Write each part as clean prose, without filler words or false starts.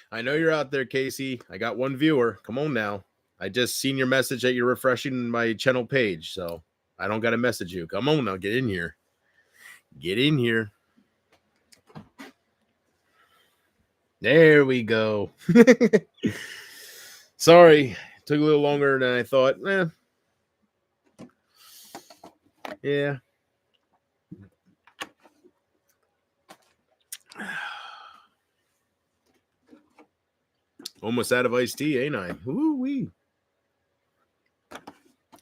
I know you're out there, Casey. I got one viewer. Come on now. I just seen your message that you're refreshing my channel page, so I don't got to message you. Come on now, get in here. Get in here. There we go. Sorry, took a little longer than I thought. Yeah. Almost out of iced tea, ain't I? Woo-wee.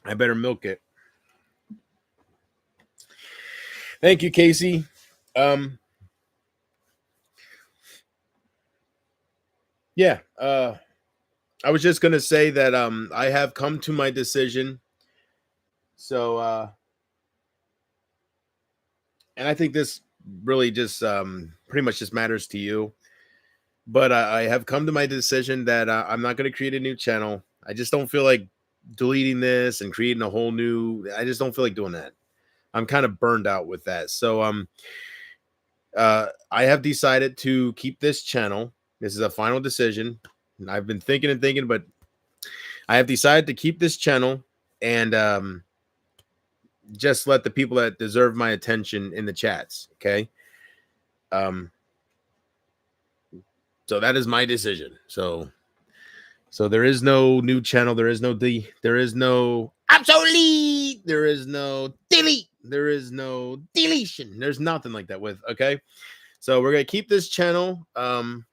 I better milk it. Thank you, Casey. Yeah. I was just gonna say that I have come to my decision. So and I think this really just pretty much just matters to you. But I have come to my decision that I'm not going to create a new channel. I just don't feel like deleting this and creating a whole new. I just don't feel like doing that. I'm kind of burned out with that. So I have decided to keep this channel. This is a final decision. And I've been thinking and thinking, but I have decided to keep this channel and just let the people that deserve my attention in the chats. Okay. So that is my decision. So there is no new channel. There is no obsolete. There is no delete. There is no deletion. There's nothing like that with. Okay. So we're going to keep this channel. And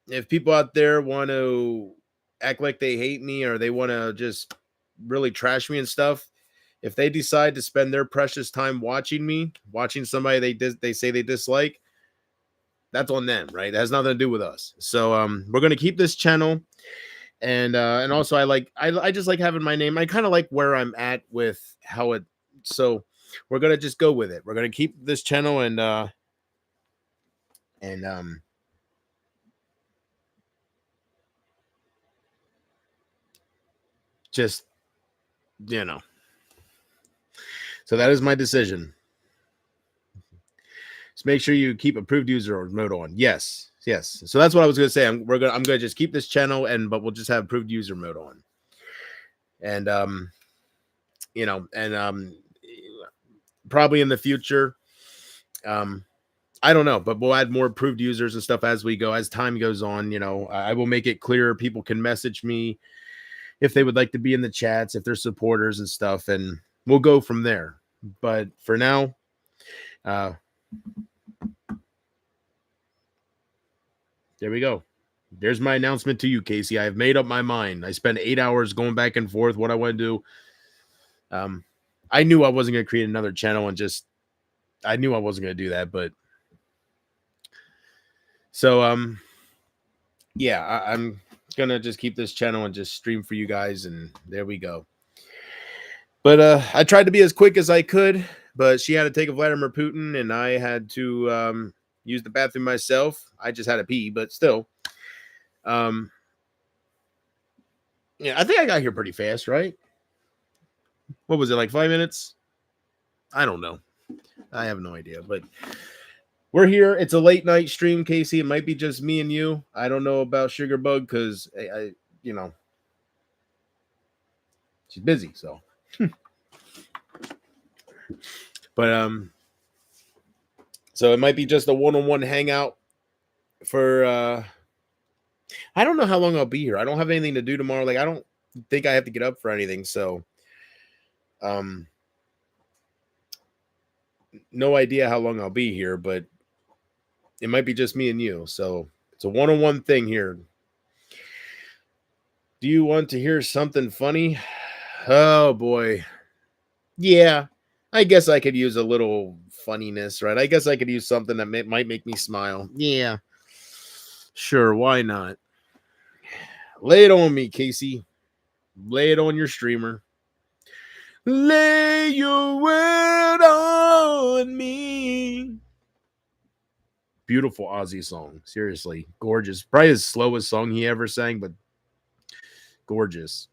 if people out there want to act like they hate me or they want to just really trash me and stuff, if they decide to spend their precious time watching me, watching somebody they say they dislike, that's on them, right? It has nothing to do with us. So we're gonna keep this channel, and also I just like having my name. I kind of like where I'm at with how it. So we're gonna just go with it. We're gonna keep this channel and just So that is my decision. So make sure you keep approved user mode on. Yes. So that's what I was going to say. I'm going to just keep this channel but we'll just have approved user mode on. And probably in the future, I don't know, but we'll add more approved users and stuff as we go, as time goes on. I will make it clear people can message me if they would like to be in the chats, if they're supporters and stuff, and we'll go from there. But for now, there we go. There's my announcement to you, Casey. I have made up my mind. I spent 8 hours going back and forth what I want to do. I knew I wasn't going to create another channel I knew I wasn't going to do that, but so yeah, I'm going to just keep this channel and just stream for you guys, and there we go. But I tried to be as quick as I could, but she had to take a Vladimir Putin, and I had to use the bathroom myself. I just had to pee, but still. Yeah, I think I got here pretty fast, right? What was it, like 5 minutes? I don't know. I have no idea, but we're here. It's a late night stream, Casey. It might be just me and you. I don't know about Sugarbug because I she's busy, so. But so it might be just a one-on-one hangout for I don't know how long I'll be here. I don't have anything to do tomorrow. Like I don't think I have to get up for anything, so no idea how long I'll be here, but it might be just me and you. So it's a one-on-one thing here. Do you want to hear something funny? Oh boy. Yeah. I guess I could use a little funniness, right? I guess I could use something that might make me smile. Yeah. Sure, why not? Lay it on me, Casey. Lay it on your streamer. Lay your world on me. Beautiful Ozzy song. Seriously. Gorgeous. Probably his slowest song he ever sang, but gorgeous.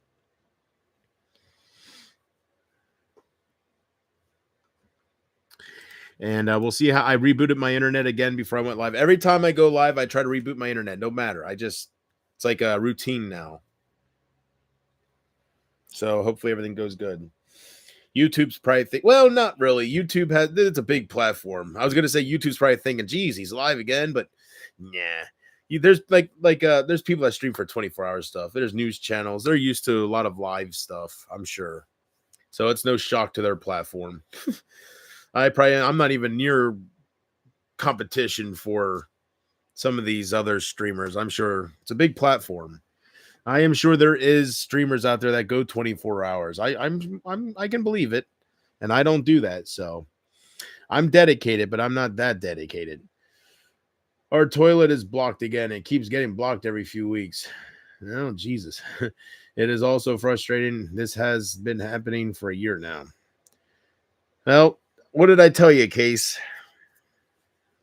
And we'll see how I rebooted my internet again before I went live. Every time I go live, I try to reboot my internet. No matter. It's like a routine now. So hopefully everything goes good. YouTube's probably well, not really. It's a big platform. I was gonna say YouTube's probably thinking, geez, he's live again, but nah. There's there's people that stream for 24 hours stuff. There's news channels. They're used to a lot of live stuff, I'm sure. So it's no shock to their platform. I'm not even near competition for some of these other streamers. I'm sure it's a big platform. I am sure there is streamers out there that go 24 hours. I can believe it, and I don't do that. So I'm dedicated, but I'm not that dedicated. Our toilet is blocked again. It keeps getting blocked every few weeks. Oh, Jesus. It is also frustrating. This has been happening for a year now. Well, what did I tell you, Case?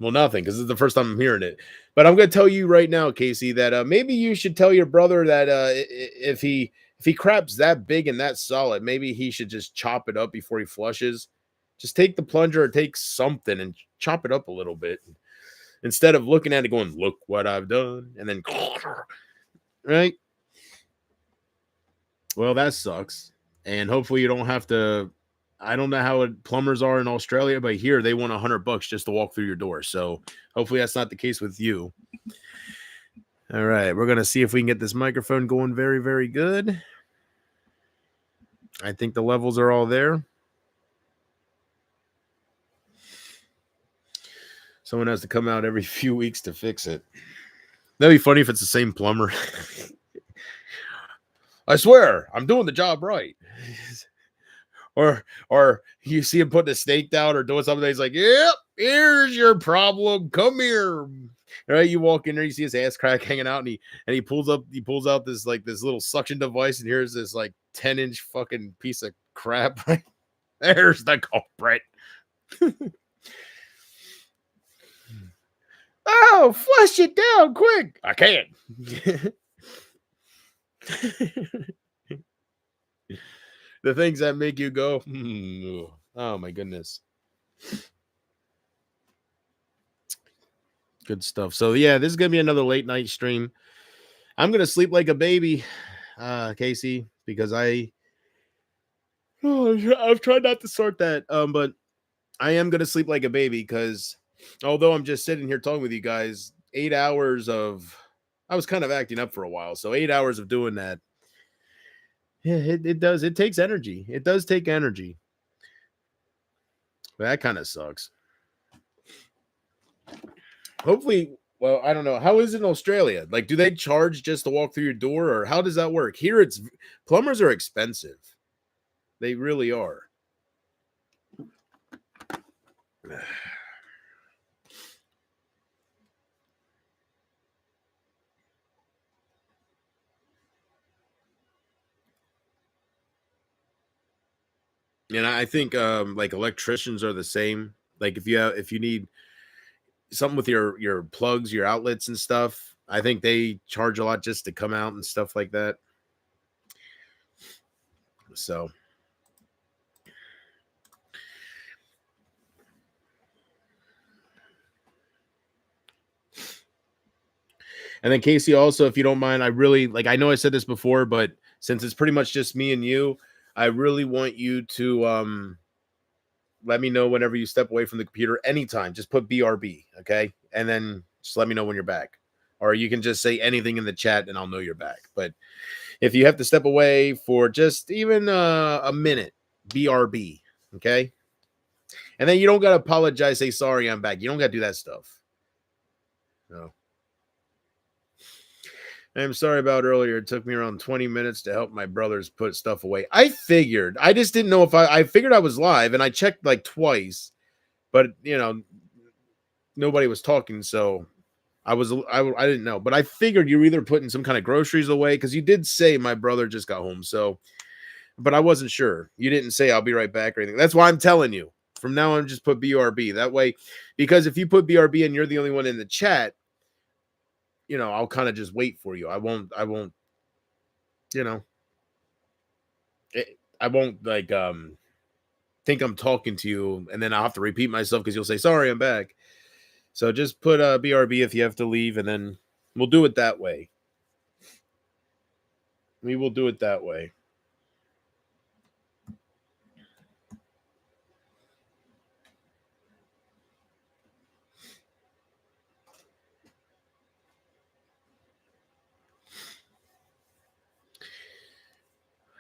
Well, nothing, because it's the first time I'm hearing it. But I'm going to tell you right now, Casey, that maybe you should tell your brother that if he craps that big and that solid, maybe he should just chop it up before he flushes. Just take the plunger or take something and chop it up a little bit. Instead of looking at it going, look what I've done, and then, right? Well, that sucks. And hopefully you don't have to, I don't know how plumbers are in Australia, but here they want $100 just to walk through your door. So hopefully that's not the case with you. All right, we're going to see if we can get this microphone going very, very good. I think the levels are all there. Someone has to come out every few weeks to fix it. That'd be funny if it's the same plumber. I swear, I'm doing the job right. Or you see him putting a stake down or doing something. He's like, "Yep, here's your problem. Come here." Right? You walk in there, you see his ass crack hanging out, and he pulls out this little suction device, and here's this 10-inch fucking piece of crap. Right? There's the culprit. Oh, flush it down quick. I can't. The things that make you go, oh my goodness. Good stuff. So yeah, this is gonna be another late night stream. I'm gonna sleep like a baby, Casey, because I've tried not to start that, but I am gonna sleep like a baby because although I'm just sitting here talking with you guys, 8 hours of I was kind of acting up for a while, so 8 hours of doing that. Yeah, it does. It takes energy. It does take energy. But that kind of sucks. Hopefully, well, I don't know. How is it in Australia? Do they charge just to walk through your door, or how does that work? Here, plumbers are expensive. They really are. And I think electricians are the same. If you need something with your plugs, your outlets and stuff, I think they charge a lot just to come out and stuff like that. So and then Casey, also, if you don't mind, I really I know I said this before, but since it's pretty much just me and you, I really want you to let me know whenever you step away from the computer anytime. Just put BRB, okay? And then just let me know when you're back. Or you can just say anything in the chat and I'll know you're back. But if you have to step away for just even a minute, BRB, okay? And then you don't got to apologize, say, sorry, I'm back. You don't got to do that stuff. No. I'm sorry about earlier. It took me around 20 minutes to help my brothers put stuff away. I just didn't know if I figured I was live and I checked twice, but nobody was talking. So I didn't know, but I figured you were either putting some kind of groceries away because you did say my brother just got home. So but I wasn't sure. You didn't say I'll be right back or anything. That's why I'm telling you. From now on, just put BRB. That way, because if you put BRB and you're the only one in the chat, I'll kind of just wait for you. I won't, you know, I won't like think I'm talking to you and then I'll have to repeat myself because you'll say, sorry, I'm back. So just put BRB if you have to leave, and then we'll do it that way. We will do it that way.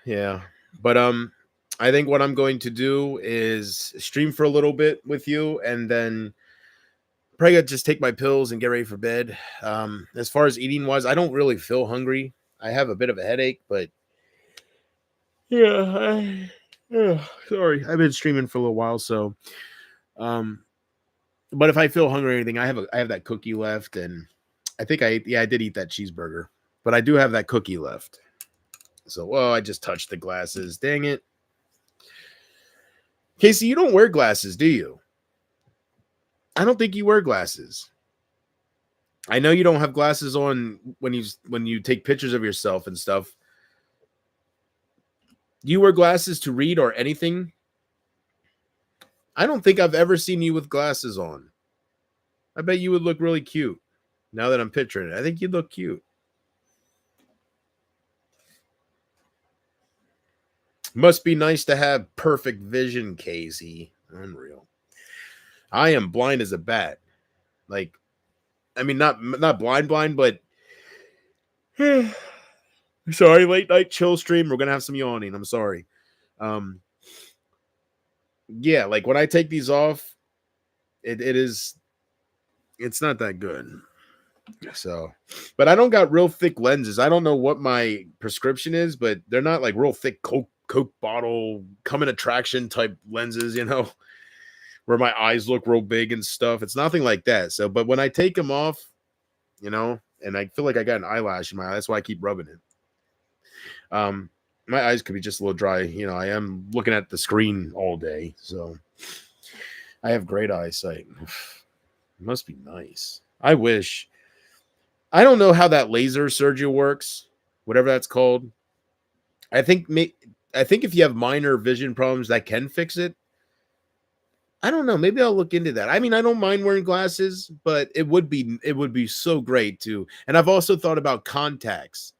Yeah. But I think what I'm going to do is stream for a little bit with you and then probably gotta just take my pills and get ready for bed. As far as eating wise, I don't really feel hungry. I have a bit of a headache, but yeah, sorry. I've been streaming for a little while, so um but if I feel hungry or anything, I have that cookie left, and I think I did eat that cheeseburger, but I do have that cookie left. So I just touched the glasses. Dang it. Casey, you don't wear glasses, do you? I don't think you wear glasses. I know you don't have glasses on when you take pictures of yourself and stuff. Do you wear glasses to read or anything? I don't think I've ever seen you with glasses on. I bet you would look really cute. Now that I'm picturing it, I think you'd look cute. Must be nice to have perfect vision, Casey. Unreal. I am blind as a bat. Like, I mean, not blind, but sorry, late night chill stream. We're gonna have some yawning. I'm sorry. Yeah, like when I take these off, it's not that good. So, but I don't got real thick lenses. I don't know what my prescription is, but they're not like real thick Coke bottle coming attraction type lenses, where my eyes look real big and stuff. It's nothing like that. So, but when I take them off, and I feel like I got an eyelash in my eye, that's why I keep rubbing it. My eyes could be just a little dry. I am looking at the screen all day, so I have great eyesight. It must be nice. I wish. I don't know how that laser surgery works, whatever that's called. I think if you have minor vision problems, that can fix it. I don't know. Maybe I'll look into that. I mean, I don't mind wearing glasses, but it would be so great too. And I've also thought about contacts,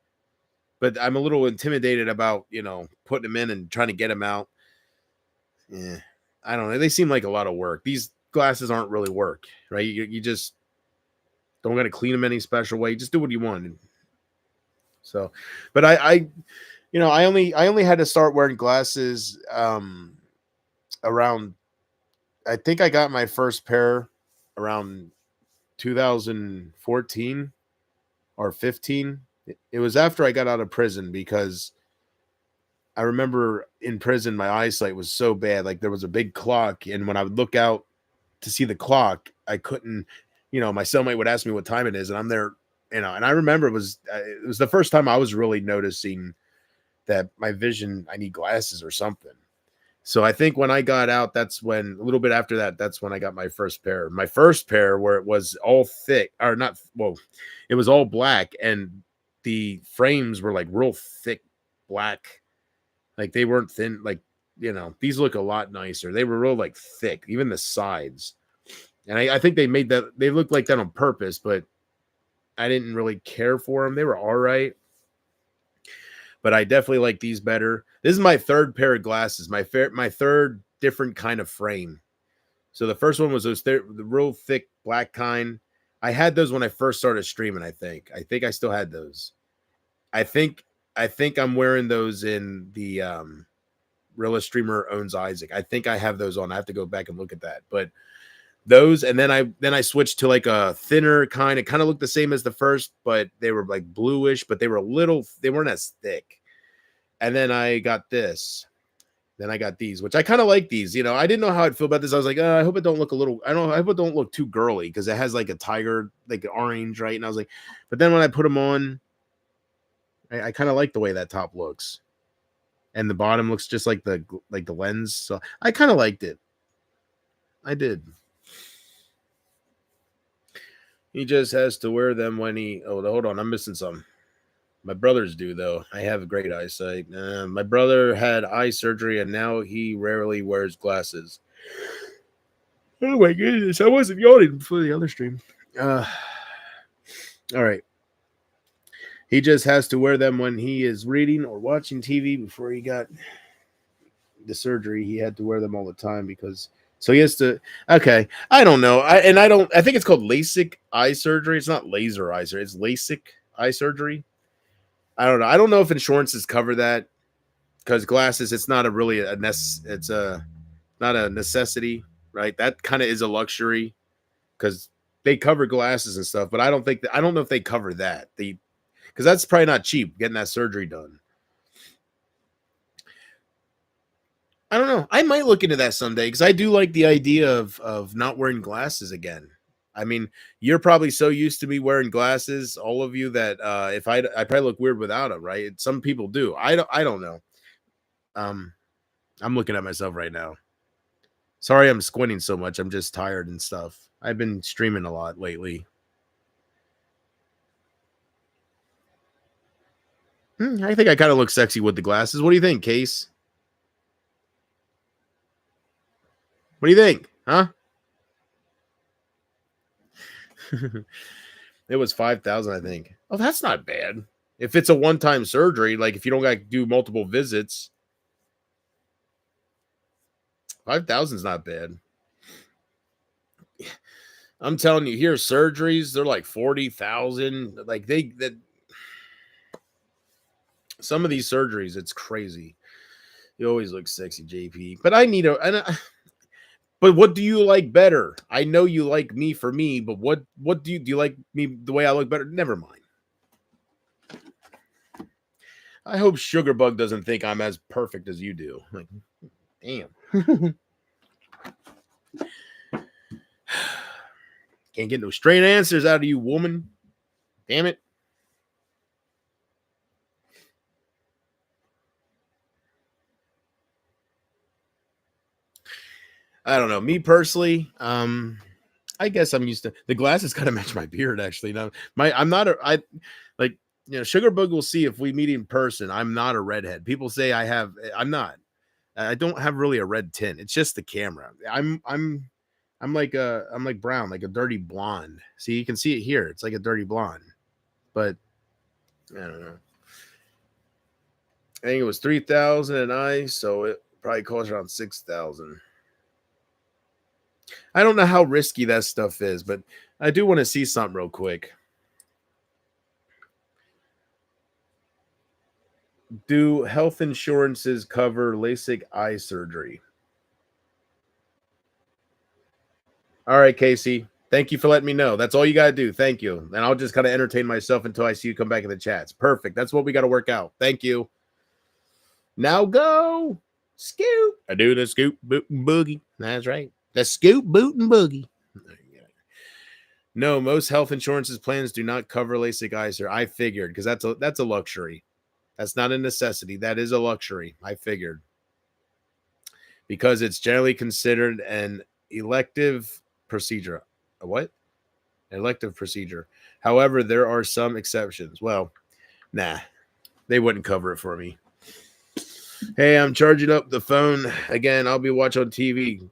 but I'm a little intimidated about putting them in and trying to get them out. Yeah, I don't know. They seem like a lot of work. These glasses aren't really work, right? You just don't got to clean them any special way. Just do what you want. So, but I only had to start wearing glasses around. I think I got my first pair around 2014 or 15. It was after I got out of prison because I remember in prison my eyesight was so bad. Like there was a big clock, and when I would look out to see the clock, I couldn't. My cellmate would ask me what time it is, and I'm there. And I remember it was the first time I was really noticing that my vision. I need glasses or something. So I think when I got out, that's when a little bit after that, that's when I got my first pair. My first pair where it was all thick or not. Well, it was all black and the frames were like real thick black. Like they weren't thin. Like, these look a lot nicer. They were real like thick, even the sides. And I think they made that. They looked like that on purpose, but I didn't really care for them. They were all right. But I definitely like these better. This is my third pair of glasses, my third different kind of frame. So the first one was the real thick black kind. I had those when I first started streaming. I think I still had those. I think I'm wearing those in the Realist Streamer Owns Isaac. I think I have those on. I have to go back and look at that. But those, and then I switched to like a thinner kind. It kind of looked the same as the first, but they were like bluish, but they weren't as thick. And then I got this. Then I got these, which I kind of like these. I didn't know how I'd feel about this. I was like, I hope it don't look I hope it don't look too girly because it has like a tiger, like orange, right? And I was like, but then when I put them on, I kind of like the way that top looks. and the bottom looks just like the lens. So I kind of liked it. I did. He just has to wear them when he. Oh, hold on, I'm missing some. My brothers do though. I have great eyesight. My brother had eye surgery and now he rarely wears glasses. Oh my goodness, I wasn't yawning before the other stream. All right. He just has to wear them when he is reading or watching TV. Before he got the surgery, he had to wear them all the time because so he has to. Okay, I don't know. I think it's called LASIK eye surgery. It's not laser eye surgery. It's LASIK eye surgery. I don't know. I don't know if insurances cover that because glasses. It's not a really a it's a not a necessity, right? That kind of is a luxury because they cover glasses and stuff. But I don't know if they cover that. Because that's probably not cheap getting that surgery done. I don't know. I might look into that someday because I do like the idea of not wearing glasses again. I mean, you're probably so used to me wearing glasses, all of you, that if I probably look weird without them, right? Some people do. I don't know. I'm looking at myself right now. Sorry, I'm squinting so much. I'm just tired and stuff. I've been streaming a lot lately. I think I kind of look sexy with the glasses. What do you think, Case? What do you think? Huh? It was 5,000, I think. Oh, that's not bad. If it's a one-time surgery, like if you don't got to do multiple visits, 5,000 is not bad. I'm telling you, here surgeries, they're like 40,000. Like some of these surgeries, it's crazy. You always look sexy, JP. But but what do you like better? I know you like me for me, but what do you like me the way I look better? Never mind. I hope Sugarbug doesn't think I'm as perfect as you do. Like, damn. Can't get no straight answers out of you, woman. Damn it. I don't know. Me personally, I guess I'm used to the glasses kind of match my beard actually. Now, I'm not Sugarbug will see if we meet in person. I'm not a redhead. People say I'm not. I don't have really a red tint. It's just the camera. I'm like brown, like a dirty blonde. See, you can see it here. It's like a dirty blonde. But I don't know. I think it was 3,000 and so it probably cost around 6,000. I don't know how risky that stuff is, but I do want to see something real quick. Do health insurances cover LASIK eye surgery? All right, Casey. Thank you for letting me know. That's all you got to do. Thank you. And I'll just kind of entertain myself until I see you come back in the chats. Perfect. That's what we got to work out. Thank you. Now go. Scoop. I do the scoop, boot, and boogie. That's right. The scoop, boot, and boogie. No, most health insurances plans do not cover LASIK eye surgery. I figured because that's a luxury. That's not a necessity. That is a luxury. I figured because it's generally considered an elective procedure. A what? An elective procedure. However, there are some exceptions. Well, nah, they wouldn't cover it for me. Hey, I'm charging up the phone again. I'll be watching on TV.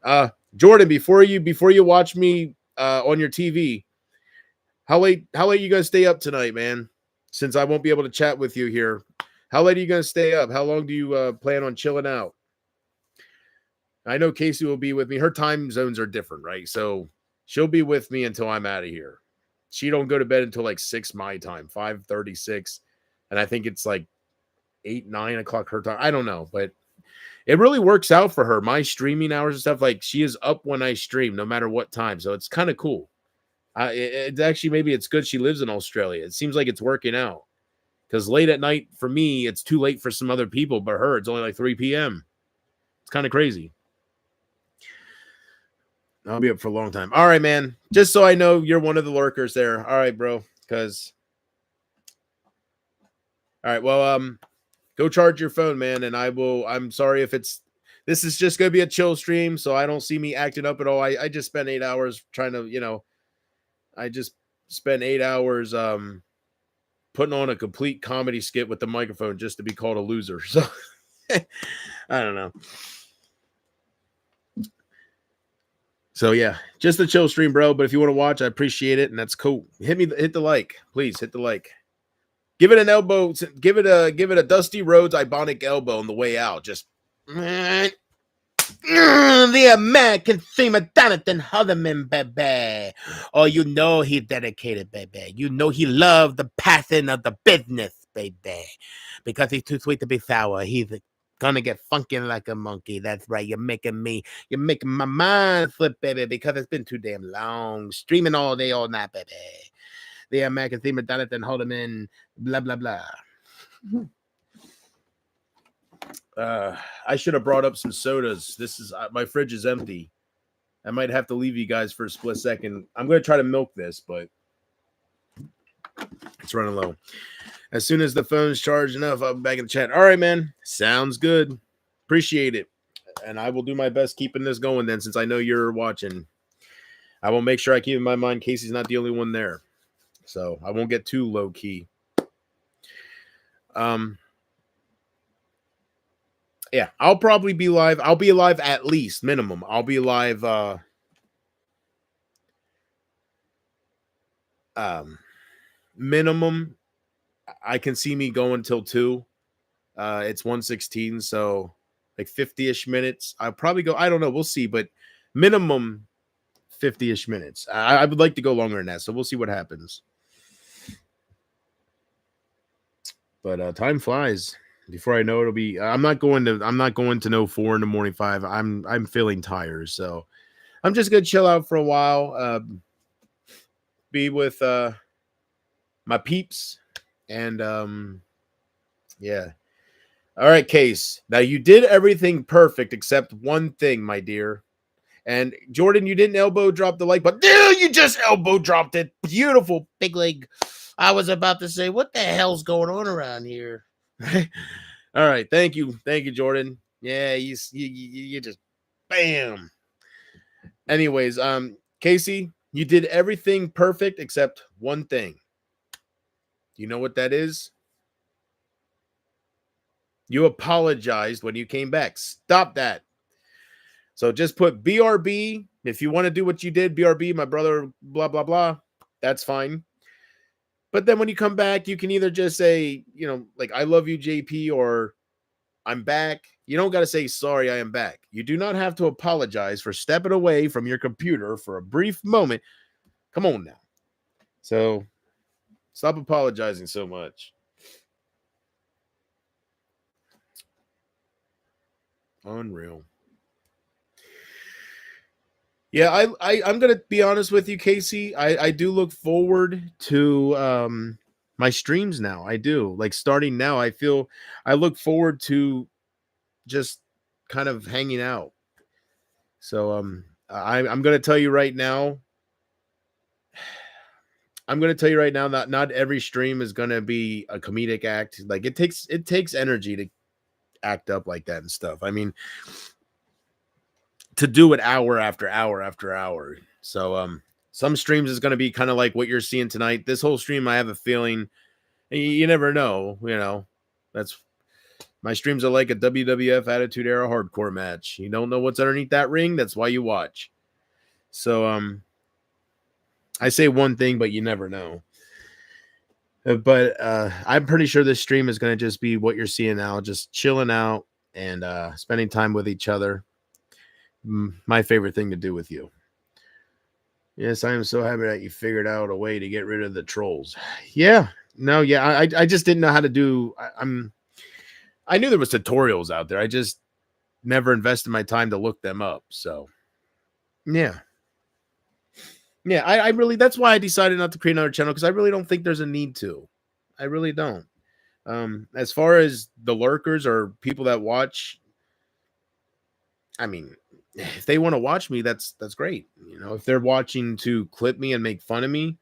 Jordan, before you watch me on your TV, how late you gonna stay up tonight, man? Since I won't be able to chat with you here, how late are you gonna stay up? How long do you plan on chilling out? I know Casey will be with me. Her time zones are different, right? So she'll be with me until I'm out of here. She don't go to bed until like 6 my time, 5:36, and I think it's like 8, 9 o'clock her time. I don't know, but it really works out for her. My streaming hours and stuff, like she is up when I stream, no matter what time. So it's kind of cool. It's actually maybe it's good she lives in Australia. It seems like it's working out because late at night for me, it's too late for some other people, but her, it's only like 3 p.m. It's kind of crazy. I'll be up for a long time. All right, man. Just so I know you're one of the lurkers there. All right, bro. All right, well, Go charge your phone, man, and I'm sorry if this is just gonna be a chill stream, so I don't see me acting up at all. I just spent 8 hours trying to, I just spent 8 hours putting on a complete comedy skit with the microphone just to be called a loser. So I don't know. So yeah, just a chill stream, bro. But if you want to watch, I appreciate it, and that's cool. Hit the like, please hit the like. Give it an elbow. Give it a Dusty Rhodes Ibonic elbow on the way out. Just the American theme of Jonathan Hutherman, baby. Oh, you know he dedicated, baby. You know he loved the passion of the business, baby. Because he's too sweet to be sour. He's gonna get funky like a monkey. That's right. You're making my mind flip, baby, because it's been too damn long. Streaming all day, all night, baby. The American theme of Jonathan Hutherman, blah, blah, blah. I should have brought up some sodas. My fridge is empty. I might have to leave you guys for a split second. I'm going to try to milk this, but it's running low. As soon as the phone's charged enough, I'll be back in the chat. All right, man. Sounds good. Appreciate it. And I will do my best keeping this going then, since I know you're watching. I will make sure I keep in my mind Casey's not the only one there. So I won't get too low key. Yeah, I'll probably be live. I'll be live at least minimum. I'll be live minimum. I can see me going till 2. It's 1:16, so like 50-ish minutes. I'll probably go, I don't know, we'll see, but minimum 50-ish minutes. I would like to go longer than that, so we'll see what happens. But time flies. Before I know it'll be I'm not going to no 4 in the morning, 5. I'm feeling tired, so I'm just gonna chill out for a while, be with my peeps, and yeah. All right, Case. Now you did everything perfect except one thing, my dear. And Jordan, you didn't elbow drop the like, but you just elbow dropped it. Beautiful big leg. I was about to say, what the hell's going on around here? All right, thank you, Jordan. Yeah, you just bam. Anyways, Casey, you did everything perfect except one thing. You know what that is? You apologized when you came back. Stop that. So just put BRB. If you want to do what you did, BRB, my brother, blah, blah, blah. That's fine. But then when you come back, you can either just say, like, I love you, JP, or I'm back. You don't got to say, sorry, I am back. You do not have to apologize for stepping away from your computer for a brief moment. Come on now. So stop apologizing so much. Unreal. Yeah, I'm gonna be honest with you, Casey. I do look forward to my streams now. I do. Like starting now, I look forward to just kind of hanging out. So I'm gonna tell you right now. I'm gonna tell you right now that not every stream is gonna be a comedic act. Like it takes energy to act up like that and stuff. I mean, to do it hour after hour after hour. So some streams is going to be kind of like what you're seeing tonight. This whole stream, I have a feeling, you never know, that's my streams are like a WWF Attitude Era hardcore match. You don't know what's underneath that ring. That's why you watch. So I say one thing, but you never know. But I'm pretty sure this stream is going to just be what you're seeing now, just chilling out and spending time with each other. My favorite thing to do with you. Yes, I am so happy that you figured out a way to get rid of the trolls. Yeah, no, yeah, I just didn't know how to do. I knew there was tutorials out there. I just never invested my time to look them up. So, yeah, I really that's why I decided not to create another channel because I really don't think there's a need to. I really don't. As far as the lurkers or people that watch, I mean, if they want to watch me, that's great. If they're watching to clip me and make fun of me,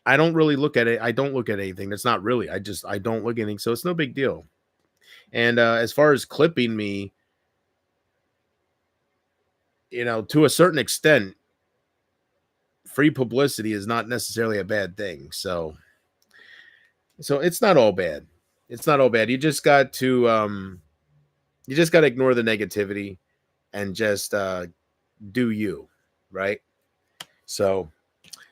I don't really look at it. I don't look at anything. That's not really. I don't look at anything. So it's no big deal. And as far as clipping me, to a certain extent, free publicity is not necessarily a bad thing. So it's not all bad. It's not all bad. You just got to ignore the negativity and just do you, right? So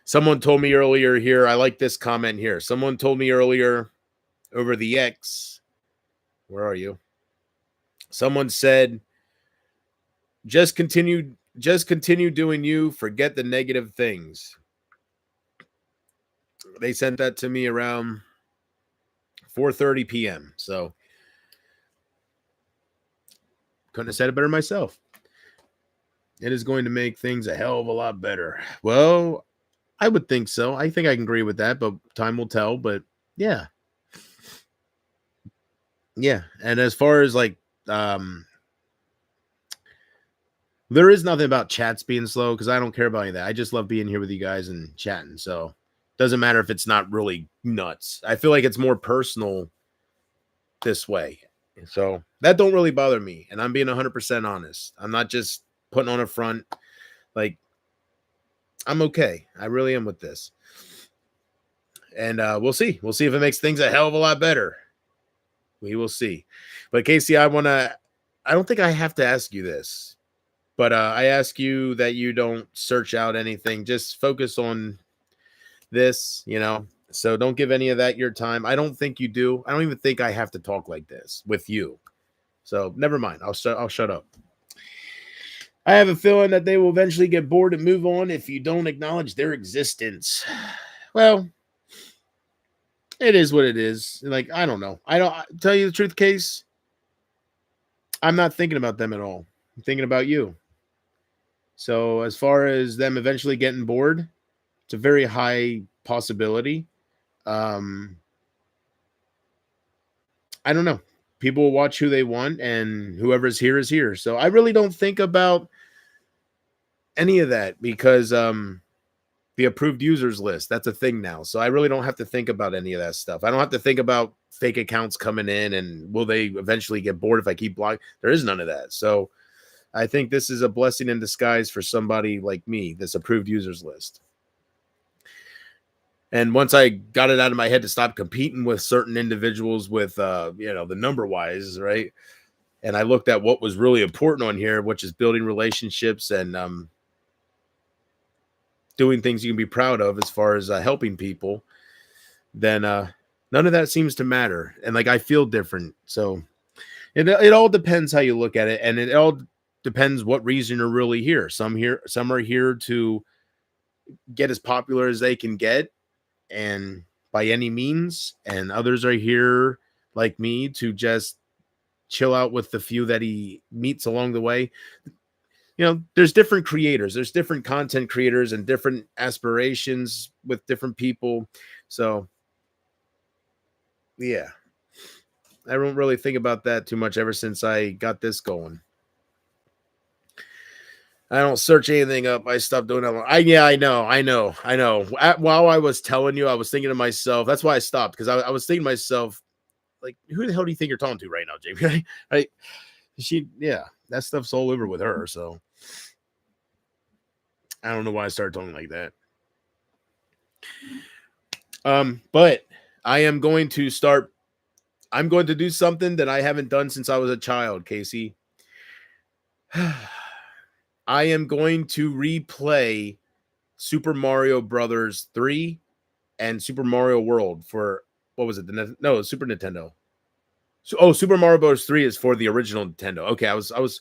someone told me earlier here, I like this comment here. Someone told me earlier over the X, where are you? Someone said, just continue doing you, forget the negative things. They sent that to me around 4:30 p.m. So couldn't have said it better myself. It is going to make things a hell of a lot better. Well, I would think so. I think I can agree with that, but time will tell. But yeah. Yeah. And as far as like there is nothing about chats being slow because I don't care about any of that. I just love being here with you guys and chatting. So doesn't matter if it's not really nuts. I feel like it's more personal this way. So that don't really bother me. And I'm being 100% honest. I'm not just putting on a front. Like, I'm okay. I really am with this. And we'll see. We'll see if it makes things a hell of a lot better. We will see. But Casey, I don't think I have to ask you this, but I ask you that you don't search out anything. Just focus on this, so don't give any of that your time. I don't think you do. I don't even think I have to talk like this with you. So never mind. I'll shut up. I have a feeling that they will eventually get bored and move on if you don't acknowledge their existence. Well, it is what it is. Like, I don't know. I don't tell you the truth, Case. I'm not thinking about them at all. I'm thinking about you. So as far as them eventually getting bored, it's a very high possibility. I don't know. People will watch who they want, and whoever's here is here. So I really don't think about any of that because the approved users list, that's a thing now. So I really don't have to think about any of that stuff. I don't have to think about fake accounts coming in and will they eventually get bored if I keep blocking. There is none of that. So I think this is a blessing in disguise for somebody like me, this approved users list. And once I got it out of my head to stop competing with certain individuals with, the number wise, right? And I looked at what was really important on here, which is building relationships and doing things you can be proud of as far as helping people, then none of that seems to matter. And like, I feel different. So it all depends how you look at it. And it all depends what reason you're really here. Some are here to get as popular as they can get and by any means, and others are here like me to just chill out with the few that he meets along the way. There's different creators, there's different content creators and different aspirations with different people. So yeah, I don't really think about that too much ever since I got this going. I don't search anything up. I stopped doing that. I know. While I was telling you, I was thinking to myself, that's why I stopped, because I was thinking to myself, like, who the hell do you think you're talking to right now, Jamie? Right? That stuff's all over with her. So I don't know why I started talking like that. But I'm going to do something that I haven't done since I was a child, Casey. I am going to replay Super Mario Brothers 3 and Super Mario World for, what was it? Super Nintendo. Super Mario Bros. 3 is for the original Nintendo. Okay, I was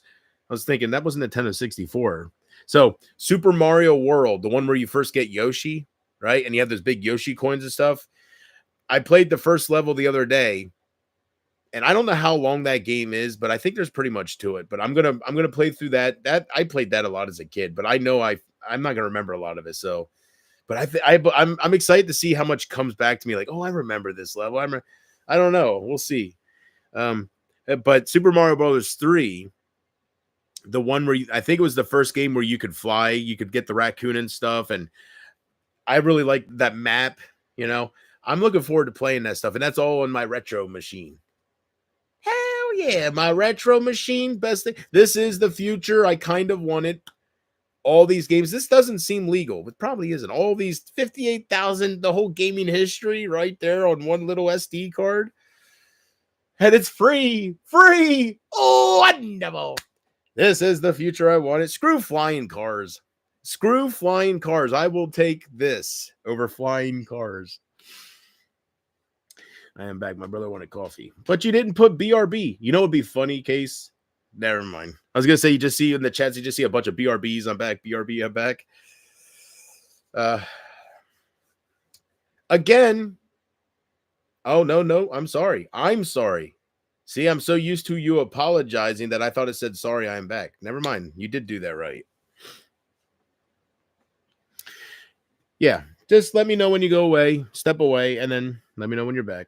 thinking that was Nintendo 64. So Super Mario World, the one where you first get Yoshi, right? And you have those big Yoshi coins and stuff. I played the first level the other day, and I don't know how long that game is, but I think there's pretty much to it. But I'm gonna play through that. That I played that a lot as a kid, but I know I'm not gonna remember a lot of it. So, but I'm excited to see how much comes back to me. Like, oh, I remember this level. I don't know. We'll see. But Super Mario Brothers 3, the one where I think it was the first game where you could fly, you could get the raccoon and stuff, and I really liked that map. You know, I'm looking forward to playing that stuff, and that's all on my retro machine. Hell yeah, my retro machine, best thing. This is the future. I kind of want it. All these games. This doesn't seem legal. It probably isn't. All these 58,000, the whole gaming history right there on one little SD card. And it's free. Free. Oh, wonderful. This is the future I wanted. Screw flying cars. Screw flying cars. I will take this over flying cars. I am back. My brother wanted coffee. But you didn't put BRB. You know what would be funny, Case? Never mind. I was going to say, you just see in the chats, you just see a bunch of BRBs. I'm back. BRB, I'm back. Again. Oh, no. I'm sorry. I'm sorry. See, I'm so used to you apologizing that I thought it said, sorry, I am back. Never mind. You did do that right. Yeah. Just let me know when you go away, step away, and then let me know when you're back.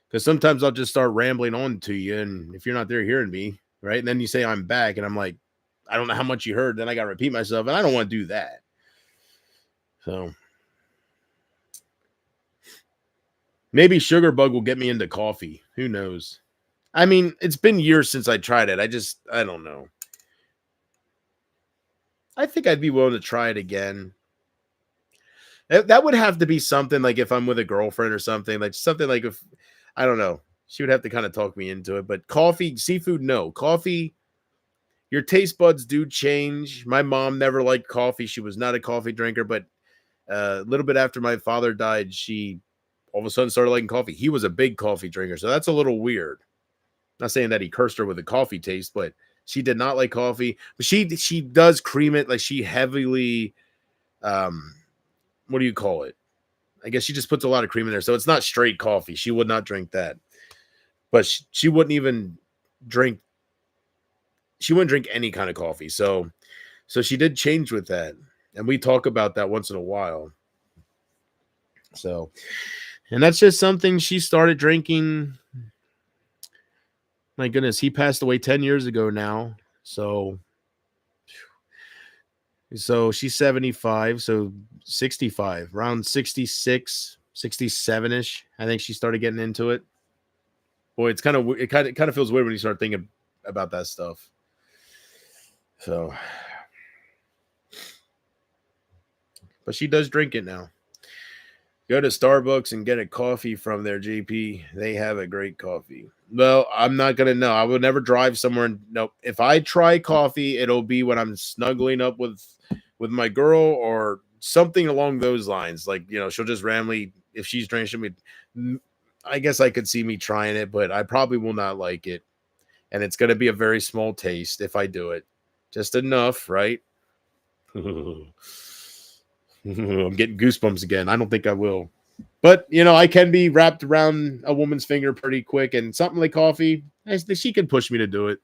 Because sometimes I'll just start rambling on to you, and if you're not there hearing me, right? And then you say I'm back, and I'm like, I don't know how much you heard. Then I got to repeat myself, and I don't want to do that. So maybe Sugar Bug will get me into coffee. Who knows? I mean, it's been years since I tried it. I don't know. I think I'd be willing to try it again. That would have to be something like if I'm with a girlfriend or something like if I don't know, she would have to kind of talk me into it. But coffee, seafood, no. Coffee, your taste buds do change. My mom never liked coffee. She was not a coffee drinker, but a little bit after my father died, she all of a sudden started liking coffee. He was a big coffee drinker, so that's a little weird. Not saying that he cursed her with a coffee taste, but she did not like coffee. But she does cream it, like she heavily what do you call it? I guess she just puts a lot of cream in there. So it's not straight coffee. She would not drink that. But she wouldn't even drink she wouldn't drink any kind of coffee. So she did change with that. And we talk about that once in a while. So, and that's just something she started drinking. My goodness, he passed away 10 years ago now. So she's 75, so 65, around 66, 67ish. I think she started getting into it. Boy, it kind of feels weird when you start thinking about that stuff. So, but she does drink it now. Go to Starbucks and get a coffee from their GP. They have a great coffee. Well, I'm not gonna know. I would never drive somewhere. No, if I try coffee, it'll be when I'm snuggling up with my girl or something along those lines. Like she'll just randomly, if she's drinking, I guess I could see me trying it, but I probably will not like it, and it's gonna be a very small taste if I do it, just enough, right? I'm getting goosebumps again. I don't think I will. But, I can be wrapped around a woman's finger pretty quick, and something like coffee, she can push me to do it.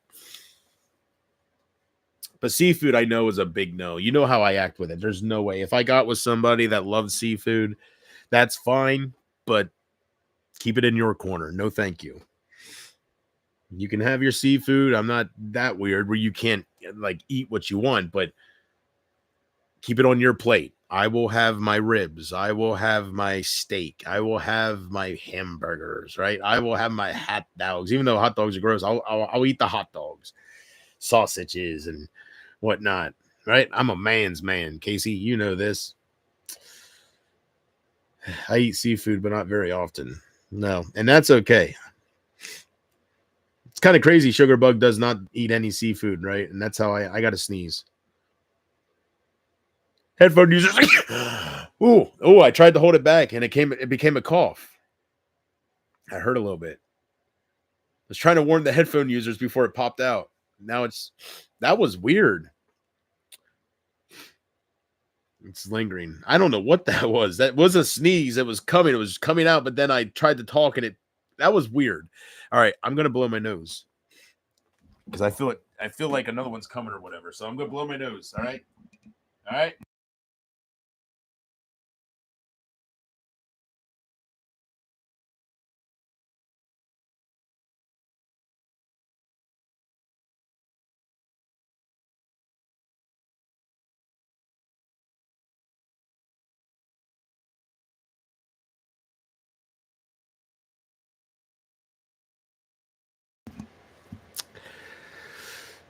But seafood, I know, is a big no. You know how I act with it. There's no way. If I got with somebody that loves seafood, that's fine, but keep it in your corner. No, thank you. You can have your seafood. I'm not that weird where you can't like eat what you want, but keep it on your plate. I will have my ribs. I will have my steak. I will have my hamburgers, right? I will have my hot dogs. Even though hot dogs are gross, I'll eat the hot dogs, sausages, and whatnot, right? I'm a man's man, Casey. You know this. I eat seafood, but not very often. No, and that's okay. It's kind of crazy. Sugar Bug does not eat any seafood, right? And that's how I got to sneeze. Headphone users. Oh, I tried to hold it back and it became a cough. I hurt a little bit. I was trying to warn the headphone users before it popped out. Now that was weird. It's lingering. I don't know what that was. That was a sneeze. It was coming out, but then I tried to talk and that was weird. All right, I'm gonna blow my nose because I feel like another one's coming or whatever. So I'm gonna blow my nose. All right.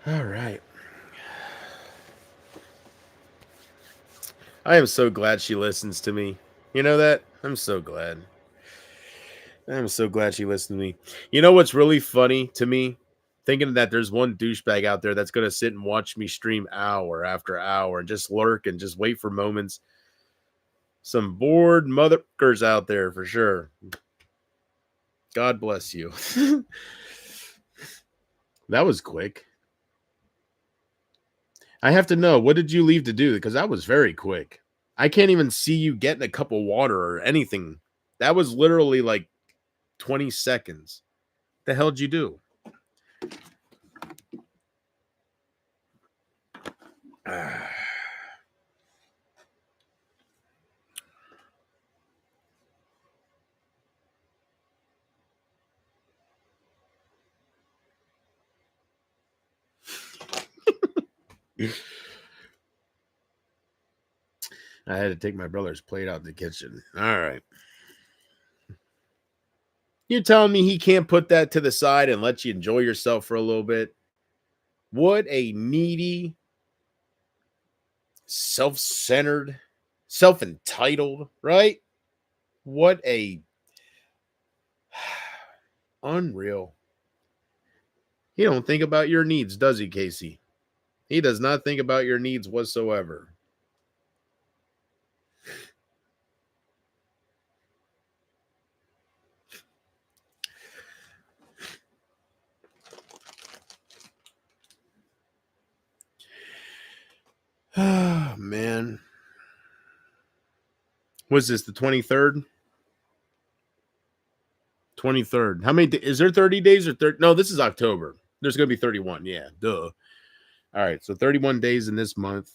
All right. I am so glad she listens to me. You know that? I'm so glad. I'm so glad she listened to me. You know what's really funny to me? Thinking that there's one douchebag out there that's going to sit and watch me stream hour after hour and just lurk and just wait for moments. Some bored motherfuckers out there for sure. God bless you. That was quick. I have to know, what did you leave to do? Because that was very quick. I can't even see you getting a cup of water or anything. That was literally like 20 seconds. The hell did you do? I had to take my brother's plate out the kitchen. All right. You're telling me he can't put that to the side and let you enjoy yourself for a little bit? What a needy, self-centered, self-entitled, right? What a unreal. He don't think about your needs, does he, Casey? He does not think about your needs whatsoever. Oh, man. Was this the 23rd? 23rd. How many is there 30 days or 30? No, this is October. There's going to be 31. Yeah, duh. All right, so 31 days in this month.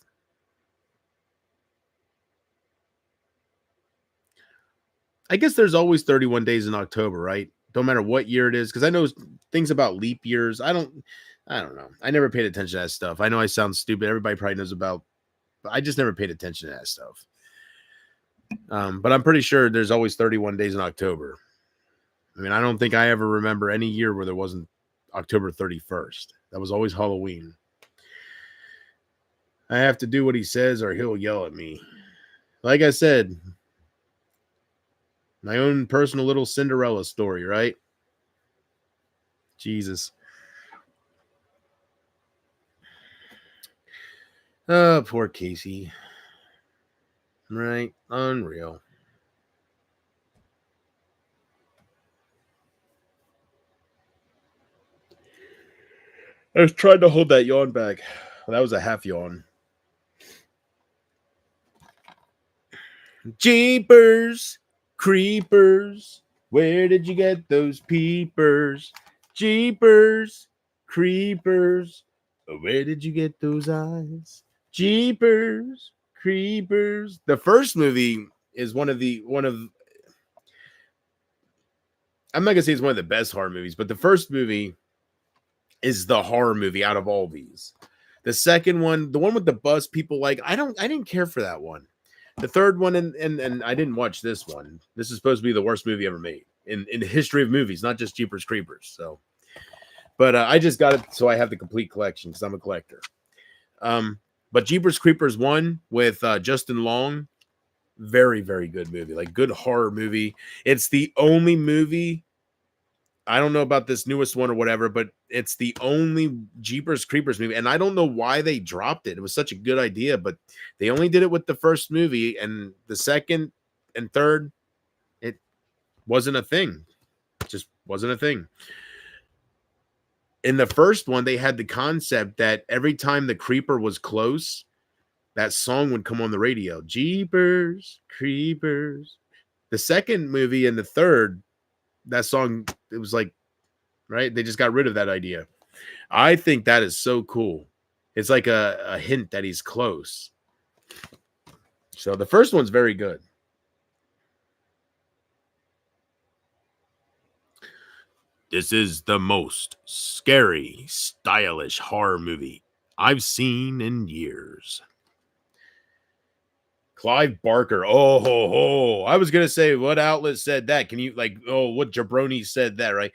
I guess there's always 31 days in October, right? Don't matter what year it is, because I know things about leap years. I don't know. I never paid attention to that stuff. I know I sound stupid. Everybody probably knows about, but I just never paid attention to that stuff. But I'm pretty sure there's always 31 days in October. I mean, I don't think I ever remember any year where there wasn't October 31st. That was always Halloween. I have to do what he says or he'll yell at me. Like I said, my own personal little Cinderella story, right? Jesus. Oh, poor Casey. Right? Unreal. I was trying to hold that yawn back. That was a half yawn. Jeepers, creepers. Where did you get those peepers? Jeepers, creepers. Where did you get those eyes? Jeepers, creepers. The first movie is one of I'm not gonna say it's one of the best horror movies, but the first movie is the horror movie out of all these. The second one, the one with the bus, people like, I didn't care for that one. The third one, and I didn't watch this one. This is supposed to be the worst movie ever made in the history of movies, not just Jeepers Creepers. So, but I just got it, so I have the complete collection because I'm a collector. But Jeepers Creepers 1 with Justin Long, very, very good movie, like good horror movie. It's the only movie. I don't know about this newest one or whatever, but it's the only Jeepers Creepers movie. And I don't know why they dropped it. It was such a good idea, but they only did it with the first movie, and the second and third, it wasn't a thing. It just wasn't a thing. In the first one, they had the concept that every time the creeper was close, that song would come on the radio. Jeepers Creepers. The second movie and the third, that song, it was like, right? They just got rid of that idea. I think that is so cool. It's like a hint that he's close. So the first one's very good. This is the most scary, stylish horror movie I've seen in years. Clive Barker. Oh, ho, ho. I was going to say, what outlet said that? Can you, like, oh, what jabroni said that, right?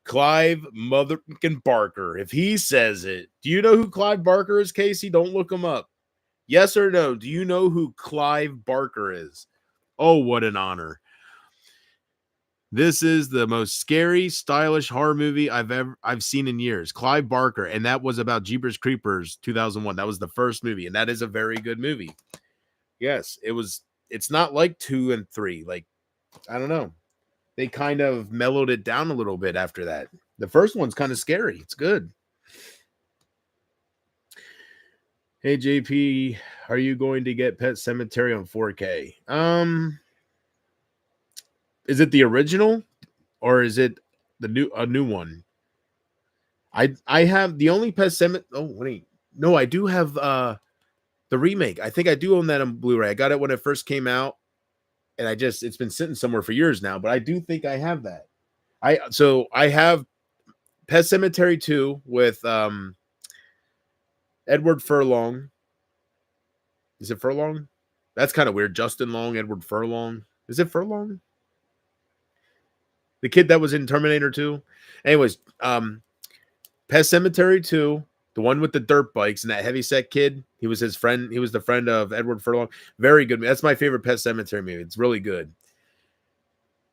Clive motherfucking Barker. If he says it, do you know who Clive Barker is, Casey? Don't look him up. Yes or no? Do you know who Clive Barker is? Oh, what an honor. This is the most scary, stylish horror movie I've seen in years. Clive Barker, and that was about Jeepers Creepers 2001. That was the first movie, and that is a very good movie. Yes, it was. It's not like 2 and 3. Like, I don't know. They kind of mellowed it down a little bit after that. The first one's kind of scary. It's good. Hey JP, are you going to get Pet Cemetery on 4K? Is it the original or is it a new one? I have the only Pet Cemetery. Oh wait, no, I do have the remake. I think I do own that on Blu-ray. I got it when it first came out, and it's been sitting somewhere for years now. But I do think I have that. I have Pet Cemetery 2 with Edward Furlong. Is it Furlong? That's kind of weird. Justin Long, Edward Furlong. Is it Furlong? The kid that was in Terminator 2. Anyways, Pet Cemetery 2, the one with the dirt bikes and that heavyset kid. He was his friend. He was the friend of Edward Furlong. Very good. That's my favorite Pet Cemetery movie. It's really good.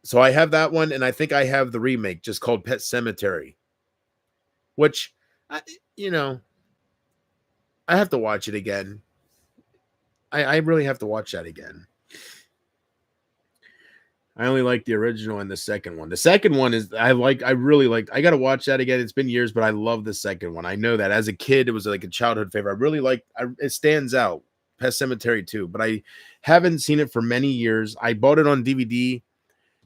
So I have that one, and I think I have the remake just called Pet Cemetery, which, I have to watch it again. I really have to watch that again. I only like the original and the second one. The second one is I really like. I got to watch that again. It's been years, but I love the second one. I know that as a kid, it was like a childhood favorite. I really like. It stands out. Pet Cemetery 2, but I haven't seen it for many years. I bought it on DVD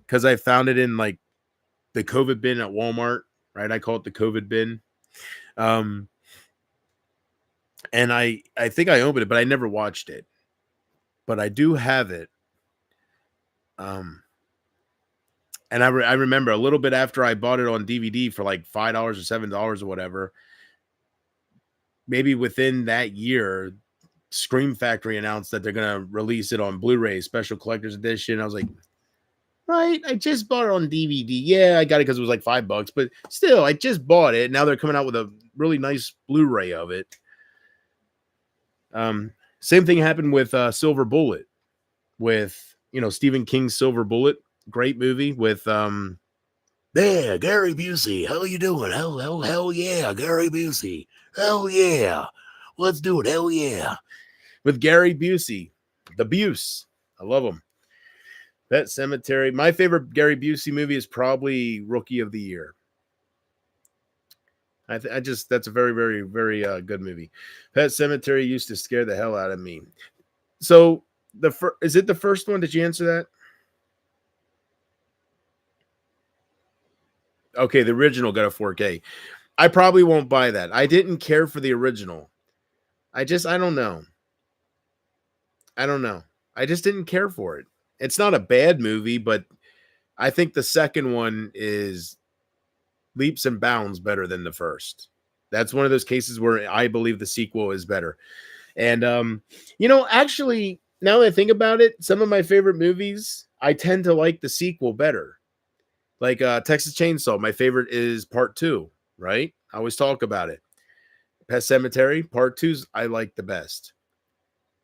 because I found it in like the COVID bin at Walmart. Right, I call it the COVID bin. And I think I opened it, but I never watched it. But I do have it. And I remember a little bit after I bought it on DVD for like $5 or $7 or whatever, maybe within that year, Scream Factory announced that they're going to release it on Blu-ray, special collector's edition. I was like, right, I just bought it on DVD. Yeah, I got it because it was like $5, but still, I just bought it. Now they're coming out with a really nice Blu-ray of it. Same thing happened with Silver Bullet, with Stephen King's Silver Bullet. Great movie with Gary Busey. How you doing? Hell yeah, Gary Busey. Hell yeah. Let's do it. Hell yeah. With Gary Busey. The Buse. I love him. Pet Cemetery. My favorite Gary Busey movie is probably Rookie of the Year. That's a very, very, very good movie. Pet Cemetery used to scare the hell out of me. So is it the first one? Did you answer that? Okay, the original got a 4K. I probably won't buy that. I didn't care for the original. I don't know. I just didn't care for it. It's not a bad movie, but I think the second one is leaps and bounds better than the first. That's one of those cases where I believe the sequel is better. And actually, now that I think about it, some of my favorite movies, I tend to like the sequel better. Like Texas Chainsaw, my favorite is part 2, right? I always talk about it. Pet Cemetery, part 2's I like the best.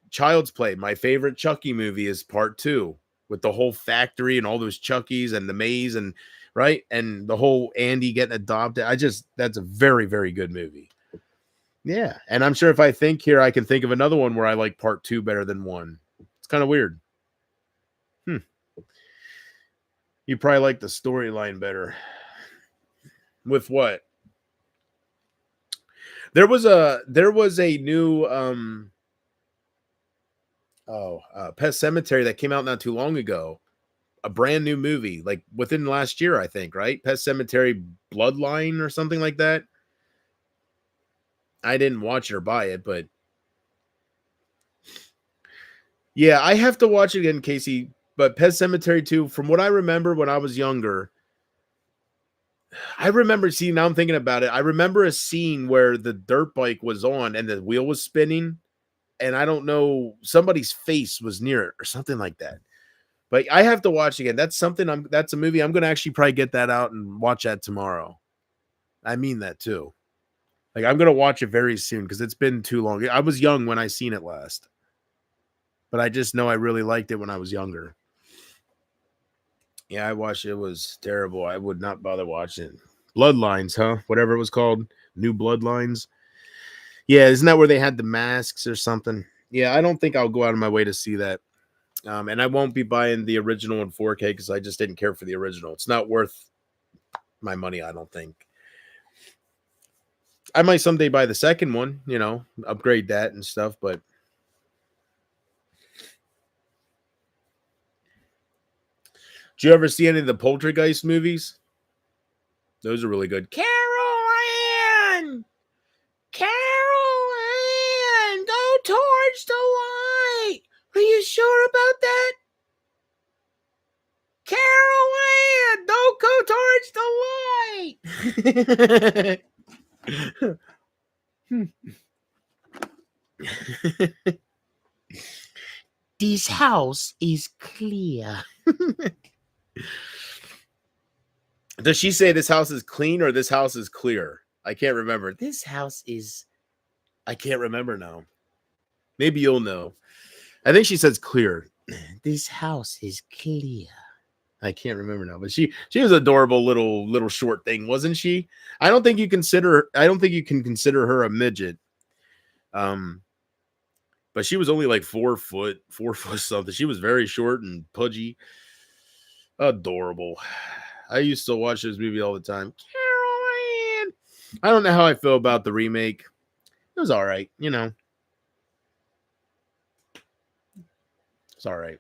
Child's Play, my favorite Chucky movie is part 2, with the whole factory and all those Chuckies and the maze and right, and the whole Andy getting adopted. That's a very, very good movie. Yeah, and I'm sure if I think here, I can think of another one where I like part 2 better than 1. It's kind of weird. You probably like the storyline better. With what? There was a new Pet Cemetery that came out not too long ago. A brand new movie, like within the last year, I think, right? Pet Cemetery Bloodline or something like that. I didn't watch it or buy it, but yeah, I have to watch it again, Casey. But Pet Cemetery 2, from what I remember when I was younger, I remember seeing, now I'm thinking about it, I remember a scene where the dirt bike was on and the wheel was spinning, and I don't know, somebody's face was near it or something like that. But I have to watch again. That's a movie I'm going to actually probably get that out and watch that tomorrow. I mean that too. Like, I'm gonna watch it very soon because it's been too long. I was young when I seen it last, but I just know I really liked it when I was younger. Yeah, I watched it. It was terrible. I would not bother watching it. Bloodlines, huh? Whatever it was called. New Bloodlines. Yeah, isn't that where they had the masks or something? Yeah, I don't think I'll go out of my way to see that. And I won't be buying the original in 4K because I just didn't care for the original. It's not worth my money, I don't think. I might someday buy the second one, upgrade that and stuff, but did you ever see any of the Poltergeist movies? Those are really good. Carol Ann! Carol Ann! Go towards the light! Are you sure about that? Carol Ann! Don't go towards the light! This house is clear. Does she say this house is clean or this house is clear? I can't remember. This house is... I can't remember now. Maybe you'll know. I think she says clear. This house is clear. I can't remember now, but she was an adorable little short thing, wasn't she? I don't think you can consider her a midget. But she was only like 4 foot something. She was very short and pudgy. Adorable. I used to watch this movie all the time. Carol Ann. I don't know how I feel about the remake. It was all right, It's all right.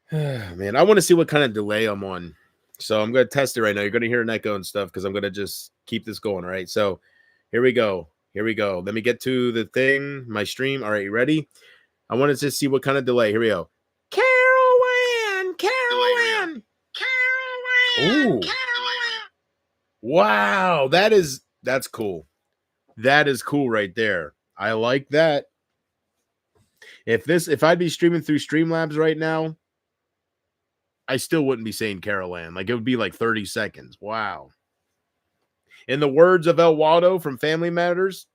Man, I want to see what kind of delay I'm on. So I'm going to test it right now. You're going to hear an echo and stuff because I'm going to just keep this going. All right. So here we go. Let me get to the thing, my stream. All right. You ready? I want to just see what kind of delay. Here we go. Carol Ann. Ooh. Wow. That's cool. That is cool right there. I like that. If I'd be streaming through Streamlabs right now, I still wouldn't be saying Carol Ann. Like, it would be like 30 seconds. Wow. In the words of El Waldo from Family Matters,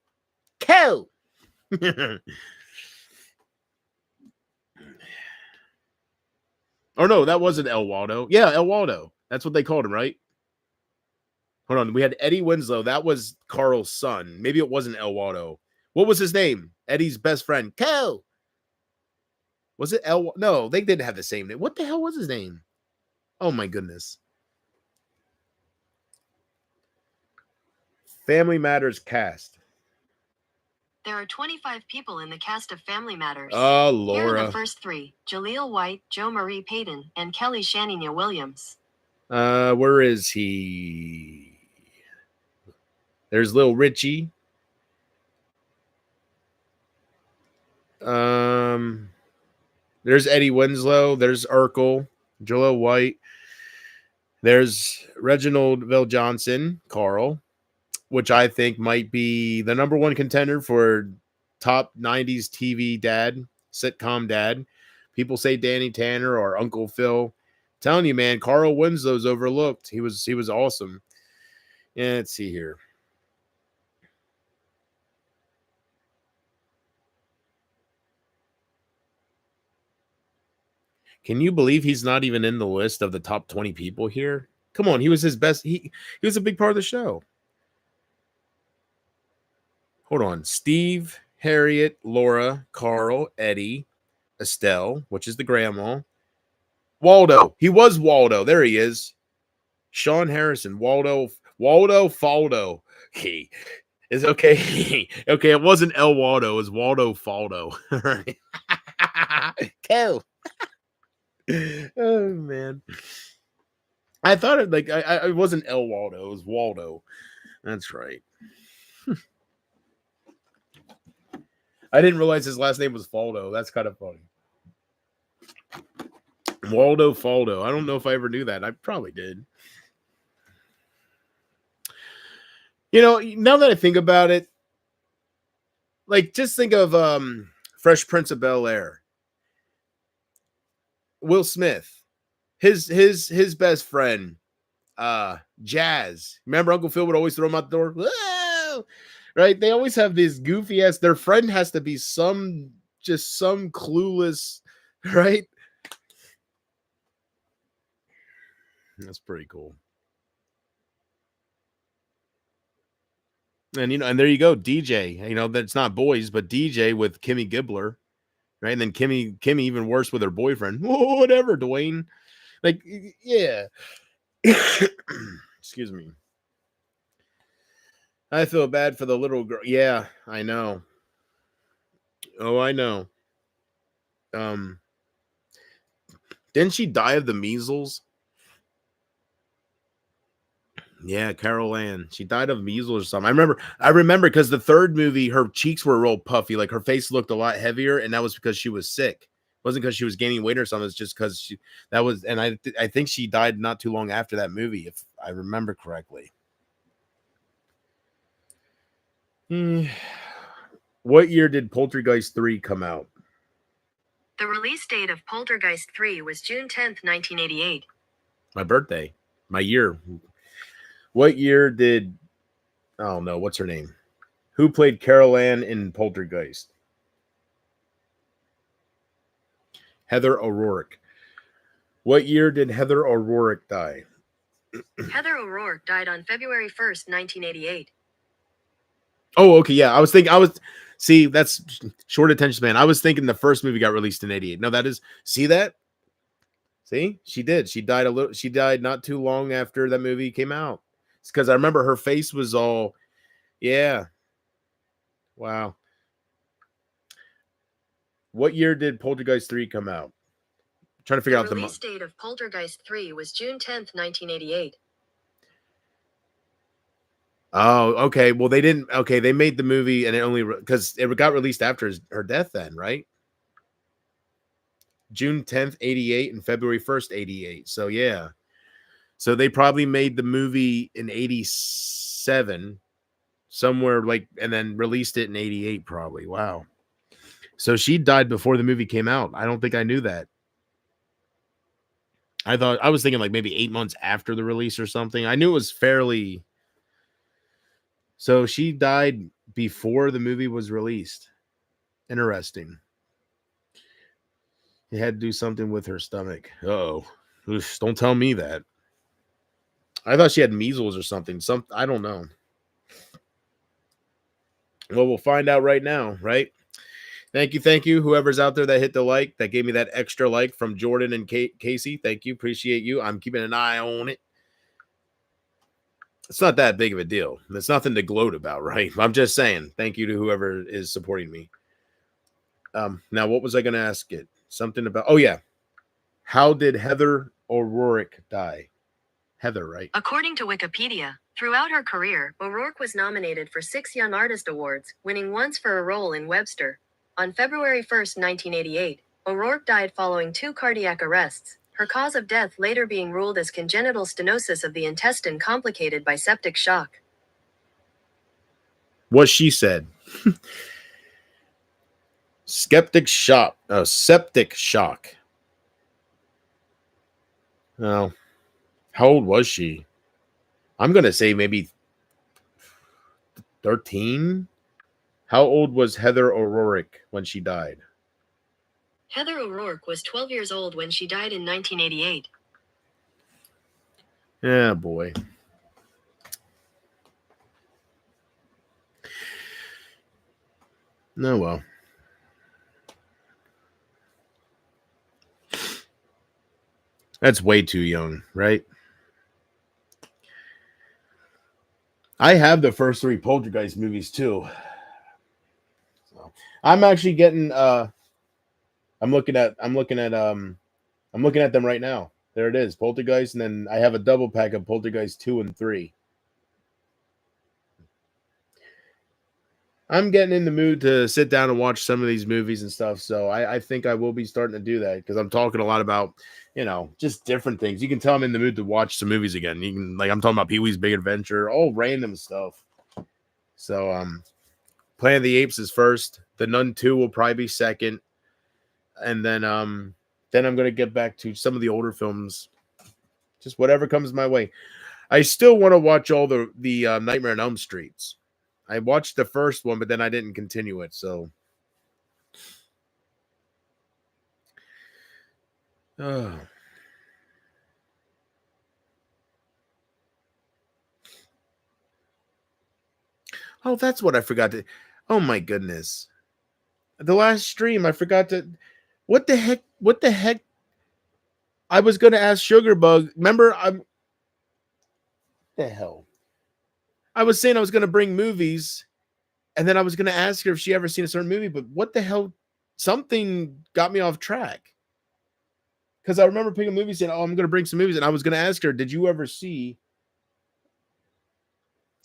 Kel. Or no, that wasn't El Waldo. Yeah, El Waldo. That's what they called him, right? Hold on. We had Eddie Winslow. That was Carl's son. Maybe it wasn't El Waldo. What was his name? Eddie's best friend. Kel. Was it El? No, they didn't have the same name. What the hell was his name? Oh, my goodness. Family Matters cast. There are 25 people in the cast of Family Matters. Oh, Laura. Here are the first 3. Jaleel White, Jo Marie Payton, and Kelly Shaninia Williams. Where is he? There's Lil Richie. There's Eddie Winslow. There's Urkel. Jaleel White. There's Reginald VelJohnson, Carl, which I think might be the number 1 contender for top 90s TV dad, sitcom dad. People say Danny Tanner or Uncle Phil. I'm telling you, man, Carl Winslow's overlooked. He was awesome. Yeah, let's see here. Can you believe he's not even in the list of the top 20 people here? Come on, he was his best. He was a big part of the show. Hold on. Steve, Harriet, Laura, Carl, Eddie, Estelle, which is the grandma. Waldo. He was Waldo. There he is. Sean Harrison. Waldo Faldo. He is okay. Okay, it wasn't El Waldo. It was Waldo Faldo. All right. Cool. Oh, man. I thought it like I wasn't El Waldo. It was Waldo. That's right. I didn't realize his last name was Faldo. That's kind of funny. Waldo Faldo. I don't know if I ever knew that. I probably did. Now that I think about it, like, just think of Fresh Prince of Bel-Air. Will Smith. his best friend, Jazz. Remember Uncle Phil would always throw him out the door? Whoa! Right? They always have this goofy ass. Their friend has to be some clueless, right? That's pretty cool. And and there you go, DJ. That's not boys, but DJ with Kimmy Gibbler, right? And then Kimmy even worse with her boyfriend. Whoa, whatever, Dwayne. Like, yeah. Excuse me. I feel bad for the little girl. Yeah, I know. Oh, I know. Didn't she die of the measles? Yeah, Carol Ann. She died of measles or something. I remember because the third movie, her cheeks were real puffy, like her face looked a lot heavier, and that was because she was sick. It wasn't because she was gaining weight or something. It's just because I think she died not too long after that movie, if I remember correctly. What year did Poltergeist 3 come out? The release date of Poltergeist 3 was June 10th, 1988. My birthday. My year. What year did... Oh, no. What's her name? Who played Carol Ann in Poltergeist? Heather O'Rourke. What year did Heather O'Rourke die? Heather O'Rourke died on February 1st, 1988. Oh, okay. Yeah. See, that's short attention span. I was thinking the first movie got released in 88. No, that is, see that? See, she did. She died not too long after that movie came out. It's because I remember her face was all, yeah. Wow. What year did Poltergeist 3 come out? I'm trying to figure out the release date of Poltergeist 3 was June 10th, 1988. Oh, okay. Well, they made the movie and it only because it got released after her death then, right? June 10th, 88 and February 1st, 88. So yeah. So they probably made the movie in 87 somewhere and then released it in 88 probably. Wow. So she died before the movie came out. I don't think I knew that. I was thinking like maybe 8 months after the release or something. I knew it was fairly. So she died before the movie was released. Interesting. They had to do something with her stomach. Oh, don't tell me that. I thought she had measles or something. I don't know. Well, we'll find out right now, right? Thank you. Whoever's out there that hit the like, that gave me that extra like from Jordan and Casey. Thank you. Appreciate you. I'm keeping an eye on it. It's not that big of a deal. It's nothing to gloat about, right? I'm just saying thank you to whoever is supporting me. Now, what was I going to ask it? Something about, oh, yeah. How did Heather O'Rourke die? Heather, right? According to Wikipedia, throughout her career, O'Rourke was nominated for 6 Young Artist Awards, winning once for a role in Webster. On February 1st, 1988, O'Rourke died following 2 cardiac arrests, her cause of death later being ruled as congenital stenosis of the intestine complicated by septic shock. What she said. Septic shock. Oh, how old was she? I'm going to say maybe 13. How old was Heather O'Rourke when she died? Heather O'Rourke was 12 years old when she died in 1988. Yeah, boy. No, well. That's way too young, right? I have the first 3 Poltergeist movies too. So, I'm actually getting I'm looking at them right now. There it is, Poltergeist, and then I have a double pack of Poltergeist 2 and 3. I'm getting in the mood to sit down and watch some of these movies and stuff. So I think I will be starting to do that because I'm talking a lot about, just different things. You can tell I'm in the mood to watch some movies again. You can, I'm talking about Pee-wee's Big Adventure, all random stuff. So Planet of the Apes is first. The Nun 2 will probably be second. And then Then I'm going to get back to some of the older films, just whatever comes my way. I still want to watch all the Nightmare on Elm Streets. I watched the first one, but then I didn't continue it. So, oh, that's what I forgot to. Oh my goodness, the last stream I forgot to. What the heck? What the heck? I was going to ask Sugarbug. Remember, the hell? I was saying I was going to bring movies, and then I was going to ask her if she ever seen a certain movie. But what the hell? Something got me off track. Because I remember picking a movie saying, "Oh, I'm going to bring some movies," and I was going to ask her, "Did you ever see?"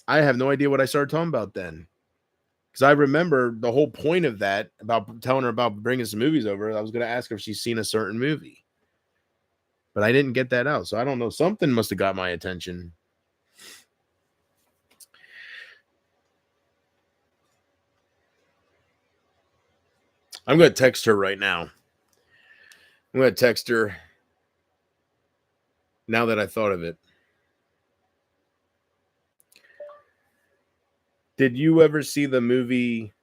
I have no idea what I started talking about then. Because I remember the whole point of that about telling her about bringing some movies over. I was going to ask her if she's seen a certain movie, but I didn't get that out. So I don't know. Something must have got my attention. I'm going to text her right now. I'm going to text her now that I thought of it. Did you ever see the movie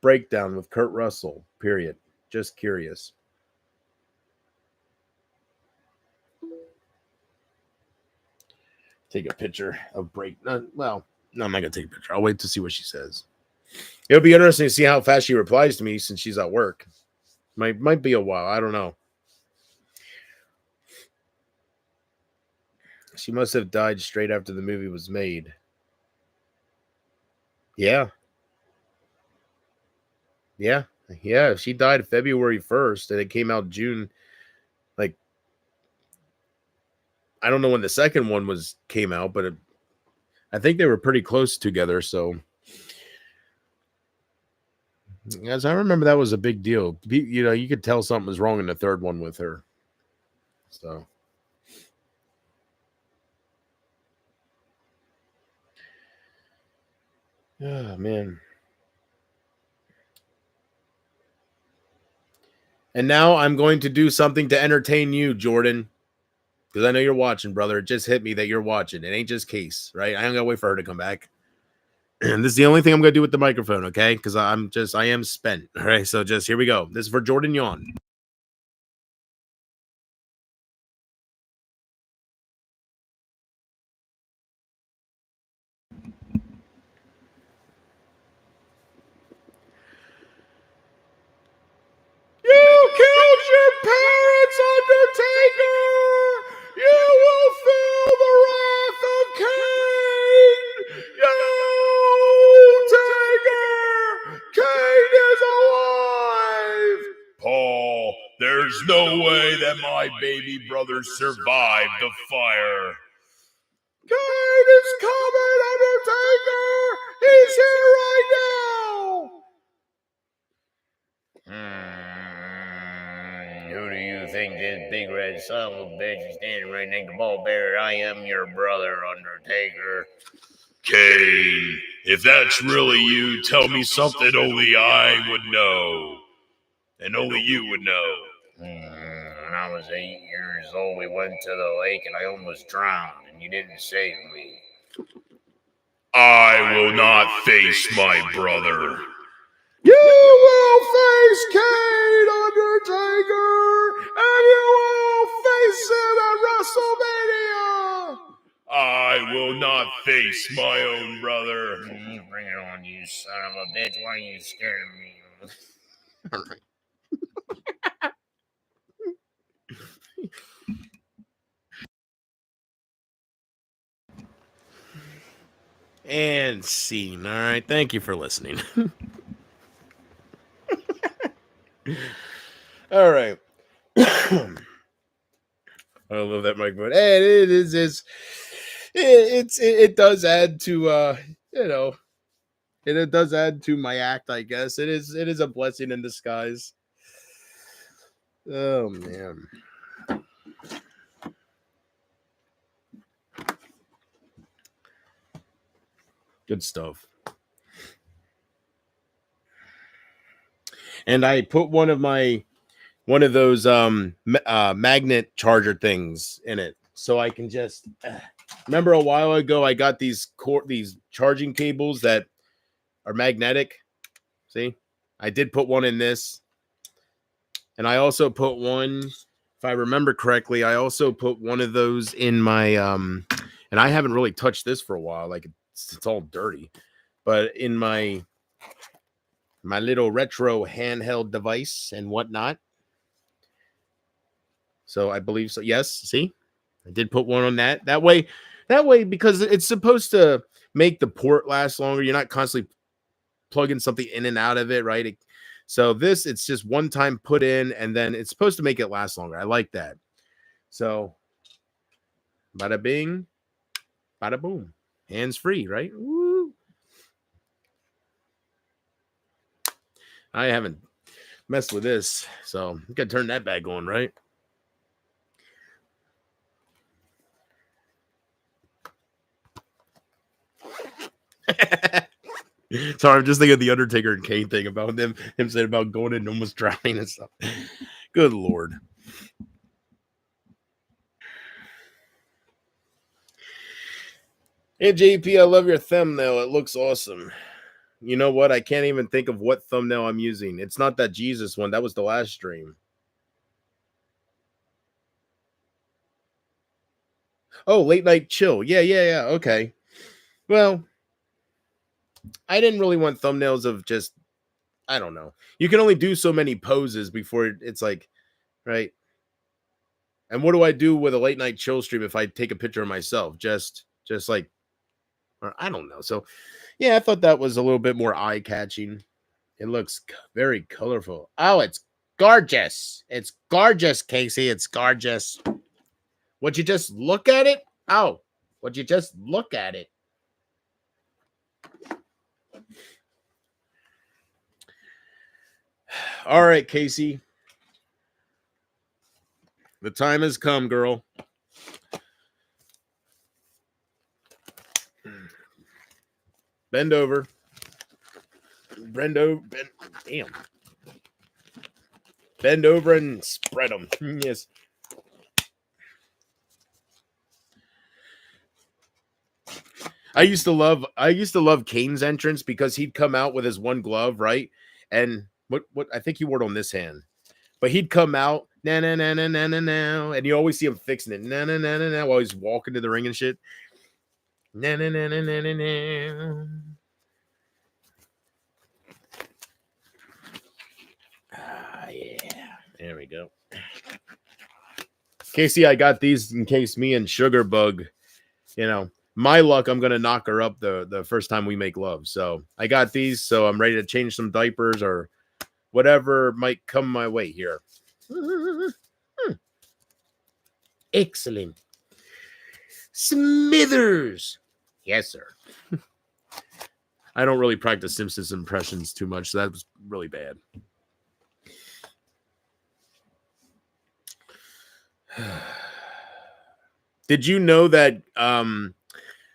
Breakdown with Kurt Russell? Period. Just curious. Take a picture of well, no, I'm not going to take a picture. I'll wait to see what she says. It'll be interesting to see how fast she replies to me since she's at work. Might be a while. I don't know. She must have died straight after the movie was made. Yeah. Yeah. Yeah. She died February 1st and it came out June. Like, I don't know when the second one came out, but I think they were pretty close together. So, as I remember, that was a big deal. You know, you could tell something was wrong in the third one with her. So, oh, man. And now I'm going to do something to entertain you, Jordan, because I know you're watching, brother. It just hit me that you're watching. It ain't just Case, right? I ain't gonna wait for her to come back. And this is the only thing I'm gonna do with the microphone, okay? Because I am spent. All right, so just here we go. This is for Jordan Yawn. You killed your parents, Undertaker! You will feel the wrath of Cain! You, Taker! Cain is alive! Paul, there's no way that my baby brother survived the fire. Cain is coming, Undertaker! He's here right now! Who do you think this big red son of a bitch is standing right next to Ball Bear? I am your brother, Undertaker. Cain, if that's really you, tell me something only I would know. And only you would know. When I was 8 years old, we went to the lake and I almost drowned, and you didn't save me. I will not face my brother. You will face Cain, Undertaker, and you will face him at WrestleMania. I will not face my own brother. Bring it on, you son of a bitch. Why are you scared of me? All right. And scene. All right. Thank you for listening. All right. I love that microphone. And it does add to it does add to my act, I guess. It is a blessing in disguise. Oh man. Good stuff. And I put one of my one of those magnet charger things in it, so I can just remember a while ago I got these charging cables that are magnetic. See, I did put one in this, and I also put one, if I remember correctly, I also put one of those in my and I haven't really touched this for a while, like it's all dirty, but in my little retro handheld device and whatnot. So I believe so. Yes, see, I did put one on that. That way, because it's supposed to make the port last longer. You're not constantly plugging something in and out of it, right? So this, it's just one time put in, and then it's supposed to make it last longer. I like that. So, bada bing, bada boom, hands free, right? Woo. I haven't messed with this, so I gotta turn that back on, right? Sorry, I'm just thinking of the Undertaker and Kane thing about him saying about going in and almost drowning and stuff. Good Lord. Hey, JP, I love your thumbnail. It looks awesome. You know what? I can't even think of what thumbnail I'm using. It's not that Jesus one. That was the last stream. Oh, late night chill. Yeah. Okay. Well, I didn't really want thumbnails of just, I don't know. You can only do so many poses before it's like, right? And what do I do with a late night chill stream if I take a picture of myself? Just like, or I don't know. So, yeah, I thought that was a little bit more eye catching. It looks very colorful. Oh, it's gorgeous. It's gorgeous, Casey. It's gorgeous. Would you just look at it? Oh, would you just look at it? All right, Casey. The time has come, girl. Bend over. Bend over. Damn. Bend over and spread them. Yes. I used to love Kane's entrance because he'd come out with his one glove, right? And what I think he wore it on this hand. But he'd come out, na na na na na na na, and you always see him fixing it, na na na na na, while he's walking to the ring and shit. Na na na na na na na. Ah, yeah. There we go. Casey, I got these in case me and Sugarbug, my luck, I'm gonna knock her up the first time we make love. So I got these, so I'm ready to change some diapers or whatever might come my way here. Excellent. Smithers. Yes, sir. I don't really practice Simpsons impressions too much, so that was really bad. Did you know that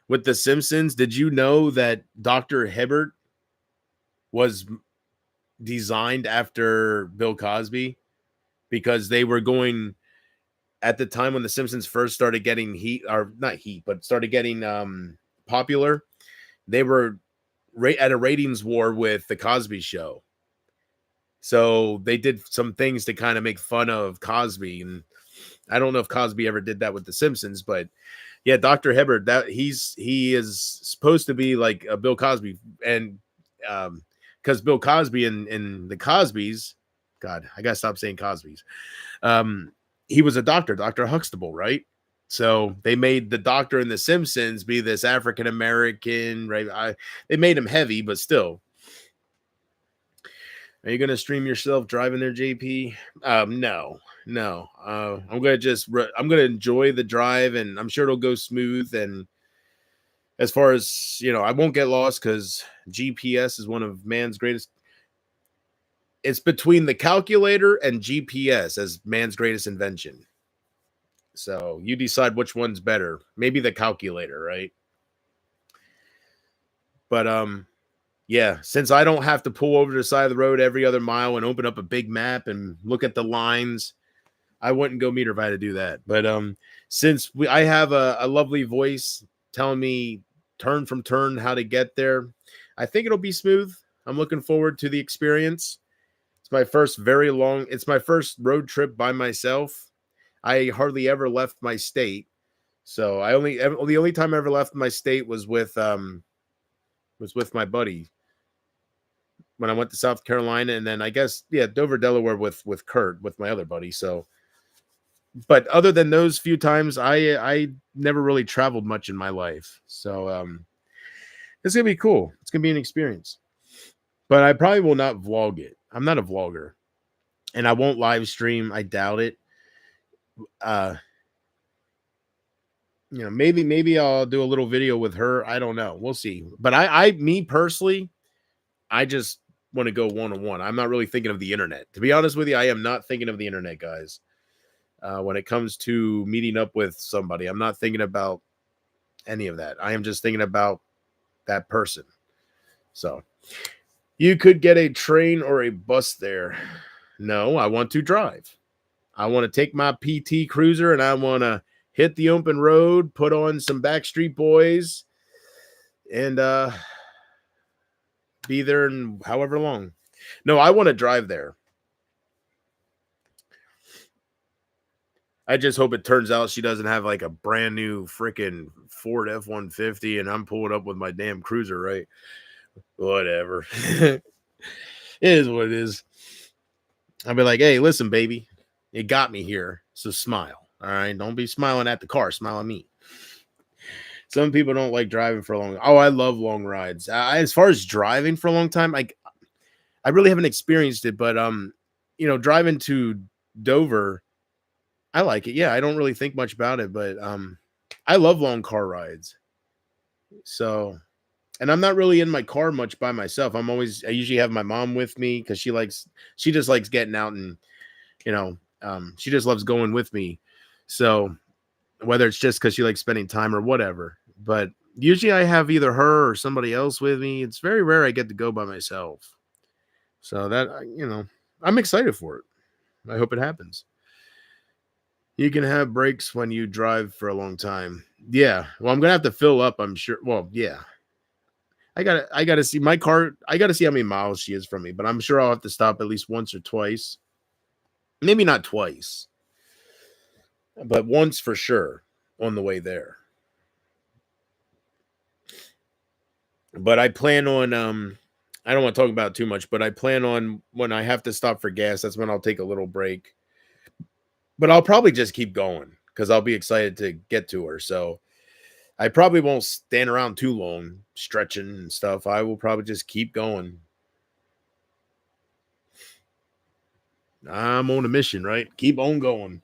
with the Simpsons, did you know that Dr. Hibbert was designed after Bill Cosby? Because they were going at the time when the Simpsons first started getting heat, or not heat, but started getting popular. They were at a ratings war with the Cosby Show. So they did some things to kind of make fun of Cosby. And I don't know if Cosby ever did that with the Simpsons, but yeah, Dr. Hibbert, that he is supposed to be like a Bill Cosby. And because Bill Cosby and the Cosbys, God, I gotta stop saying Cosbys. He was a doctor, Dr. Huxtable, right? So they made the doctor in the Simpsons be this African American, right? They made him heavy, but still. Are you gonna stream yourself driving there, JP? No. I'm gonna enjoy the drive, and I'm sure it'll go smooth. And as far as I won't get lost because GPS is one of man's greatest. It's between the calculator and GPS as man's greatest invention. So you decide which one's better. Maybe the calculator, right? But yeah, since I don't have to pull over to the side of the road every other mile and open up a big map and look at the lines, I wouldn't go meet her if I had to do that. But since I have a lovely voice telling me turn from turn how to get there, I think it'll be smooth. I'm looking forward to the experience. It's my first it's my first road trip by myself. I hardly ever left my state. So the only time I ever left my state was with my buddy when I went to South Carolina, and then I guess Dover, Delaware with Kurt, with my other buddy. So, but other than those few times, I never really traveled much in my life. So it's gonna be cool. It's gonna be an experience. But I probably will not vlog it. I'm not a vlogger, and I won't live stream. I doubt it. Maybe I'll do a little video with her. I don't know. We'll see. But me personally, I just want to go one-on-one. I'm not really thinking of the internet. To be honest with you, I am not thinking of the internet, guys. When it comes to meeting up with somebody, I'm not thinking about any of that. I am just thinking about that person. So you could get a train or a bus there. No, I want to drive. I want to take my PT Cruiser and I want to hit the open road, put on some Backstreet Boys, and be there in however long. No, I want to drive there. I just hope it turns out she doesn't have like a brand new freaking Ford F-150 and I'm pulling up with my damn Cruiser, right? Whatever. It is what it is. I'll be like, hey, listen, baby, it got me here, so smile. All right, don't be smiling at the car, smile at me. Some people don't like driving for a long. Oh, I love long rides. As far as driving for a long time, I really haven't experienced it, but driving to Dover, I like it. Yeah, I don't really think much about it, but I love long car rides. So, and I'm not really in my car much by myself. I usually have my mom with me because she just likes getting out and she just loves going with me. So whether it's just because she likes spending time or whatever, but usually I have either her or somebody else with me. It's very rare I get to go by myself. So that, I'm excited for it. I hope it happens. You can have breaks when you drive for a long time. Yeah. Well, I'm going to have to fill up, I'm sure. Well, yeah. I gotta see my car. I gotta see how many miles she is from me, but I'm sure I'll have to stop at least once or twice. Maybe not twice, but once for sure on the way there. But I plan on I don't want to talk about it too much, but I plan on when I have to stop for gas, that's when I'll take a little break. But I'll probably just keep going because I'll be excited to get to her. So I probably won't stand around too long stretching and stuff. I will probably just keep going. I'm on a mission, right? Keep on going.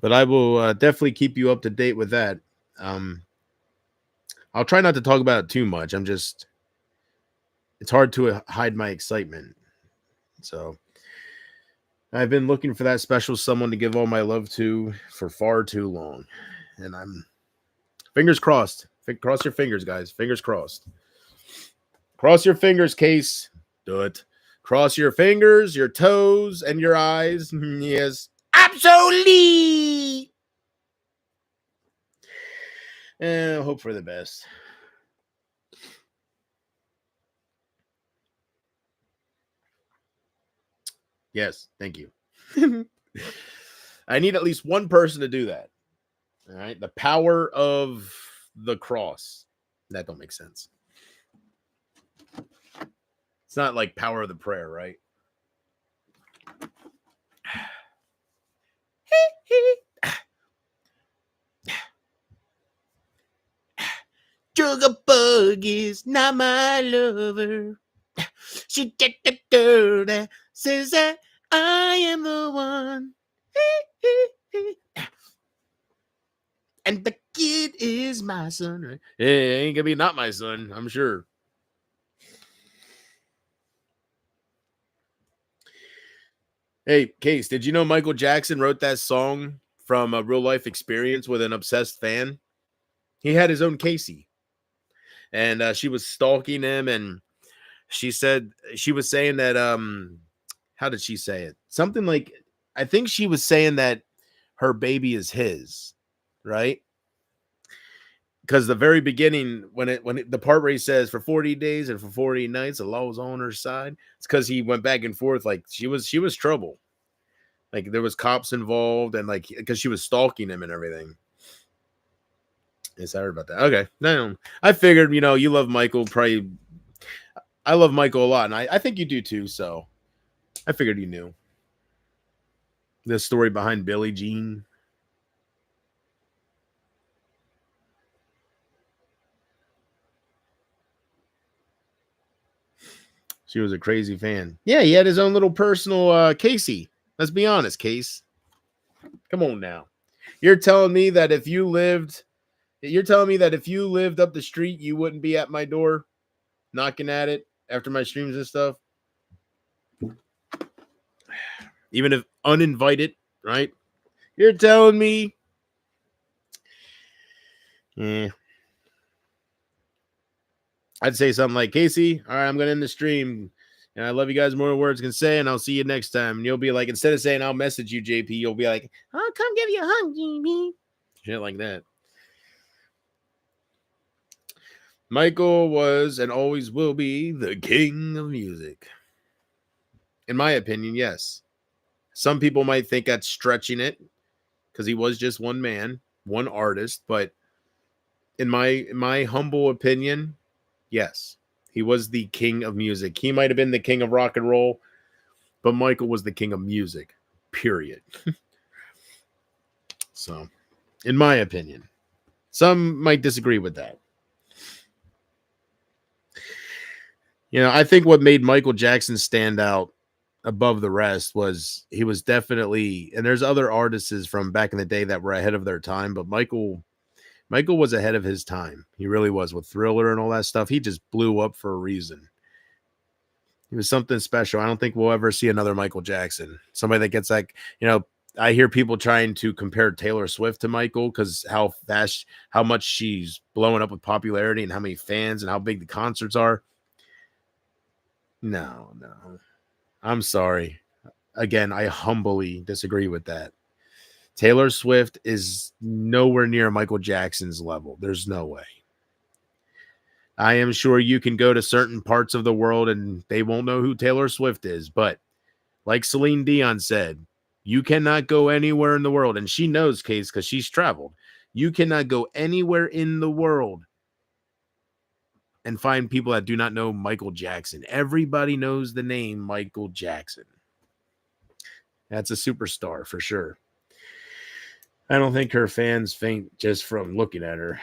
But I will definitely keep you up to date with that. I'll try not to talk about it too much. It's hard to hide my excitement. So I've been looking for that special someone to give all my love to for far too long. And I'm fingers crossed. Cross your fingers, guys. Fingers crossed. Cross your fingers, Case. Do it. Cross your fingers, your toes, and your eyes. Yes. Absolutely. Hope for the best. Yes, thank you. I need at least one person to do that. All right. The power of the cross. That don't make sense. It's not like power of the prayer, right? Sugar bug is not my lover. She get the girl that says that I am the one. And the kid is my son. Right? Hey, ain't gonna be not my son, I'm sure. Hey, Case, did you know Michael Jackson wrote that song from a real life experience with an obsessed fan? He had his own Casey, and she was stalking him, and she said she was saying that how did she say it? Something like, I think she was saying that her baby is his, right? Because the very beginning, the part where he says for 40 days and for 40 nights, the law was on her side, it's because he went back and forth, like she was trouble. Like there was cops involved, and like because she was stalking him and everything. Yes, I heard about that. Okay. No, I figured, you love Michael. Probably, I love Michael a lot, and I think you do too. So I figured you knew the story behind Billie Jean. She was a crazy fan. Yeah, he had his own little personal Casey. Let's be honest, Case. Come on now. You're telling me that if you lived up the street, you wouldn't be at my door knocking at it after my streams and stuff? Even if uninvited, right? You're telling me. Yeah. I'd say something like, Casey, all right, I'm going to end the stream. And I love you guys more than words can say, and I'll see you next time. And you'll be like, instead of saying, I'll message you, JP, you'll be like, I'll come give you a hug, JP. Shit like that. Michael was and always will be the king of music. In my opinion, yes. Some people might think that's stretching it because he was just one man, one artist. But in my humble opinion, yes, he was the king of music. He might have been the king of rock and roll, but Michael was the king of music, period. So, in my opinion, some might disagree with that. I think what made Michael Jackson stand out above the rest was he was definitely, and there's other artists from back in the day that were ahead of their time, but Michael was ahead of his time. He really was, with Thriller and all that stuff. He just blew up for a reason. He was something special. I don't think we'll ever see another Michael Jackson. Somebody that gets like, I hear people trying to compare Taylor Swift to Michael because how much she's blowing up with popularity and how many fans and how big the concerts are. No. I'm sorry. Again, I humbly disagree with that. Taylor Swift is nowhere near Michael Jackson's level. There's no way. I am sure you can go to certain parts of the world and they won't know who Taylor Swift is. But like Celine Dion said, you cannot go anywhere in the world. And she knows, Case, because she's traveled. You cannot go anywhere in the world and find people that do not know Michael Jackson. Everybody knows the name Michael Jackson. That's a superstar for sure. I don't think her fans faint just from looking at her.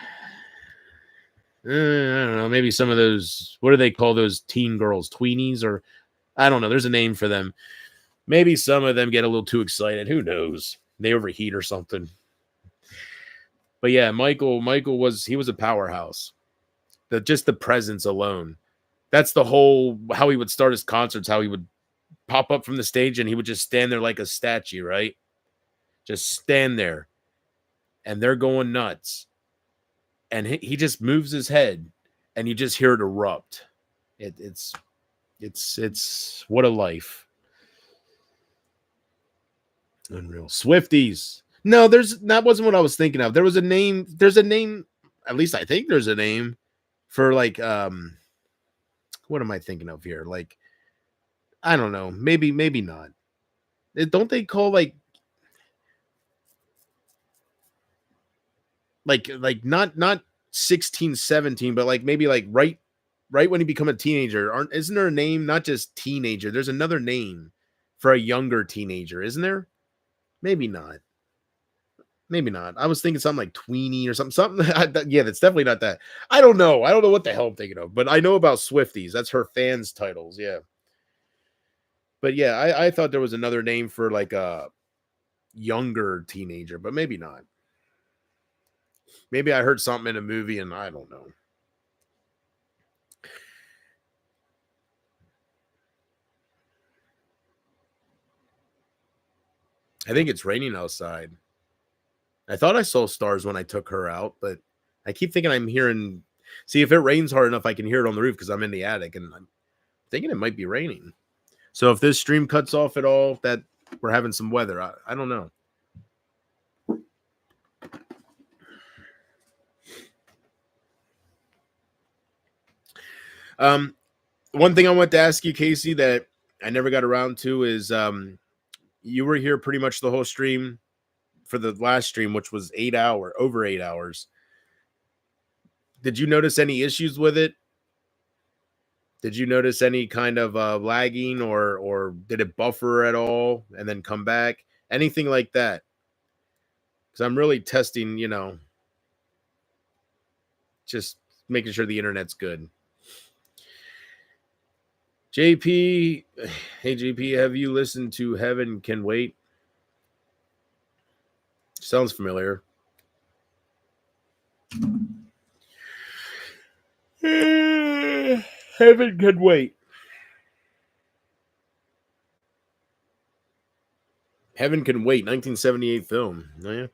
I don't know. Maybe some of those, what do they call those teen girls? Tweenies? Or I don't know. There's a name for them. Maybe some of them get a little too excited. Who knows? They overheat or something. But yeah, Michael was a powerhouse. Just the presence alone. That's the whole, how he would start his concerts, how he would pop up from the stage and he would just stand there like a statue, right? Just stand there. And they're going nuts. And he just moves his head and you just hear it erupt. It's what a life. Unreal. Swifties. No, that wasn't what I was thinking of. There's a name, at least I think there's a name for like what am I thinking of here? Like, I don't know. Maybe not. Don't they call like not 16, 17, but like maybe like right when you become a teenager? Isn't there a name? Not just teenager. There's another name for a younger teenager, isn't there? Maybe not. I was thinking something like tweenie or something. Yeah, that's definitely not that. I don't know what the hell I'm thinking of, but I know about Swifties. That's her fans' titles. Yeah. But yeah, I thought there was another name for like a younger teenager, but maybe not. Maybe I heard something in a movie and I don't know. I think it's raining outside. I thought I saw stars when I took her out, but I keep thinking I'm hearing. See, if it rains hard enough, I can hear it on the roof because I'm in the attic, and I'm thinking it might be raining. So if this stream cuts off at all, that we're having some weather. I don't know. One thing I want to ask you, Casey, that I never got around to is you were here pretty much the whole stream for the last stream, which was over 8 hours. Did you notice any issues with it? Did you notice any kind of lagging or did it buffer at all and then come back? Anything like that? Because I'm really testing, just making sure the internet's good. JP, hey JP, have you listened to Heaven Can Wait? Sounds familiar. Heaven Can Wait. Heaven Can Wait, 1978 film. Oh, yeah.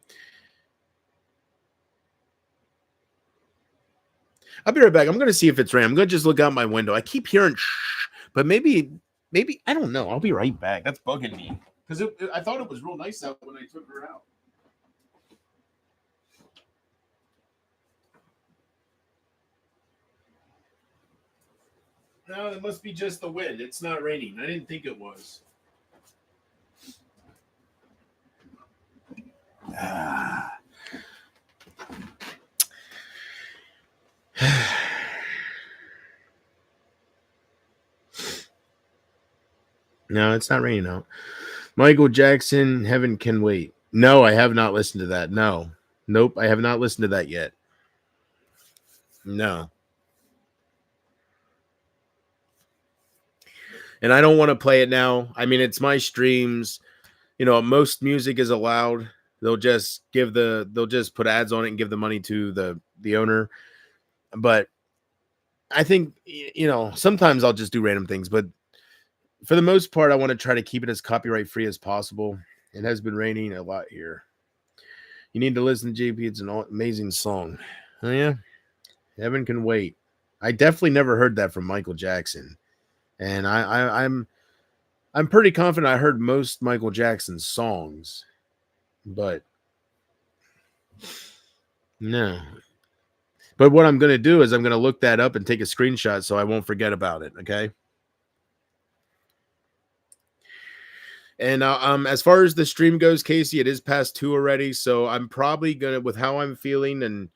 I'll be right back. I'm going to see if it's rain. I'm going to just look out my window. I keep hearing shh, but maybe, I don't know. I'll be right back. That's bugging me. Because I thought it was real nice out when I took her out. No, it must be just the wind. It's not raining. I didn't think it was. No, it's not raining out. Michael Jackson, Heaven Can Wait. No, I have not listened to that. No. Nope, I have not listened to that yet. No. And I don't want to play it now. I mean, it's my streams. Most music is allowed. They'll just put ads on it and give the money to the owner. But I think, sometimes I'll just do random things, but for the most part, I want to try to keep it as copyright free as possible. It has been raining a lot here. You need to listen to JP. It's an amazing song. Oh yeah, Heaven Can Wait. I definitely never heard that from Michael Jackson, and I'm pretty confident I heard most Michael Jackson songs, but no. But what I'm going to do is I'm going to look that up and take a screenshot so I won't forget about it. Okay. And as far as the stream goes, Casey, it is past 2 already, so I'm probably gonna, with how I'm feeling, and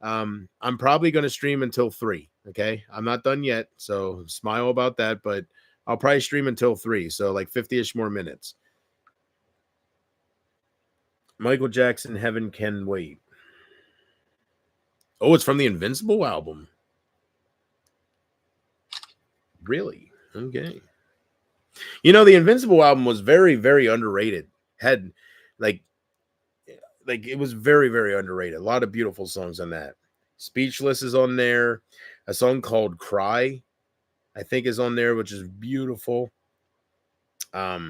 I'm probably gonna stream until 3. Okay, I'm not done yet, so smile about that, but I'll probably stream until 3, so like 50-ish more minutes. Michael Jackson, Heaven Can Wait. Oh, it's from the Invincible album. Really? Okay. The Invincible album was very, very underrated. Had like it was very, very underrated. A lot of beautiful songs on that. Speechless is on there. A song called Cry, I think, is on there, which is beautiful. There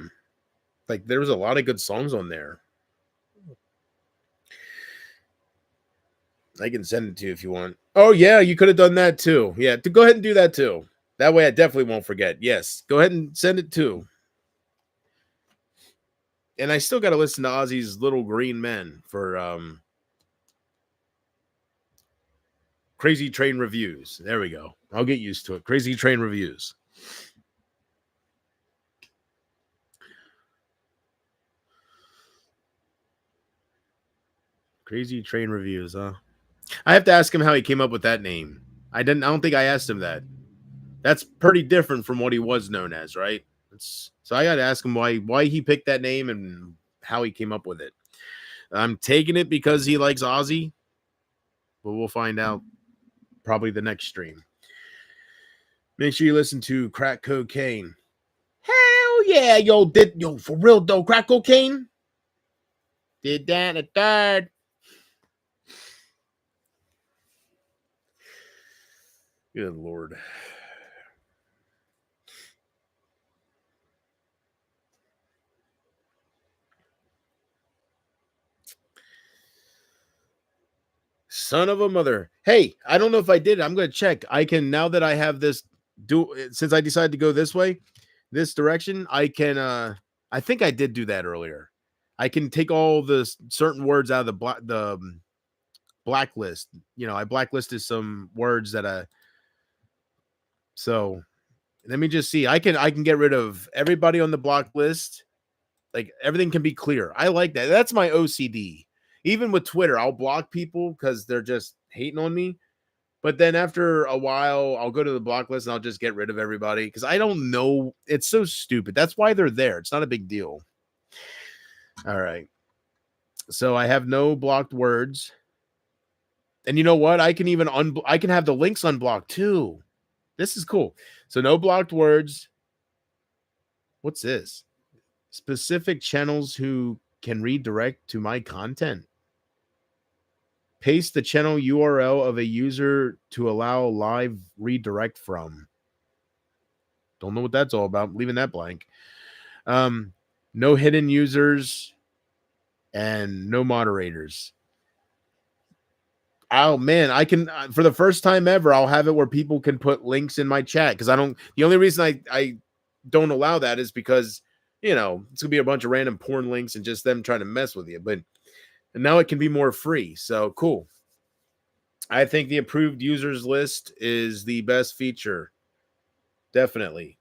was a lot of good songs on there. I can send it to you if you want. Oh yeah, you could have done that too. Yeah, go ahead and do that too. That way I definitely won't forget. Yes, go ahead and send it too. And I still got to listen to Ozzy's Little Green Men for Crazy Train Reviews. There we go. I'll get used to it. Crazy Train Reviews. Crazy Train Reviews, huh? I have to ask him how he came up with that name. I don't think I asked him that. That's pretty different from what he was known as, right? So I got to ask him why he picked that name and how he came up with it. I'm taking it because he likes Ozzy, but we'll find out probably the next stream. Make sure you listen to Crack Cocaine. Hell yeah, yo, for real though, Crack Cocaine did that at third. Good Lord. Son of a mother. Hey, I don't know if I did. I'm going to check. I can, now that I have this, since I decided to go this way, this direction, I can, I think I did do that earlier. I can take all the certain words out of the blacklist. You know, I blacklisted some words that so let me just see. I can get rid of everybody on the block list. Like everything can be clear. I like that. That's my OCD. Even with Twitter, I'll block people because they're just hating on me. But then after a while, I'll go to the block list and I'll just get rid of everybody because I don't know. It's so stupid. That's why they're there. It's not a big deal. All right. So I have no blocked words. And you know what? I can even I can have the links unblocked too. This is cool. So no blocked words. What's this? Specific channels who can redirect to my content. Paste the channel URL of a user to allow live redirect from. Don't know what that's all about. Leaving that blank. No hidden users and no moderators. Oh man, I can, for the first time ever, I'll have it where people can put links in my chat because the only reason I don't allow that is because, you know, it's gonna be a bunch of random porn links and just them trying to mess with you. But now it can be more free. So cool. I think the approved users list is the best feature. Definitely.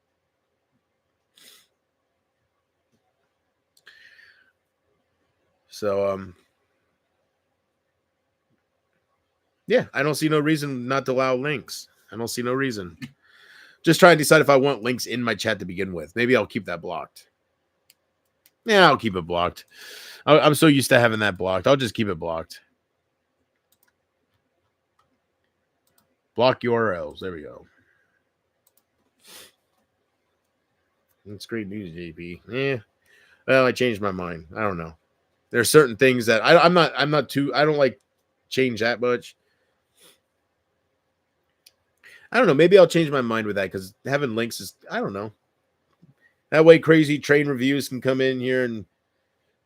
So, yeah, I don't see no reason not to allow links. I don't see no reason. Just try and decide if I want links in my chat to begin with. Maybe I'll keep that blocked. Yeah, I'll keep it blocked. I'm so used to having that blocked. I'll just keep it blocked. Block URLs. There we go. That's great news, JP. Yeah. Well, I changed my mind. I don't know. There's certain things that I don't like change that much. I don't know. Maybe I'll change my mind with that because having links is, I don't know. That way crazy train reviews can come in here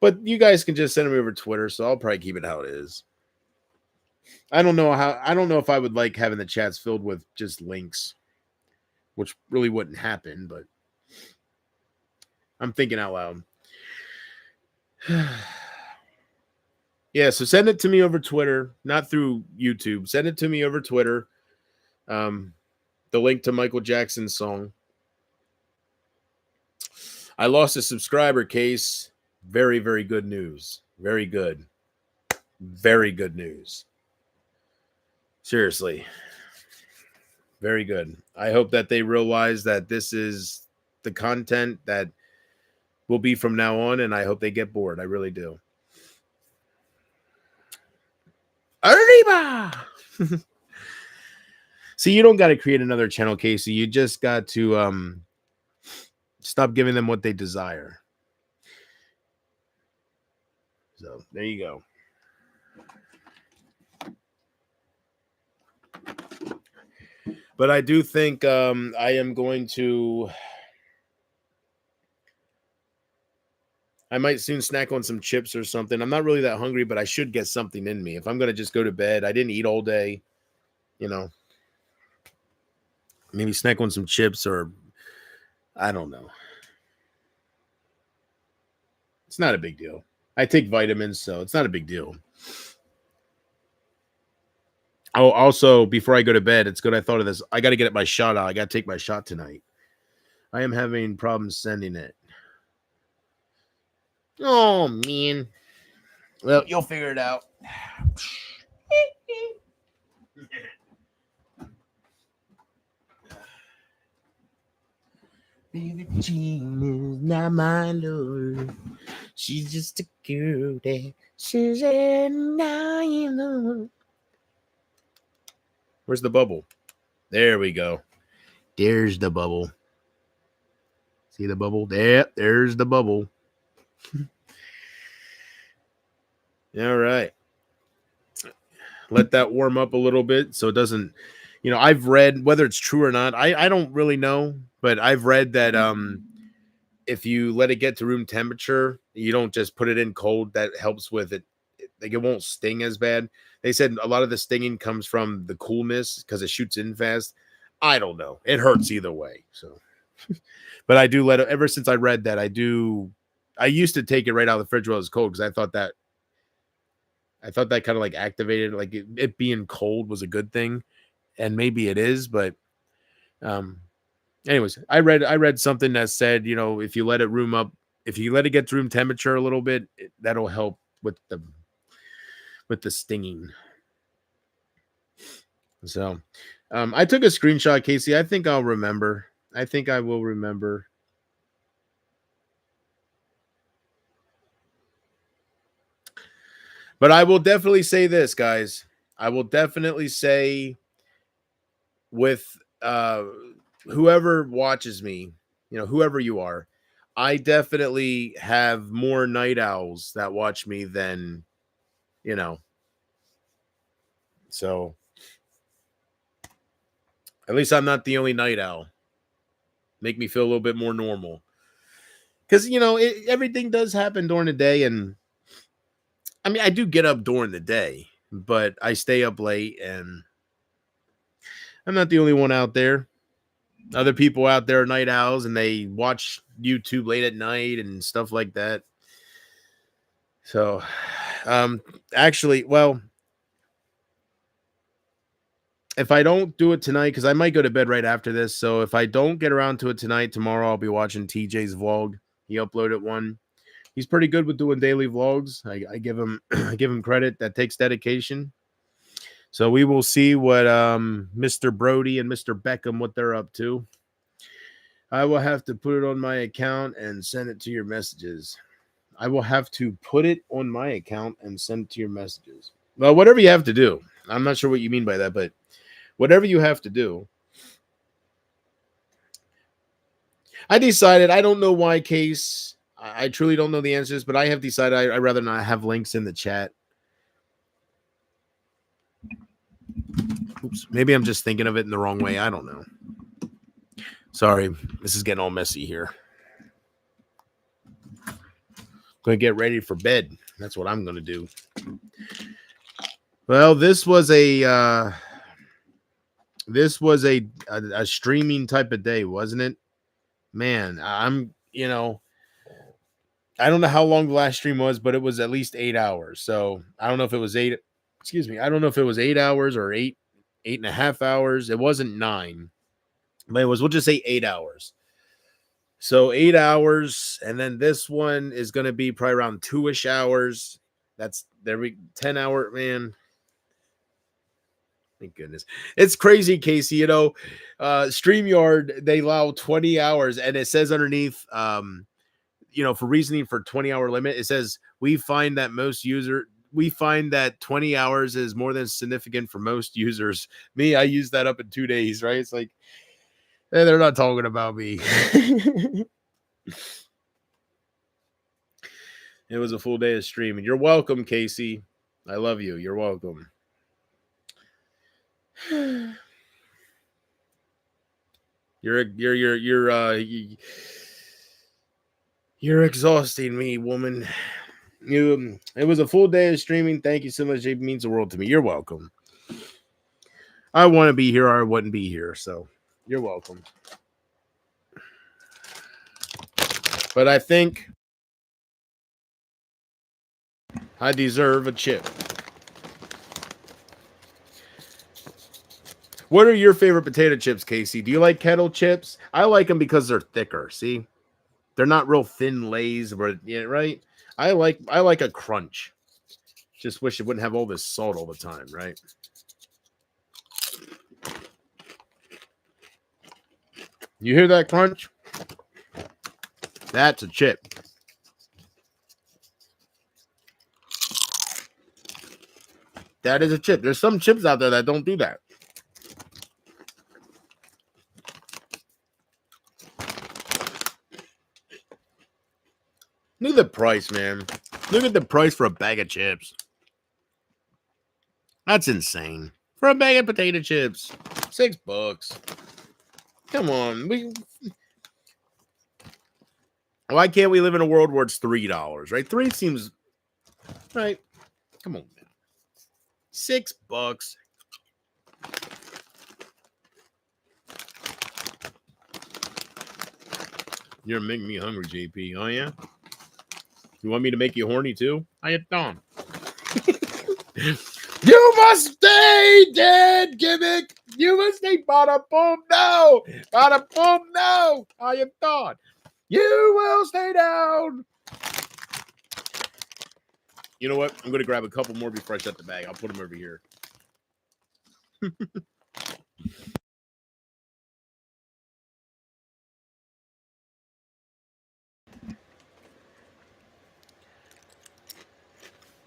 but you guys can just send them over Twitter, so I'll probably keep it how it is. I don't know if I would like having the chats filled with just links, which really wouldn't happen, but I'm thinking out loud. Yeah, so send it to me over Twitter, not through YouTube. Send it to me over Twitter. The link to Michael Jackson's song. I lost a subscriber case. Very, very good news. Very good. Very good news. Seriously. Very good. I hope that they realize that this is the content that will be from now on, and I hope they get bored. I really do. Arriba! See, you don't got to create another channel, Casey. You just got to stop giving them what they desire. So there you go. But I do think I am going to. I might soon snack on some chips or something. I'm not really that hungry, but I should get something in me. If I'm going to just go to bed, I didn't eat all day, you know. Maybe snack on some chips or I don't know. It's not a big deal. I take vitamins, so it's not a big deal. Oh, also, before I go to bed, it's good I thought of this. I got to get my shot out. I got to take my shot tonight. I am having problems sending it. Oh, man. Well, you'll figure it out. Baby Jean is not my lord. She's just a girl that says I am. Where's the bubble? There we go. There's the bubble. See the bubble? There's the bubble. All right. Let that warm up a little bit so it doesn't, you know, I've read, whether it's true or not, I don't really know, but I've read that if you let it get to room temperature, you don't just put it in cold, that helps with it. like it won't sting as bad. They said a lot of the stinging comes from the coolness because it shoots in fast. I don't know. It hurts either way. So, but I do let it. Ever since I read that, I used to take it right out of the fridge while it was cold because I thought that kind of like activated, like it being cold was a good thing, and maybe it is. But, anyways, I read something that said, you know, if you let it get to room temperature a little bit, that'll help with the stinging. So, I took a screenshot, Casey. I think I'll remember. I think I will remember. But I will definitely say this, guys. I will definitely say with whoever watches me, you know, whoever you are, I definitely have more night owls that watch me than, you know. So at least I'm not the only night owl. Make me feel a little bit more normal. Because, you know, everything does happen during the day. And I mean, I do get up during the day, but I stay up late and I'm not the only one out there. Other people out there are night owls and they watch YouTube late at night and stuff like that. So, actually, well, if I don't do it tonight, because I might go to bed right after this. So if I don't get around to it tonight, tomorrow I'll be watching TJ's vlog. He uploaded one. He's pretty good with doing daily vlogs. I give him I give him credit. That takes dedication. So we will see what Mr. Brody and Mr. Beckham what they're up to. I will have to put it on my account and send it to your messages. I will have to put it on my account and send it to your messages. Well, whatever you have to do. I'm not sure what you mean by that, but whatever you have to do. I decided, I don't know why, Case. I truly don't know the answers, but I have decided I'd rather not have links in the chat. Oops. Maybe I'm just thinking of it in the wrong way. I don't know. Sorry. This is getting all messy here. Going to get ready for bed. That's what I'm going to do. Well, this was a streaming type of day, wasn't it? Man, you know, I don't know how long the last stream was, but it was at least 8 hours. So I don't know if it was 8. Excuse me. I don't know if it was 8 hours or 8.5 hours. It wasn't 9, but it was, we'll just say 8 hours. So 8 hours. And then this one is going to be probably around 2-ish hours. That's 10 hour, man. Thank goodness. It's crazy, Casey. You know, StreamYard, they allow 20 hours and it says underneath, you know, for reasoning for 20-hour limit, it says we find that 20 hours is more than significant for most users. Me, I used that up in 2 days, right? It's like, they're not talking about me. It was a full day of streaming. You're welcome, Casey. I love you. You're welcome. You're exhausting me, woman. It was a full day of streaming. Thank you so much. It means the world to me. You're welcome. I want to be here or I wouldn't be here, so you're welcome. But I think I deserve a chip. What are your favorite potato chips, Casey? Do you like kettle chips? I like them because they're thicker. See, they're not real thin Lays, but yeah, right. I like a crunch. Just wish it wouldn't have all this salt all the time, right? You hear that crunch? That's a chip. That is a chip. There's some chips out there that don't do that. Look at the price, man. Look at the price for a bag of chips. That's insane. For a bag of potato chips. $6. Come on. Why can't we live in a world where it's $3, right? 3 seems right. Come on, man. $6. You're making me hungry, JP. Oh, yeah? You want me to make you horny, too? How you doing? You must stay dead, gimmick. You must stay. Bada boom, no. Bada boom, no. How you doing? You will stay down. You know what? I'm going to grab a couple more before I shut the bag. I'll put them over here.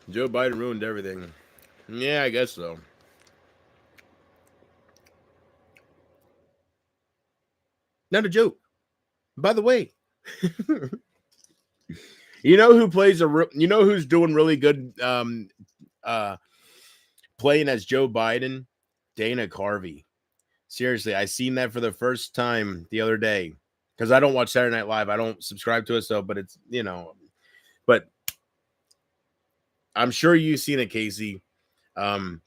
Joe Biden ruined everything. Yeah, I guess so. Not a joke. By the way, you know who plays you know who's doing really good playing as Joe Biden? Dana Carvey. Seriously, I seen that for the first time the other day because I don't watch Saturday Night Live. I don't subscribe to it, so but it's but I'm sure you've seen it, Casey. Dana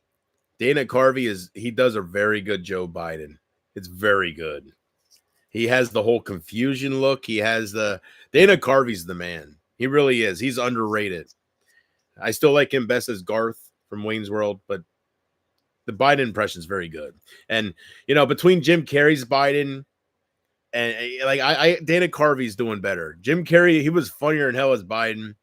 Carvey he does a very good Joe Biden. It's very good. He has the whole confusion look. He has Dana Carvey's the man. He really is. He's underrated. I still like him best as Garth from Wayne's World, but the Biden impression is very good. And between Jim Carrey's Biden and Dana Carvey's doing better. Jim Carrey, he was funnier than hell as Biden,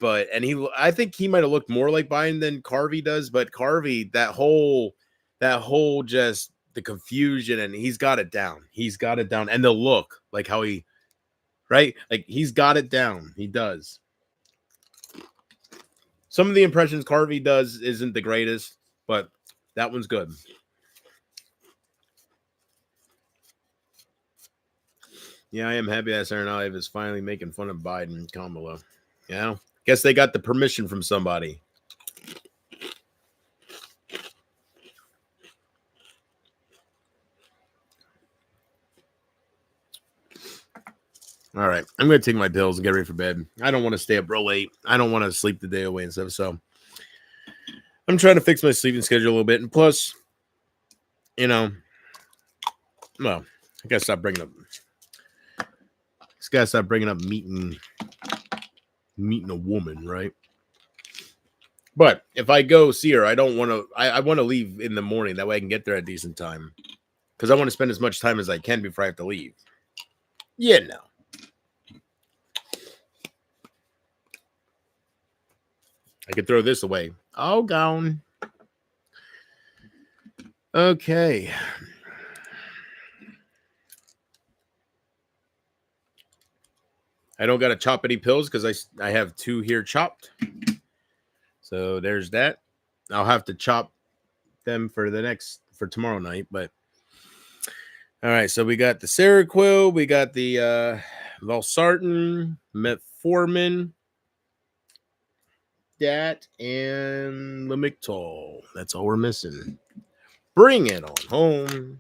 I think he might have looked more like Biden than Carvey does. But Carvey, that whole just the confusion, and he's got it down. He's got it down, and the look, like how he's got it down. He does. Some of the impressions Carvey does isn't the greatest, but that one's good. Yeah, I am happy that Saturday Night Live is finally making fun of Biden and Kamala. Yeah, guess they got the permission from somebody. All right, I'm going to take my pills and get ready for bed. I don't want to stay up real late. I don't want to sleep the day away and stuff. So I'm trying to fix my sleeping schedule a little bit. And plus, well, I got to stop bringing up. Just got to stop bringing up meeting a woman, right? But if I go see her, I don't want to. I want to leave in the morning. That way I can get there at a decent time. Because I want to spend as much time as I can before I have to leave. Yeah, no. I could throw this away. Oh, gone. Okay. I don't got to chop any pills because I have 2 here chopped. So there's that. I'll have to chop them for tomorrow night. But all right, so we got the Seroquel, we got the Valsartan, Metformin, that, and Lamictal. That's all we're missing. Bring it on home.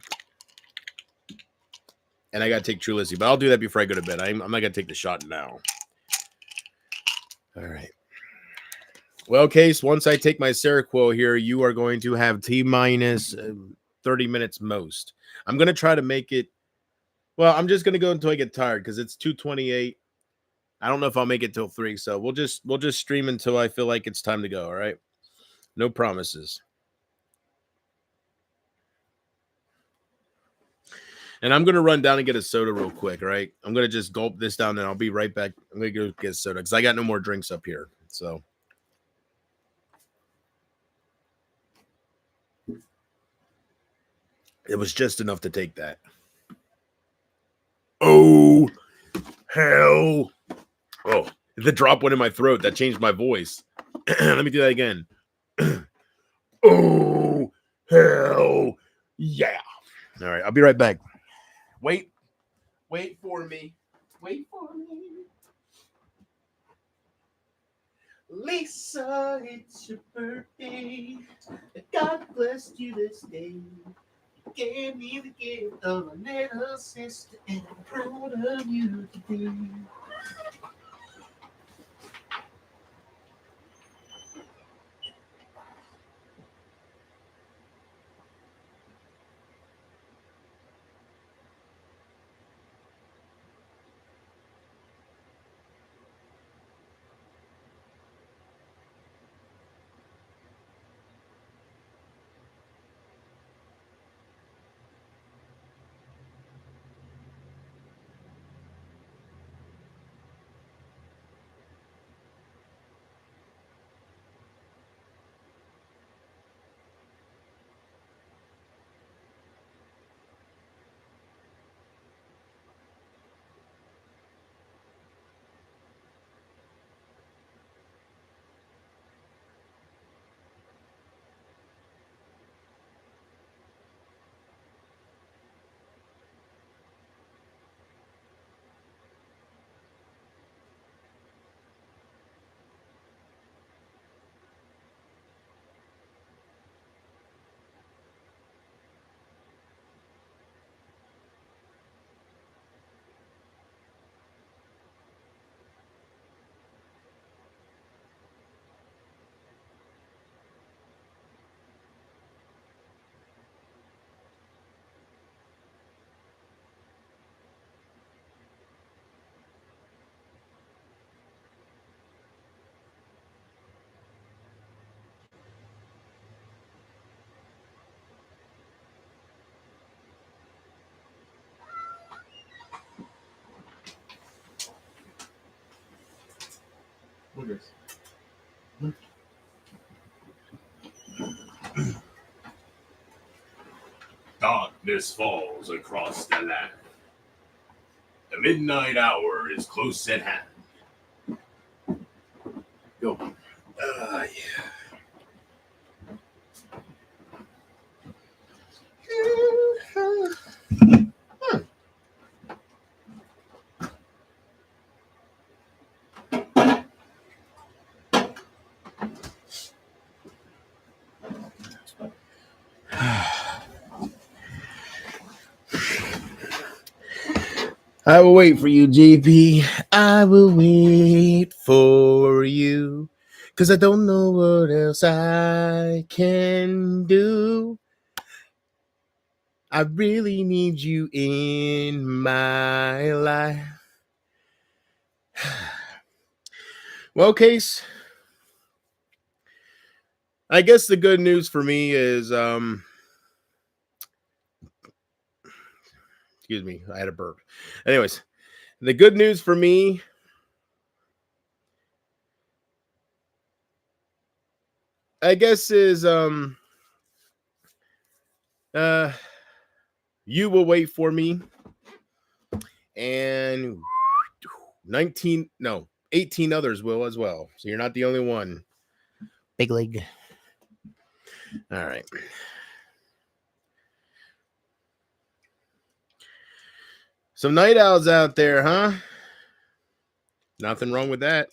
And I got to take Trulicity, but I'll do that before I go to bed. I'm not going to take the shot now. All right. Well, Case, once I take my Seroquel here, you are going to have T-minus 30 minutes most. I'm going to try to make it. Well, I'm just going to go until I get tired because it's 2:28. I don't know if I'll make it till 3, so we'll just stream until I feel like it's time to go, all right? No promises. And I'm going to run down and get a soda real quick, all right? I'm going to just gulp this down, and I'll be right back. I'm going to go get a soda because I got no more drinks up here, so. It was just enough to take that. Oh, hell. Oh, the drop went in my throat. That changed my voice. Let me do that again. Oh, hell yeah. All right, I'll be right back. Wait for me. Wait for me. Lisa, it's your birthday. God bless you this day. Gave me the gift of a little sister, and I'm proud of you today. Darkness falls across the land. The midnight hour is close at hand. Go. Yeah. I will wait for you, JP. I will wait for you. Because I don't know what else I can do. I really need you in my life. Well, Case, I guess the good news for me is, excuse me, I had a burp. Anyways, the good news for me, I guess, is, you will wait for me. And 18 others will as well. So you're not the only one. Big leg. All right. Some night owls out there, huh? Nothing wrong with that.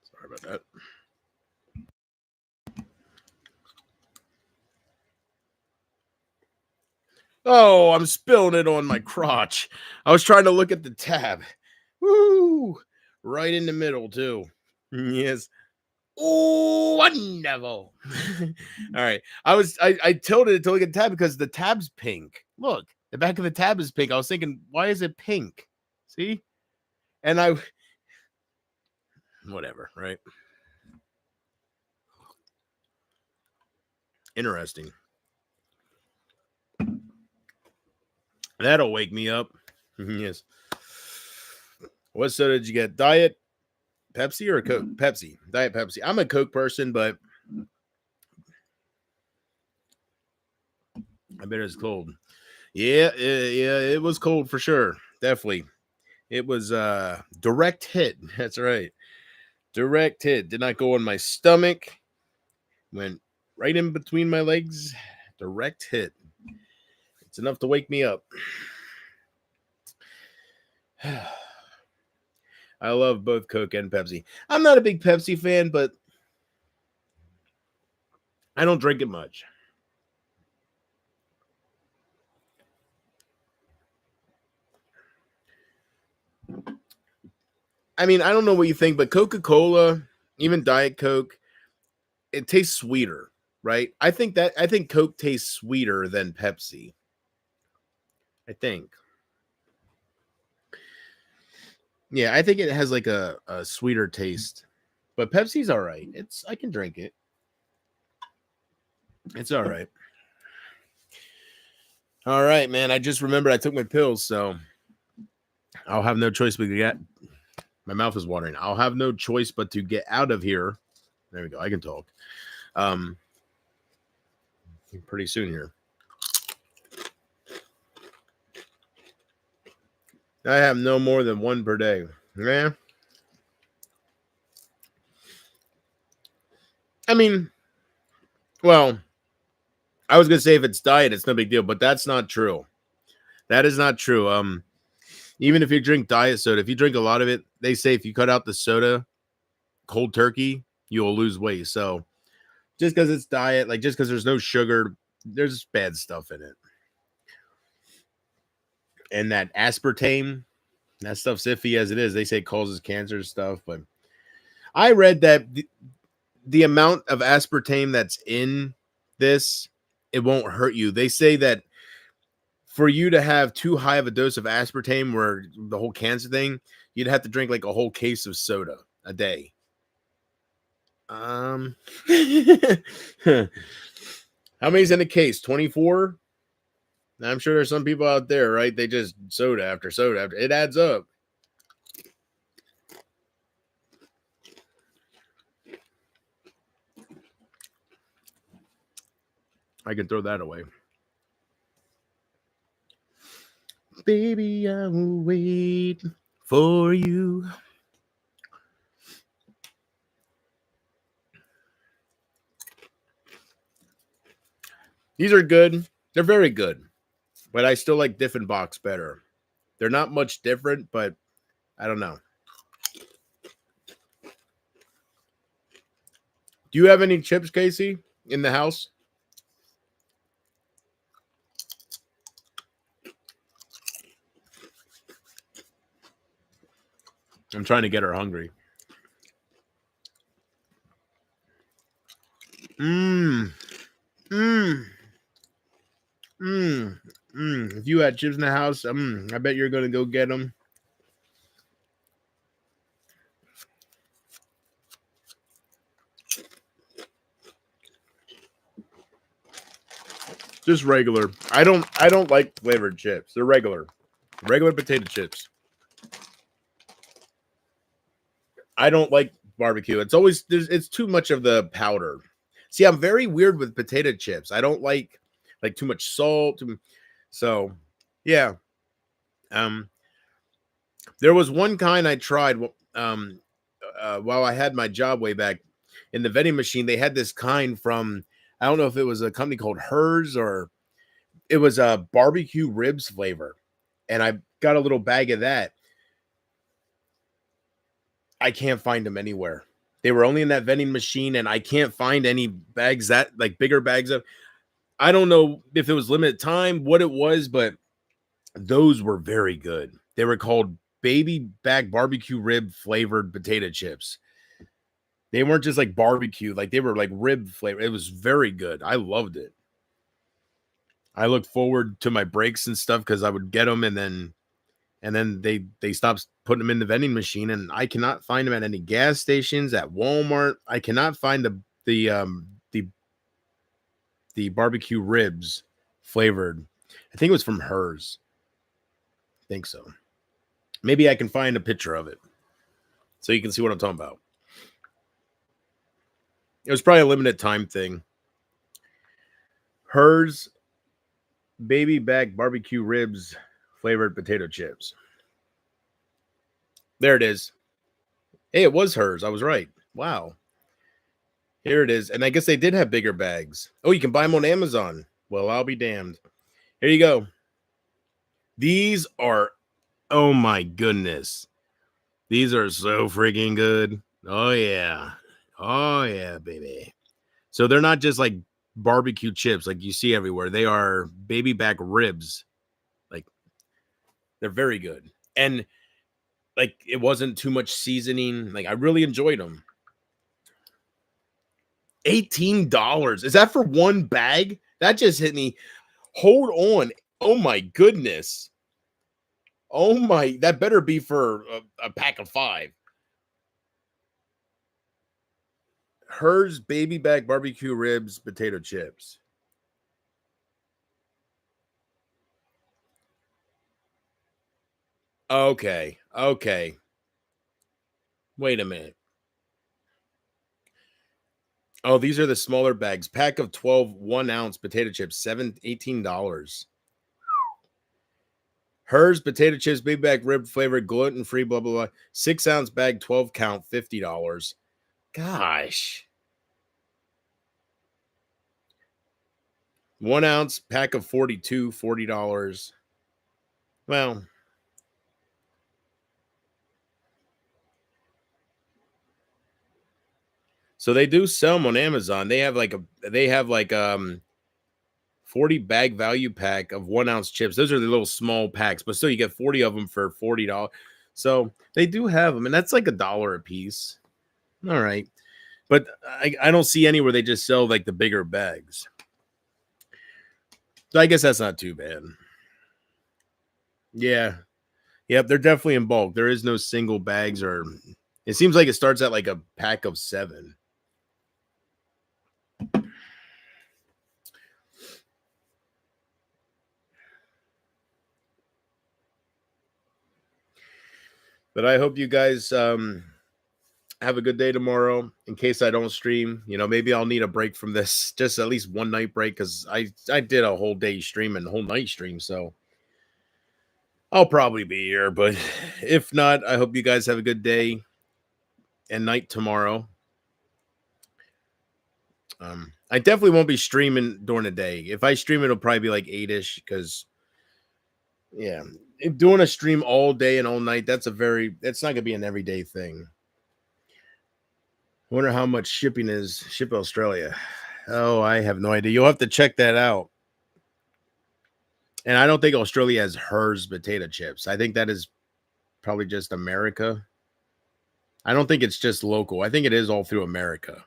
Sorry about that. Oh, I'm spilling it on my crotch. I was trying to look at the tab. Woo! Right in the middle, too. Yes. Oh, wonderful. All right. I tilted it to look at the tab because the tab's pink. Look, the back of the tab is pink. I was thinking, why is it pink? See? And whatever, right? Interesting. That'll wake me up. Yes. What soda did you get? Diet Pepsi or Coke? Pepsi. Diet Pepsi. I'm a Coke person, but I bet it's cold. Yeah, it was cold for sure. Definitely. It was direct hit. That's right. Direct hit. Did not go on my stomach. Went right in between my legs. Direct hit. It's enough to wake me up. I love both Coke and Pepsi. I'm not a big Pepsi fan, but I don't drink it much. I mean, I don't know what you think, but Coca-Cola, even Diet Coke, it tastes sweeter, right? I think Coke tastes sweeter than Pepsi. I think. Yeah, I think it has like a sweeter taste. But Pepsi's all right. I can drink it. It's all right. All right, man. I just remembered I took my pills, so I'll have no choice but to get. My mouth is watering. I'll have no choice but to get out of here. There we go. I can talk. Pretty soon here. I have no more than one per day. Yeah. I mean, well, I was gonna say if it's diet, it's no big deal, but that's not true. That is not true. Even if you drink diet soda, if you drink a lot of it, they say if you cut out the soda cold turkey, you'll lose weight. So just because it's diet, like just because there's no sugar, there's bad stuff in it. And that aspartame, that stuff's iffy as it is. They say it causes cancer stuff, but I read that the amount of aspartame that's in this, it won't hurt you. They say that for you to have too high of a dose of aspartame, where the whole cancer thing, you'd have to drink like a whole case of soda a day. How many's in a case? 24? I'm sure there's some people out there, right? They just soda after soda after. It adds up. I can throw that away. Baby, I will wait for you. These are good. They're very good. But I still like Diffenbach's better. They're not much different, but I don't know. Do you have any chips, Casey, in the house? I'm trying to get her hungry. If you had chips in the house, I bet you're going to go get them. Just regular. I don't like flavored chips. They're regular potato chips. I don't like barbecue. It's too much of the powder. See, I'm very weird with potato chips. I don't like too much salt. So, yeah. There was one kind I tried while I had my job way back in the vending machine. They had this kind from, I don't know if it was a company called Hers or it was a barbecue ribs flavor. And I got a little bag of that. I can't find them anywhere. They were only in that vending machine, and I can't find any bags that like bigger bags of. I don't know if it was limited time, what it was, but those were very good. They were called baby back barbecue rib flavored potato chips. They weren't just like barbecue, like they were like rib flavor. It was very good. I loved it. I look forward to my breaks and stuff because I would get them and then they stopped putting them in the vending machine, and I cannot find them at any gas stations, at Walmart. I cannot find the barbecue ribs flavored. I think it was from Hers. I think so. Maybe I can find a picture of it so you can see what I'm talking about. It was probably a limited time thing. Hers baby back barbecue ribs flavored potato chips. There it is. Hey, it was Hers. I was right. Wow. Here it is. And I guess they did have bigger bags. Oh, you can buy them on Amazon. Well, I'll be damned. Here you go. These are, oh my goodness. These are so freaking good. Oh, yeah. Oh, yeah, baby. So they're not just like barbecue chips like you see everywhere. They are baby back ribs. Like, they're very good. And like, it wasn't too much seasoning. Like, I really enjoyed them. $18. Is that for one bag? That just hit me. Hold on. Oh my goodness. Oh my, that better be for a pack of 5. Hers baby back barbecue ribs, potato chips. Okay. Okay. Wait a minute. Oh, these are the smaller bags. Pack of 12 1-ounce potato chips, $18. Hers potato chips, big bag rib flavored, gluten free, blah, blah, blah. 6-ounce bag, 12 count, $50. Gosh. 1-ounce pack of 42, $40. Well, so they do sell them on Amazon. They have like 40 bag value pack of 1-ounce chips. Those are the little small packs, but still you get 40 of them for $40. So they do have them, and that's like $1 a piece. All right. But I don't see anywhere they just sell like the bigger bags. So I guess that's not too bad. Yeah. Yep, they're definitely in bulk. There is no single bags, or it seems like it starts at like a pack of 7. But I hope you guys have a good day tomorrow. In case I don't stream, maybe I'll need a break from this, just at least one night break, because I did a whole day stream and a whole night stream, so I'll probably be here. But if not, I hope you guys have a good day and night tomorrow. I definitely won't be streaming during the day. If I stream, it'll probably be like 8-ish, because if doing a stream all day and all night, that's not gonna be an everyday thing. I wonder how much shipping is ship Australia. Oh, I have no idea. You'll have to check that out. And I don't think Australia has hers potato chips. I think that is probably just America. I don't think it's just local. I think it is all through America.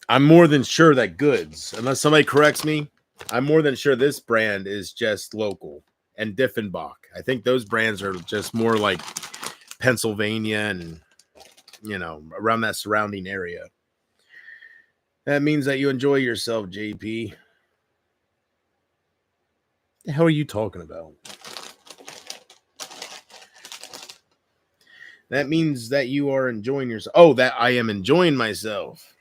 I'm more than sure that Goods, unless somebody corrects me, I'm more than sure this brand is just local. And Diffenbach. I think those brands are just more like Pennsylvania and, around that surrounding area. That means that you enjoy yourself, JP. The hell are you talking about? That means that you are enjoying yourself. Oh, that I am enjoying myself.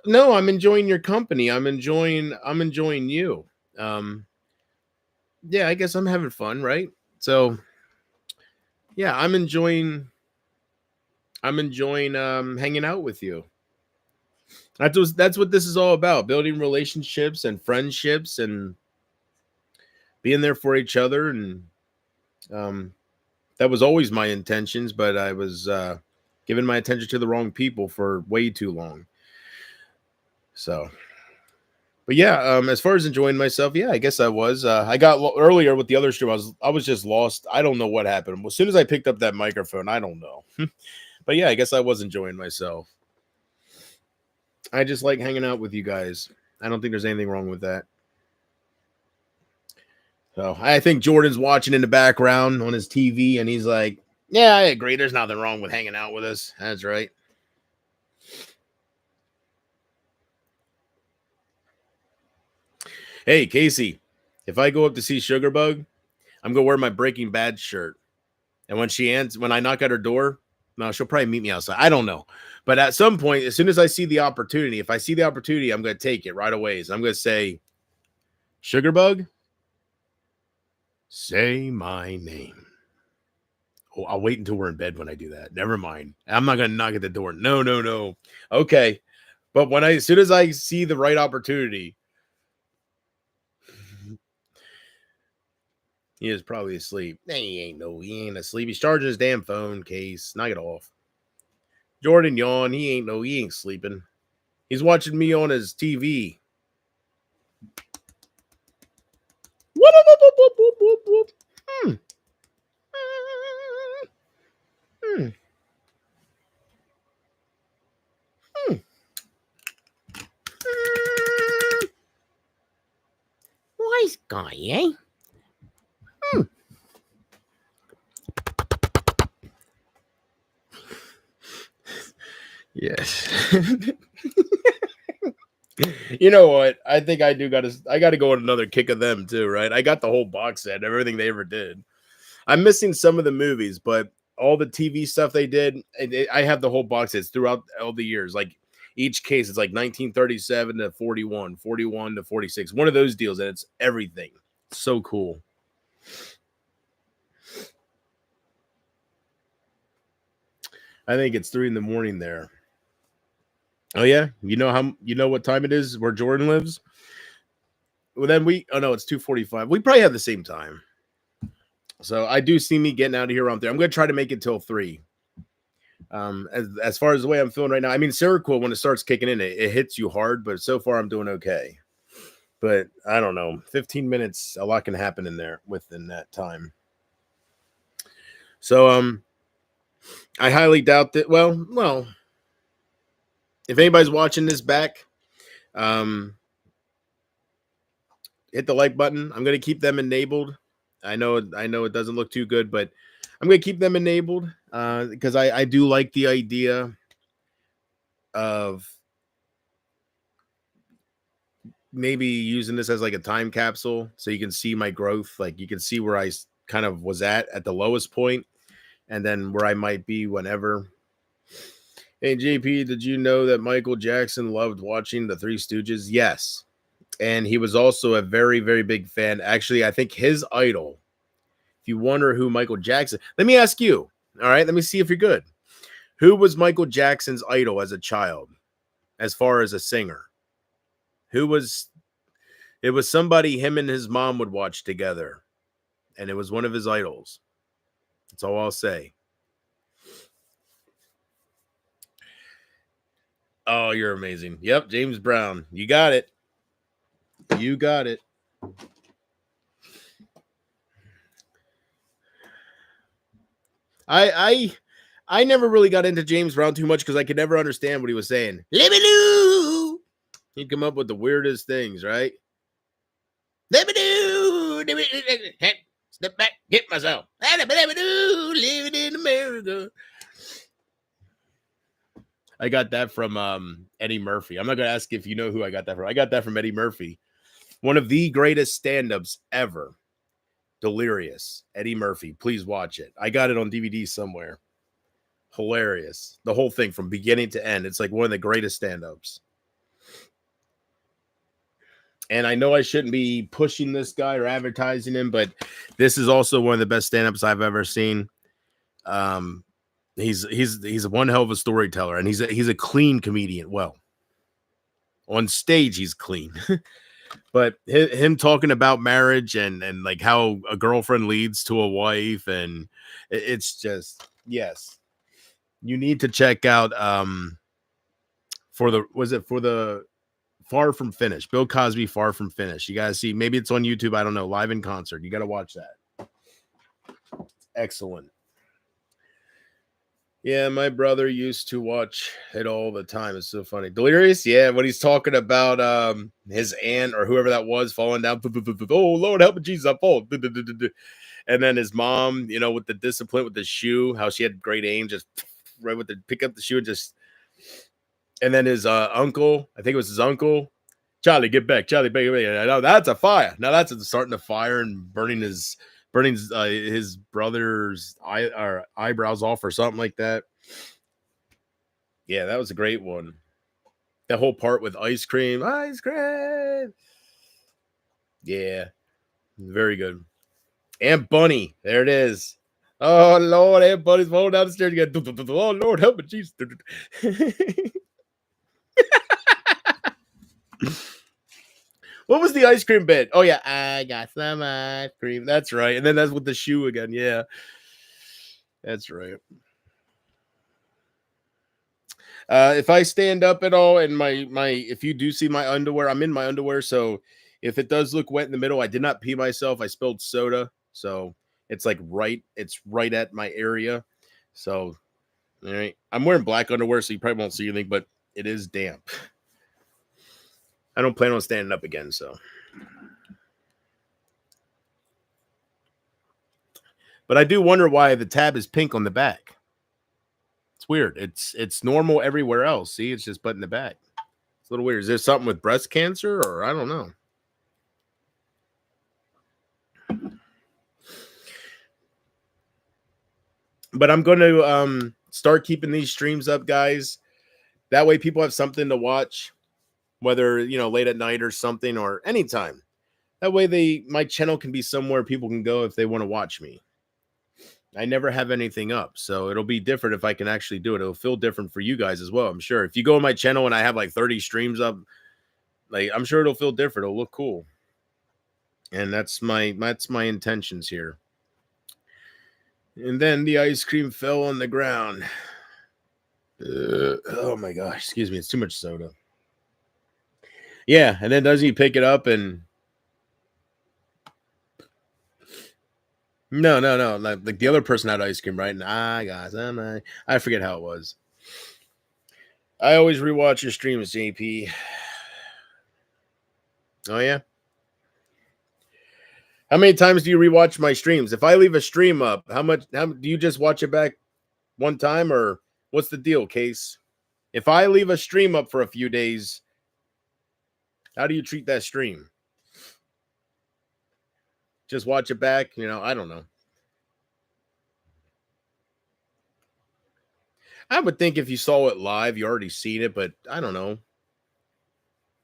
No, I'm enjoying your company. I'm enjoying you. Yeah, I guess I'm having fun, right? So yeah, I'm enjoying hanging out with you. That's what this is all about, building relationships and friendships and being there for each other. And that was always my intentions, but I was giving my attention to the wrong people for way too long. So, but yeah, as far as enjoying myself, yeah, I guess I was. I got earlier with the other stream. I was just lost. I don't know what happened. As soon as I picked up that microphone, I don't know. But yeah, I guess I was enjoying myself. I just like hanging out with you guys. I don't think there's anything wrong with that. So I think Jordan's watching in the background on his TV, and he's like, "Yeah, I agree. There's nothing wrong with hanging out with us." That's right. Hey, Casey, if I go up to see Sugarbug, I'm gonna wear my Breaking Bad shirt, and when I knock at her door, no, she'll probably meet me outside. I don't know, but at some point, as soon as I see the opportunity, if I see the opportunity, I'm gonna take it right away. So I'm gonna say, Sugarbug, say my name. Oh, I'll wait until we're in bed when I do that. Never mind. I'm not gonna knock at the door. No. Okay, but as soon as I see the right opportunity. He is probably asleep. He ain't asleep. He's charging his damn phone case. Knock it off. Jordan yawn. He ain't sleeping. He's watching me on his TV. Whoop, whoop, whoop, whoop, whoop, whoop, whoop. Hmm. Hmm. Hmm. Wise guy, eh? Hmm. Yes. You know what? I think I gotta go on another kick of them too, right? I got the whole box set, everything they ever did. I'm missing some of the movies, but all the TV stuff they did, I have the whole box sets throughout all the years. Like each case, it's like 1937 to 41, 41 to 46. One of those deals, and it's everything. So cool. I think it's 3 a.m. there. Oh yeah, you know what time it is where Jordan lives? Well, then it's 2:45. We probably have the same time. So I do see me getting out of here around there. I'm gonna try to make it till 3. As far as the way I'm feeling right now, I mean, Seroquel, when it starts kicking in, it hits you hard, but so far I'm doing okay. But I don't know, 15 minutes, a lot can happen within that time. So I highly doubt that. Well, if anybody's watching this back, hit the like button. I'm gonna keep them enabled. I know it doesn't look too good, but I'm gonna keep them enabled because I do like the idea of maybe using this as like a time capsule so you can see my growth. Like you can see where I kind of was at the lowest point, and then where I might be whenever. Hey, JP, did you know that Michael Jackson loved watching the Three Stooges? Yes. And he was also a very, very big fan. Actually, I think his idol, if you wonder who Michael Jackson, let me ask you. All right, let me see if you're good. Who was Michael Jackson's idol as a child, as far as a singer? Who was, it was somebody him and his mom would watch together, and it was one of his idols. That's all I'll say. Oh, you're amazing. Yep, James Brown. You got it. You got it. I never really got into James Brown too much because I could never understand what he was saying. Libidoo! He'd come up with the weirdest things, right? Libidoo! Step back, hit myself. Living in America. I got that from Eddie Murphy. I'm not going to ask if you know who I got that from. I got that from Eddie Murphy. One of the greatest stand-ups ever. Delirious. Eddie Murphy. Please watch it. I got it on DVD somewhere. Hilarious. The whole thing from beginning to end. It's like one of the greatest stand-ups. And I know I shouldn't be pushing this guy or advertising him, but this is also one of the best stand-ups I've ever seen. He's one hell of a storyteller, and he's a clean comedian. Well, on stage he's clean. But him talking about marriage and like how a girlfriend leads to a wife, and it's just, yes, you need to check out for the Far From Finish, Bill Cosby Far From Finish. You gotta see, maybe it's on YouTube, I don't know, live in concert. You gotta watch that. Excellent. Yeah, my brother used to watch it all the time. It's so funny. Delirious? Yeah, when he's talking about his aunt or whoever that was falling down. Oh, Lord, help me, Jesus, I fall. And then his mom, you know, with the discipline with the shoe, how she had great aim, just right with the pick up the shoe and just. And then his uncle, I think it was his uncle, Charlie, get back. Charlie, back. Now that's a fire. Now that's starting a fire and burning his brother's eyebrows off or something like that. Yeah, that was a great one. That whole part with ice cream. Yeah, very good. Aunt Bunny, there it is. Oh Lord, Aunt Bunny's falling down the stairs again. Oh Lord, help me, Jesus. What was the ice cream bit? Oh yeah, I got some ice cream. That's right. And then that's with the shoe again. Yeah, that's right. If I stand up at all and if you do see my underwear, I'm in my underwear. So if it does look wet in the middle, I did not pee myself. I spilled soda. So it's like it's right at my area. So, all right. I'm wearing black underwear, so you probably won't see anything, but it is damp. I don't plan on standing up again, so. But I do wonder why the tab is pink on the back. It's weird. It's normal everywhere else. See, it's just but in the back. It's a little weird. Is there something with breast cancer, or I don't know? But I'm going to start keeping these streams up, guys. That way people have something to watch, whether, you know, late at night or something, or anytime. That way my channel can be somewhere people can go if they want to watch me. I never have anything up, so it'll be different if I can actually do it. It'll feel different for you guys as well, I'm sure. If you go on my channel and I have like 30 streams up, like I'm sure it'll feel different. It'll look cool. And that's my intentions here. And then the ice cream fell on the ground. Oh my gosh, excuse me, it's too much soda. Yeah, and then doesn't he pick it up and No. Like the other person had ice cream, right? And I forget how it was. I always rewatch your streams, JP. Oh yeah. How many times do you rewatch my streams? If I leave a stream up, how do you just watch it back one time, or what's the deal, Case? If I leave a stream up for a few days, how do you treat that stream? Just watch it back? You know, I don't know. I would think if you saw it live, you already seen it, but I don't know.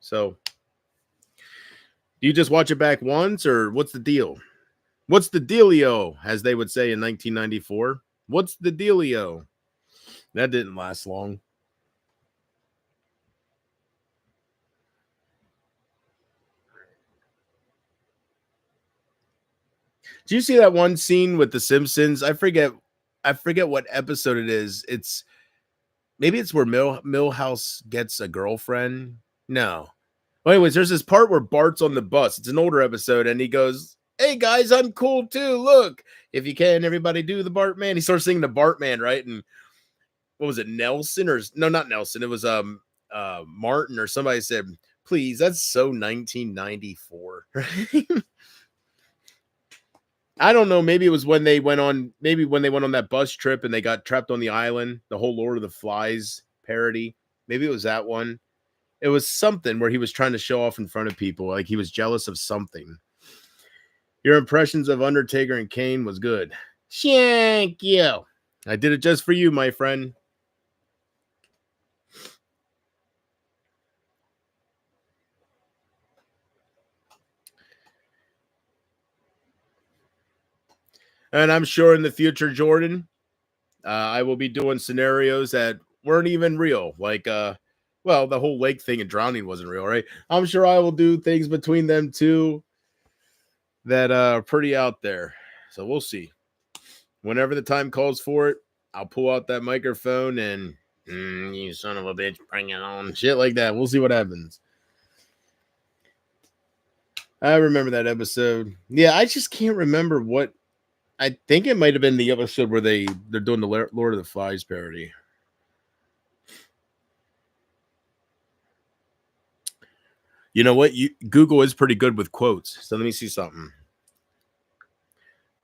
So, do you just watch it back once, or what's the deal? What's the dealio, as they would say in 1994? What's the dealio? That didn't last long. Do you see that one scene with the Simpsons? I forget what episode it is. Maybe it's where Milhouse gets a girlfriend. No. Well, anyways, there's this part where Bart's on the bus. It's an older episode, and he goes, "Hey guys, I'm cool too. Look, if you can, everybody do the Bartman." He starts singing the Bartman, right? And what was it, Nelson or no, not Nelson? It was Martin or somebody said, "Please, that's so 1994." I don't know. Maybe it was when they went on. Maybe when they went on that bus trip and they got trapped on the island. The whole Lord of the Flies parody. Maybe it was that one. It was something where he was trying to show off in front of people, like he was jealous of something. Your impressions of Undertaker and Kane was good. Thank you. I did it just for you, my friend. And I'm sure in the future, Jordan, I will be doing scenarios that weren't even real. Like, well, the whole lake thing and drowning wasn't real, right? I'm sure I will do things between them two that are pretty out there. So we'll see. Whenever the time calls for it, I'll pull out that microphone and You son of a bitch, bring it on. shit like that. We'll see what happens. I remember that episode. Yeah, I just can't remember what. I think it might have been the episode where they're doing the Lord of the Flies parody. You know what? Google is pretty good with quotes. So let me see something.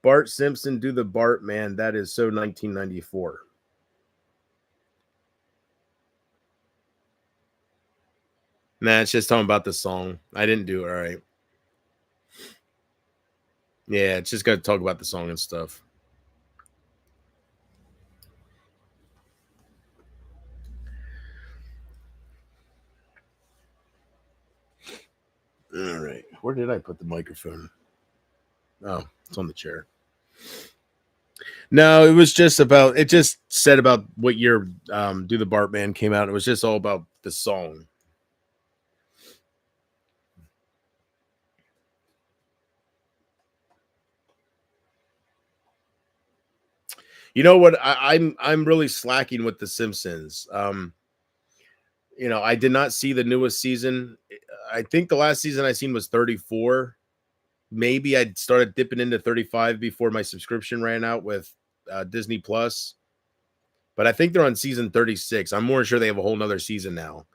Bart Simpson do the Bart man. That is so 1994. Nah, it's just talking about the song. I didn't do it all right. Yeah, it's just got to talk about the song and stuff. All right. Where did I put the microphone? Oh, it's on the chair. No, it was just about, it just said about what year Do the Bartman came out. It was just all about the song. You know what? I'm really slacking with The Simpsons. You know, I did not see the newest season. I think the last season I seen was 34. Maybe I started dipping into 35 before my subscription ran out with Disney Plus. But I think they're on season 36. I'm more sure they have a whole nother season now.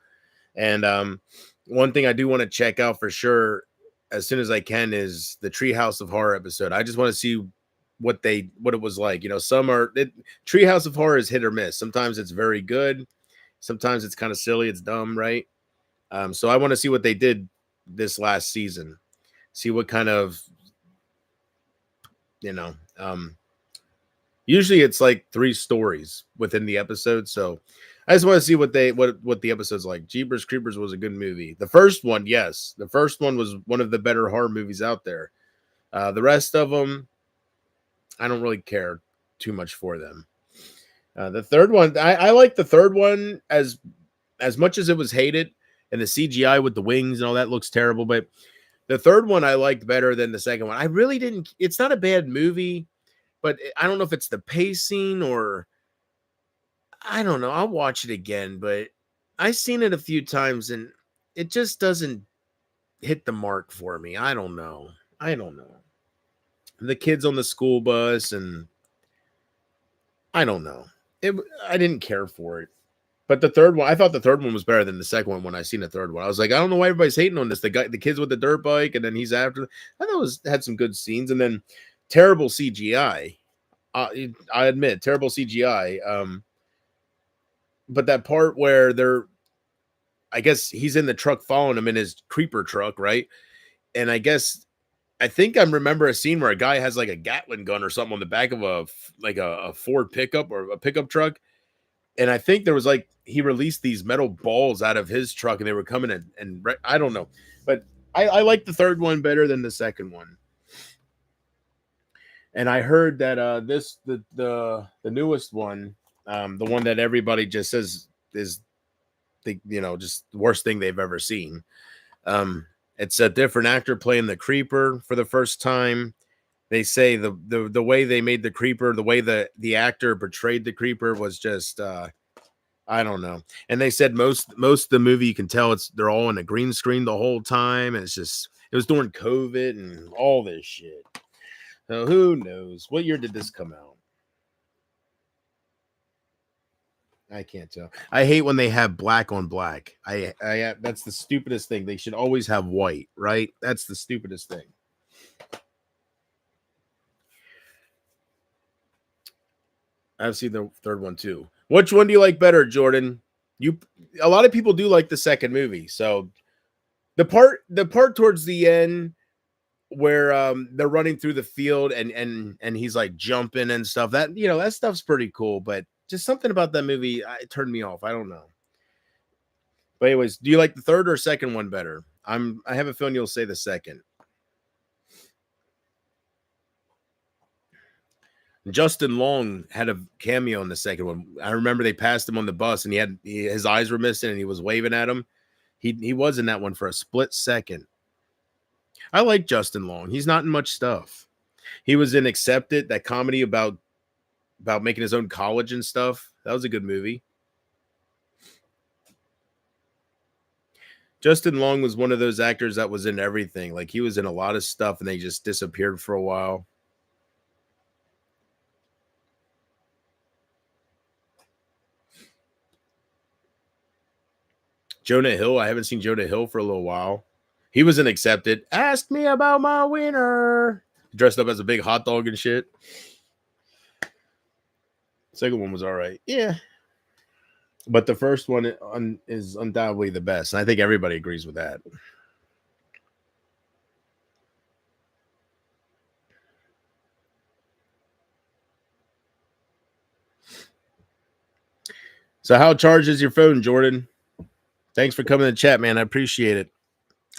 And one thing I do want to check out for sure as soon as I can is the Treehouse of Horror episode. I just want to see what it was like. You know, Treehouse of Horror is hit or miss. Sometimes it's very good. Sometimes it's kind of silly. It's dumb, right? So I want to see what they did this last season. See what kind of, you know, usually it's like 3 stories within the episode. So I just want to see what the episode's like. Jeepers Creepers was a good movie. The first one, yes. The first one was one of the better horror movies out there. The rest of them, I don't really care too much for them. The third one, I like the third one as much as it was hated, and the CGI with the wings and all that looks terrible, but the third one I liked better than the second one. I really didn't. It's not a bad movie, but I don't know if it's the pacing or I don't know. I'll watch it again, but I've seen it a few times and it just doesn't hit the mark for me. I don't know. The kids on the school bus and I don't know. I didn't care for it. But the third one, I thought the third one was better than the second one when I seen the third one. I was like, I don't know why everybody's hating on this. The kids with the dirt bike, and then he's after. I thought had some good scenes, and then terrible CGI. I admit, terrible CGI. But that part where I guess he's in the truck following him in his creeper truck, right? And I think I remember a scene where a guy has like a Gatling gun or something on the back of a Ford pickup or a pickup truck. and I think there was like he released these metal balls out of his truck, and they were coming in, and I don't know, but I like the third one better than the second one. And I heard that the newest one, the one that everybody just says is the just the worst thing they've ever seen. It's a different actor playing the Creeper for the first time. They say the way they made the Creeper, the way the actor portrayed the Creeper was just I don't know. And they said most of the movie you can tell they're all in a green screen the whole time, and it was during COVID and all this shit. So who knows? What year did this come out? I can't tell. I hate when they have black on black. I that's the stupidest thing. They should always have white, right? That's the stupidest thing. I've seen the third one too. Which one do you like better, Jordan? A lot of people do like the second movie. So the part towards the end where they're running through the field and he's like jumping and stuff, that that stuff's pretty cool, but just something about that movie it turned me off. I don't know. But anyways, do you like the third or second one better? I have a feeling you'll say the second. Justin Long had a cameo in the second one. I remember they passed him on the bus and his eyes were missing and he was waving at him. He was in that one for a split second. I like Justin Long. He's not in much stuff. He was in Accepted, that comedy about making his own college and stuff. That was a good movie. Justin Long was one of those actors that was in everything. Like he was in a lot of stuff and they just disappeared for a while. Jonah Hill. I haven't seen Jonah Hill for a little while. He was in Accepted. Ask me about my winner. Dressed up as a big hot dog and shit. Second one was all right. Yeah. But the first one is undoubtedly the best. And I think everybody agrees with that. So how charged is your phone, Jordan? Thanks for coming to chat, man. I appreciate it.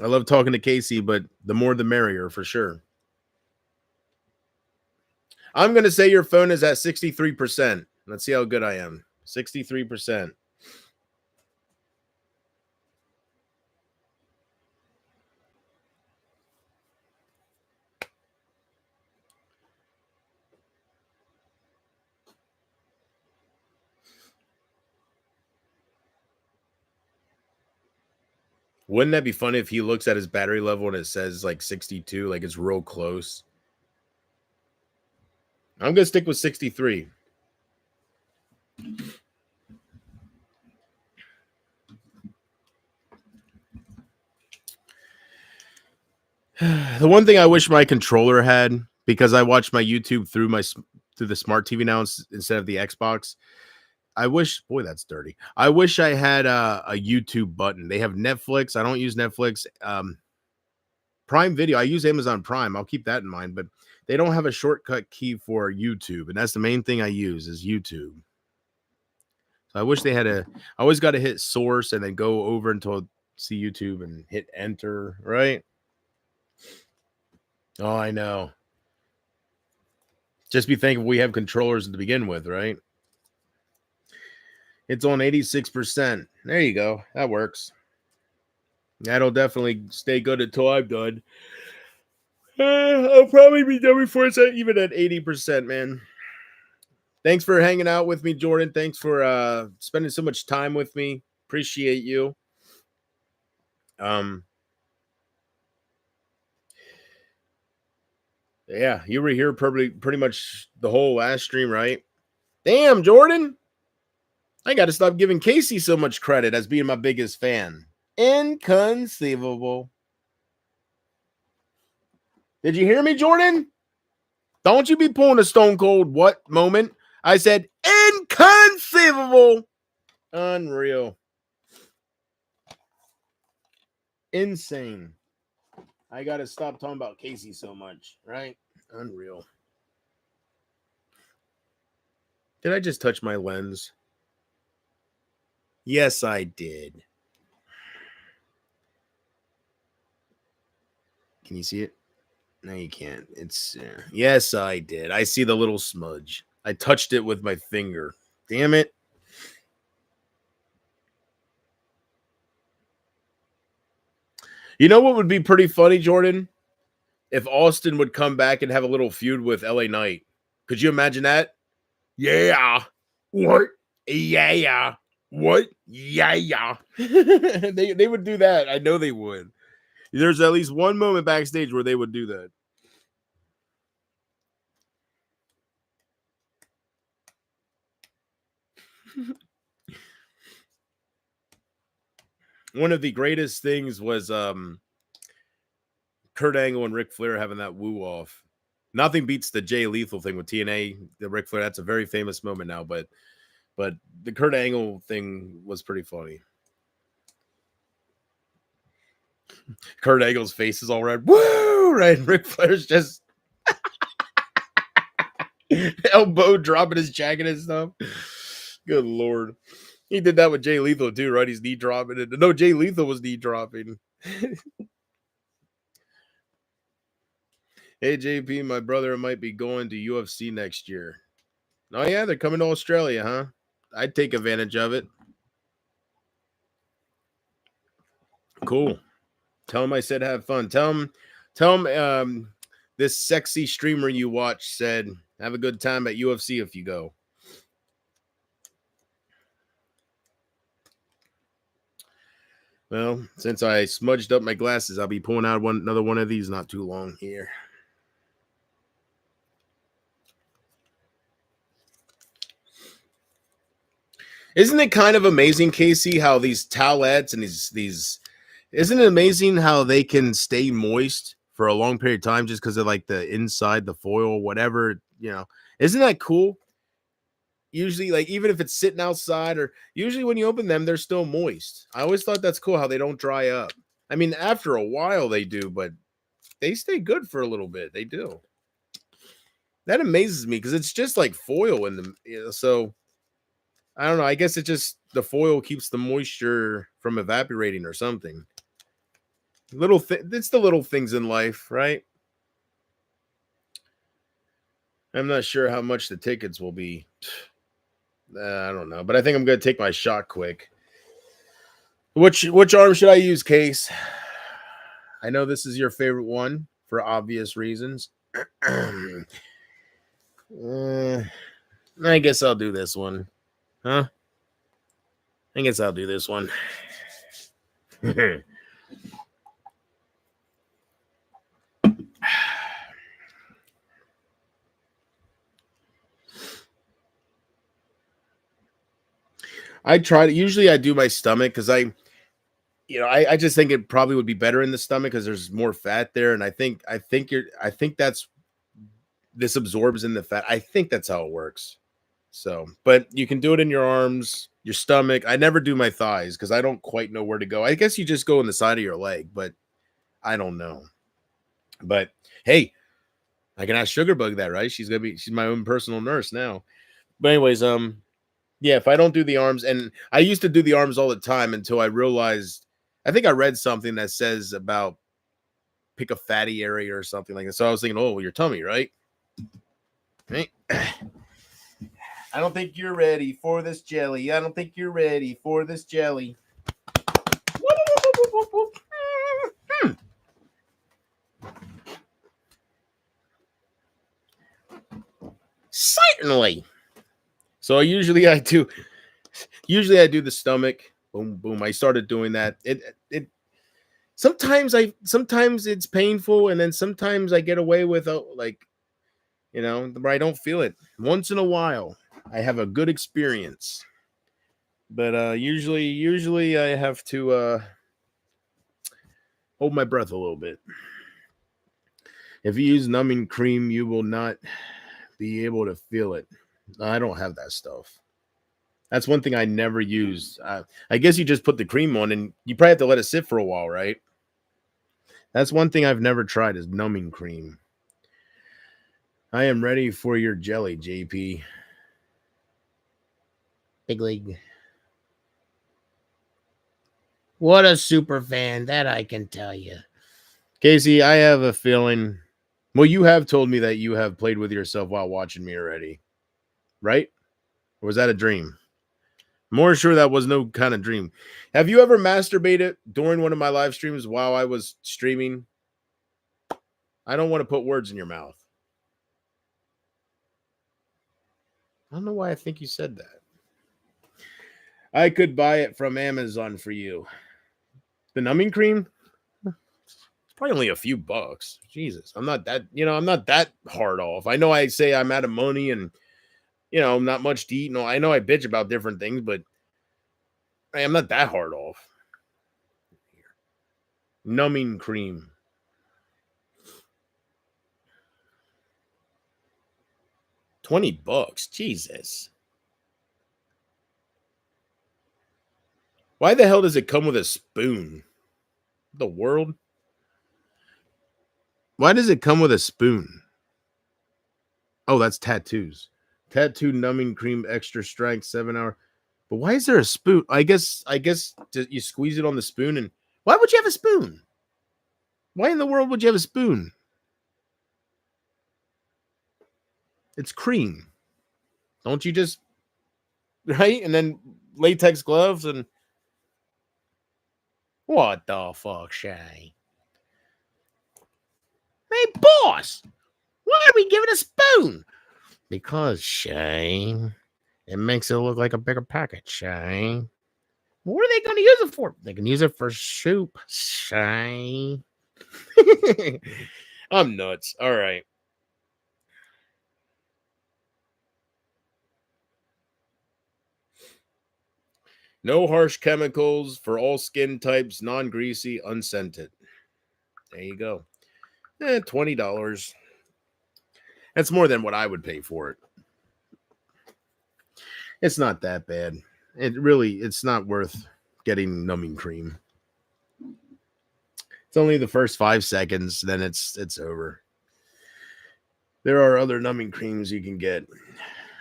I love talking to Casey, but the more the merrier for sure. I'm going to say your phone is at 63%. Let's see how good I am. 63%. Wouldn't that be funny if he looks at his battery level and it says like 62, like it's real close? I'm going to stick with 63. The one thing I wish my controller had, because I watch my YouTube through the smart TV now instead of the Xbox. I wish, boy, that's dirty. I wish I had a YouTube button. They have Netflix. I don't use Netflix. Prime Video. I use Amazon Prime. I'll keep that in mind, but they don't have a shortcut key for YouTube, and that's the main thing I use is YouTube. So I wish they had I always got to hit source and then go over until see YouTube and hit enter, right? Oh, I know. Just be thankful we have controllers to begin with, right? It's on 86%. There you go. That works. That'll definitely stay good until I'm done. I'll probably be done before it's even at 80%, man. Thanks for hanging out with me, Jordan. Thanks for spending so much time with me. Appreciate you. Yeah, you were here pretty much the whole last stream, right? Damn, Jordan. I got to stop giving Casey so much credit as being my biggest fan. Inconceivable. Did you hear me, Jordan? Don't you be pulling a stone cold what moment? I said inconceivable. Unreal. Insane. I got to stop talking about Casey so much, right? Unreal. Did I just touch my lens? Yes, I did. Can you see it? No, you can't. It's yes, I did. I see the little smudge. I touched it with my finger. Damn it. You know what would be pretty funny, Jordan? If Austin would come back and have a little feud with LA Knight. Could you imagine that? Yeah. What? Yeah. What? Yeah. they would do that. I know they would. There's at least one moment backstage where they would do that. One of the greatest things was Kurt Angle and Ric Flair having that woo off. Nothing beats the Jay Lethal thing with TNA, the Ric Flair. That's a very famous moment now, but the Kurt Angle thing was pretty funny. Kurt Angle's face is all red. Woo! Right? And Ric Flair's just elbow dropping his jacket and stuff. Good Lord. He did that with Jay Lethal too, right? He's knee dropping it. No, Jay Lethal was knee dropping. Hey, JP, my brother might be going to UFC next year. Oh, yeah, they're coming to Australia, huh? I'd take advantage of it. Cool. Tell him I said have fun. Tell him this sexy streamer you watch said have a good time at UFC if you go. Well, since I smudged up my glasses, I'll be pulling out another one of these not too long here. Isn't it kind of amazing, Casey, how these towelettes and these isn't it amazing how they can stay moist for a long period of time just because of like the inside, the foil, whatever, Isn't that cool? Usually, like even if it's sitting outside or usually when you open them, they're still moist. I always thought that's cool how they don't dry up. I mean, after a while they do, but they stay good for a little bit. They do. That amazes me because it's just like foil in them. So I don't know. I guess it just the foil keeps the moisture from evaporating or something. It's the little things in life, right? I'm not sure how much the tickets will be. I don't know, but I think I'm going to take my shot quick. Which arm should I use, Case? I know this is your favorite one for obvious reasons. I guess I'll do this one. Huh? I guess I'll do this one. I try to usually I do my stomach because I just think it probably would be better in the stomach because there's more fat there, and I think that's this absorbs in the fat. I think that's how it works. So, but you can do it in your arms, your stomach. I never do my thighs because I don't quite know where to go. I guess you just go in the side of your leg, but I don't know. But hey, I can ask Sugarbug that, right? She's my own personal nurse now. But anyways, yeah, if I don't do the arms, and I used to do the arms all the time until I realized, I think I read something that says about pick a fatty area or something like that. So I was thinking, oh, your tummy, right? Right. I don't think you're ready for this jelly. I don't think you're ready for this jelly. Certainly. So usually I do the stomach. Boom, boom. I started doing that. It sometimes it's painful, and then sometimes I get away with where I don't feel it. Once in a while, I have a good experience. But usually I have to hold my breath a little bit. If you use numbing cream, you will not be able to feel it. I don't have that stuff. That's one thing I never used. I guess you just put the cream on, and you probably have to let it sit for a while, right? That's one thing I've never tried is numbing cream. I am ready for your jelly, JP. Big league. What a super fan, that I can tell you. Casey, I have a feeling. Well, you have told me that you have played with yourself while watching me already, right? Or was that a dream? More sure that was no kind of dream. Have you ever masturbated during one of my live streams while I was streaming? I don't want to put words in your mouth. I don't know why I think you said that. I could buy it from Amazon for you. The numbing cream? It's probably only a few bucks. Jesus. I'm not that, I'm not that hard off. I know I say I'm out of money and, not much to eat. No, I know I bitch about different things, but I'm not that hard off. Numbing cream. $20. Jesus. Why the hell does it come with a spoon? The world? Why does it come with a spoon? Oh, that's tattoos. Tattoo numbing cream, extra strength, 7 hour. But why is there a spoon? I guess you squeeze it on the spoon. And why would you have a spoon? Why in the world would you have a spoon? It's cream. Don't you just, right? And then latex gloves and what the fuck, Shay? Hey, boss, why are we giving a spoon? Because, Shay, it makes it look like a bigger package, Shay. What are they going to use it for? They can use it for soup, Shay. I'm nuts. All right. No harsh chemicals for all skin types, non-greasy, unscented. There you go. $20. That's more than what I would pay for it. It's not that bad. It's not worth getting numbing cream. It's only the first 5 seconds, then it's over. There are other numbing creams you can get.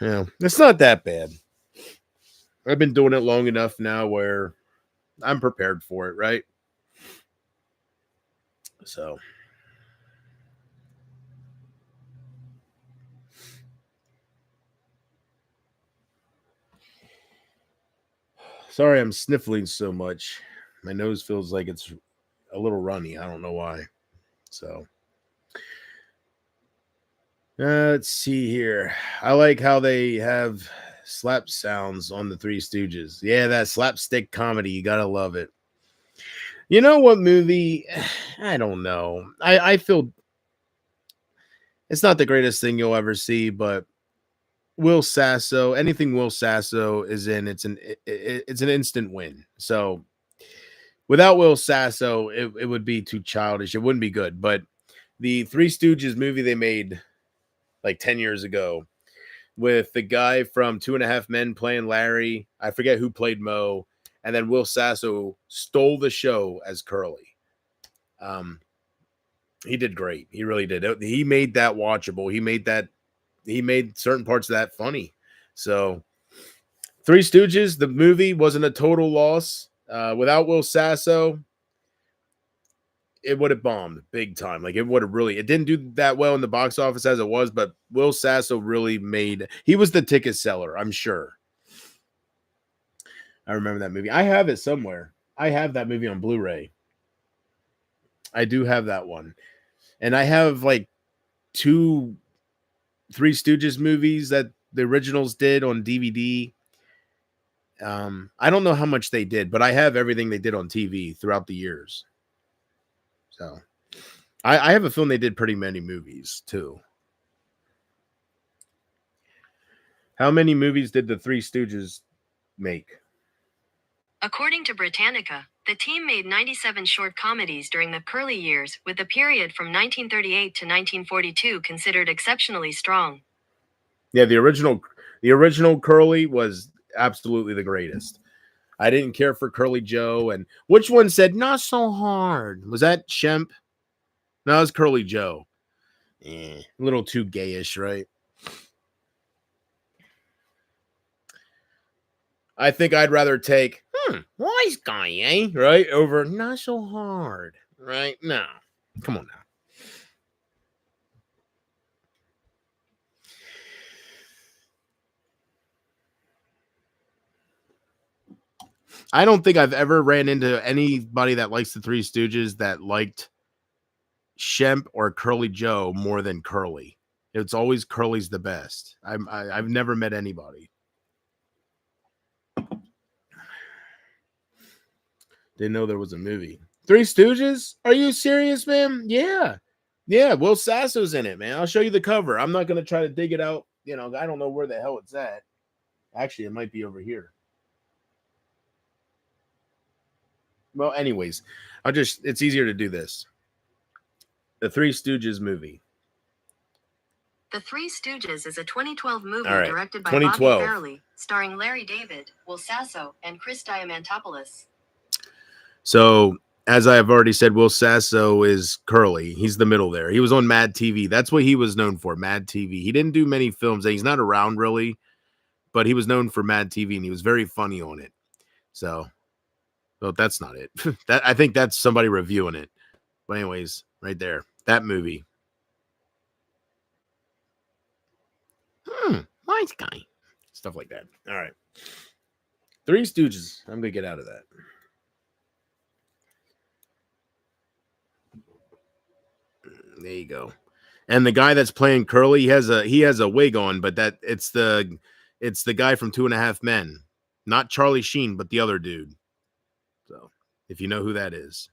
It's not that bad. I've been doing it long enough now where I'm prepared for it, right? So. Sorry, I'm sniffling so much. My nose feels like it's a little runny. I don't know why. So. Let's see here. I like how they have slap sounds on the Three Stooges. Yeah, that slapstick comedy. You gotta love it. You know what movie? I don't know. I feel it's not the greatest thing you'll ever see, but Will Sasso, anything Will Sasso is in, it's an instant win. So without Will Sasso, it would be too childish. It wouldn't be good. But the Three Stooges movie they made like 10 years ago with the guy from Two and a Half Men playing Larry, I forget who played Mo, and then Will Sasso stole the show as Curly. He did great. He really did. He made that watchable. He made certain parts of that funny. So Three Stooges, the movie wasn't a total loss. Without Will Sasso, it would have bombed big time. Like it didn't do that well in the box office as it was, but Will Sasso really he was the ticket seller, I'm sure. I remember that movie. I have it somewhere. I have that movie on Blu-ray. I do have that one. And I have like 2 Three Stooges movies that the originals did on DVD. I don't know how much they did, but I have everything they did on TV throughout the years. So I have a feeling they did pretty many movies too. How many movies did the Three Stooges make? According to Britannica, the team made 97 short comedies during the Curly years, with the period from 1938 to 1942 considered exceptionally strong. Yeah, the original Curly was absolutely the greatest. I didn't care for Curly Joe. And which one said not so hard? Was that Shemp? No, it was Curly Joe. A little too gayish, right? I think I'd rather take wise guy, eh? Right? Over not so hard. Right? No. Come on now. I don't think I've ever ran into anybody that likes the Three Stooges that liked Shemp or Curly Joe more than Curly. It's always Curly's the best. I've never met anybody. Didn't know there was a movie. Three Stooges? Are you serious, man? Yeah. Yeah, Will Sasso's in it, man. I'll show you the cover. I'm not going to try to dig it out. You know, I don't know where the hell it's at. Actually, it might be over here. Well, anyways, it's easier to do this. The Three Stooges movie. The Three Stooges is a 2012 movie All right, directed by 2012. Bobby Farrelly, starring Larry David, Will Sasso, and Chris Diamantopoulos. So, as I have already said, Will Sasso is Curly. He's the middle there. He was on Mad TV. That's what he was known for, Mad TV. He didn't do many films. He's not around really, but he was known for Mad TV, and he was very funny on it. So, well, that's not it. I think that's somebody reviewing it. But anyways, right there, that movie. Nice guy. Stuff like that. All right. Three Stooges. I'm going to get out of that. There you go. And the guy that's playing Curly, he has a wig on, but it's the guy from 2.5 Men. Not Charlie Sheen, but the other dude. So, if you know who that is.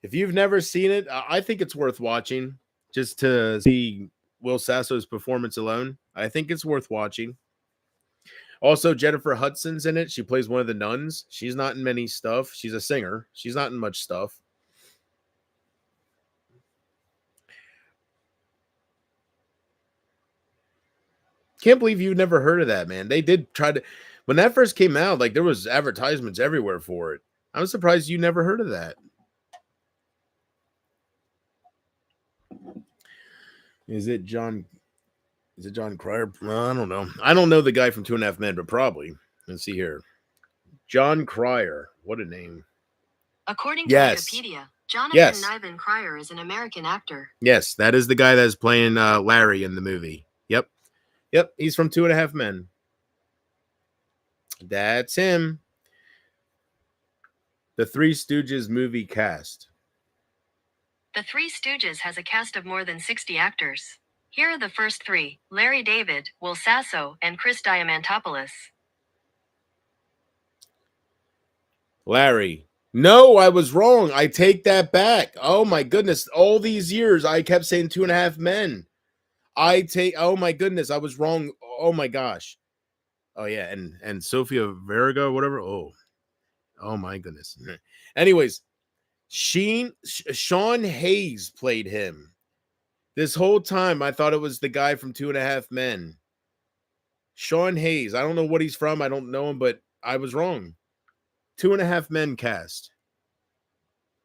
If you've never seen it, I think it's worth watching just to see Will Sasso's performance alone. I think it's worth watching. Also, Jennifer Hudson's in it. She plays one of the nuns. She's not in many stuff. She's a singer. She's not in much stuff. Can't believe you've never heard of that, man. They did try to, when that first came out, like there was advertisements everywhere for it. I'm surprised you never heard of that. Is it John Cryer? Well, I don't know. I don't know the guy from 2.5 Men, but probably. Let's see here. John Cryer. What a name. According to Wikipedia, Jonathan Niven Cryer is an American actor. Yes, that is the guy that's playing Larry in the movie. Yep, he's from 2.5 Men. That's him. The Three Stooges movie cast. The Three Stooges has a cast of more than 60 actors. Here are the first three: Larry David, Will Sasso, and Chris Diamantopoulos. Larry. No, I was wrong. I take that back. Oh my goodness. All these years I kept saying 2.5 Men. Oh my goodness, I was wrong. Oh my gosh. Oh yeah, and Sofia Vergara, whatever. Oh my goodness. Anyways, Sean Hayes played him. This whole time I thought it was the guy from 2.5 Men. Sean Hayes. I don't know what he's from. I don't know him, but I was wrong. 2.5 Men cast.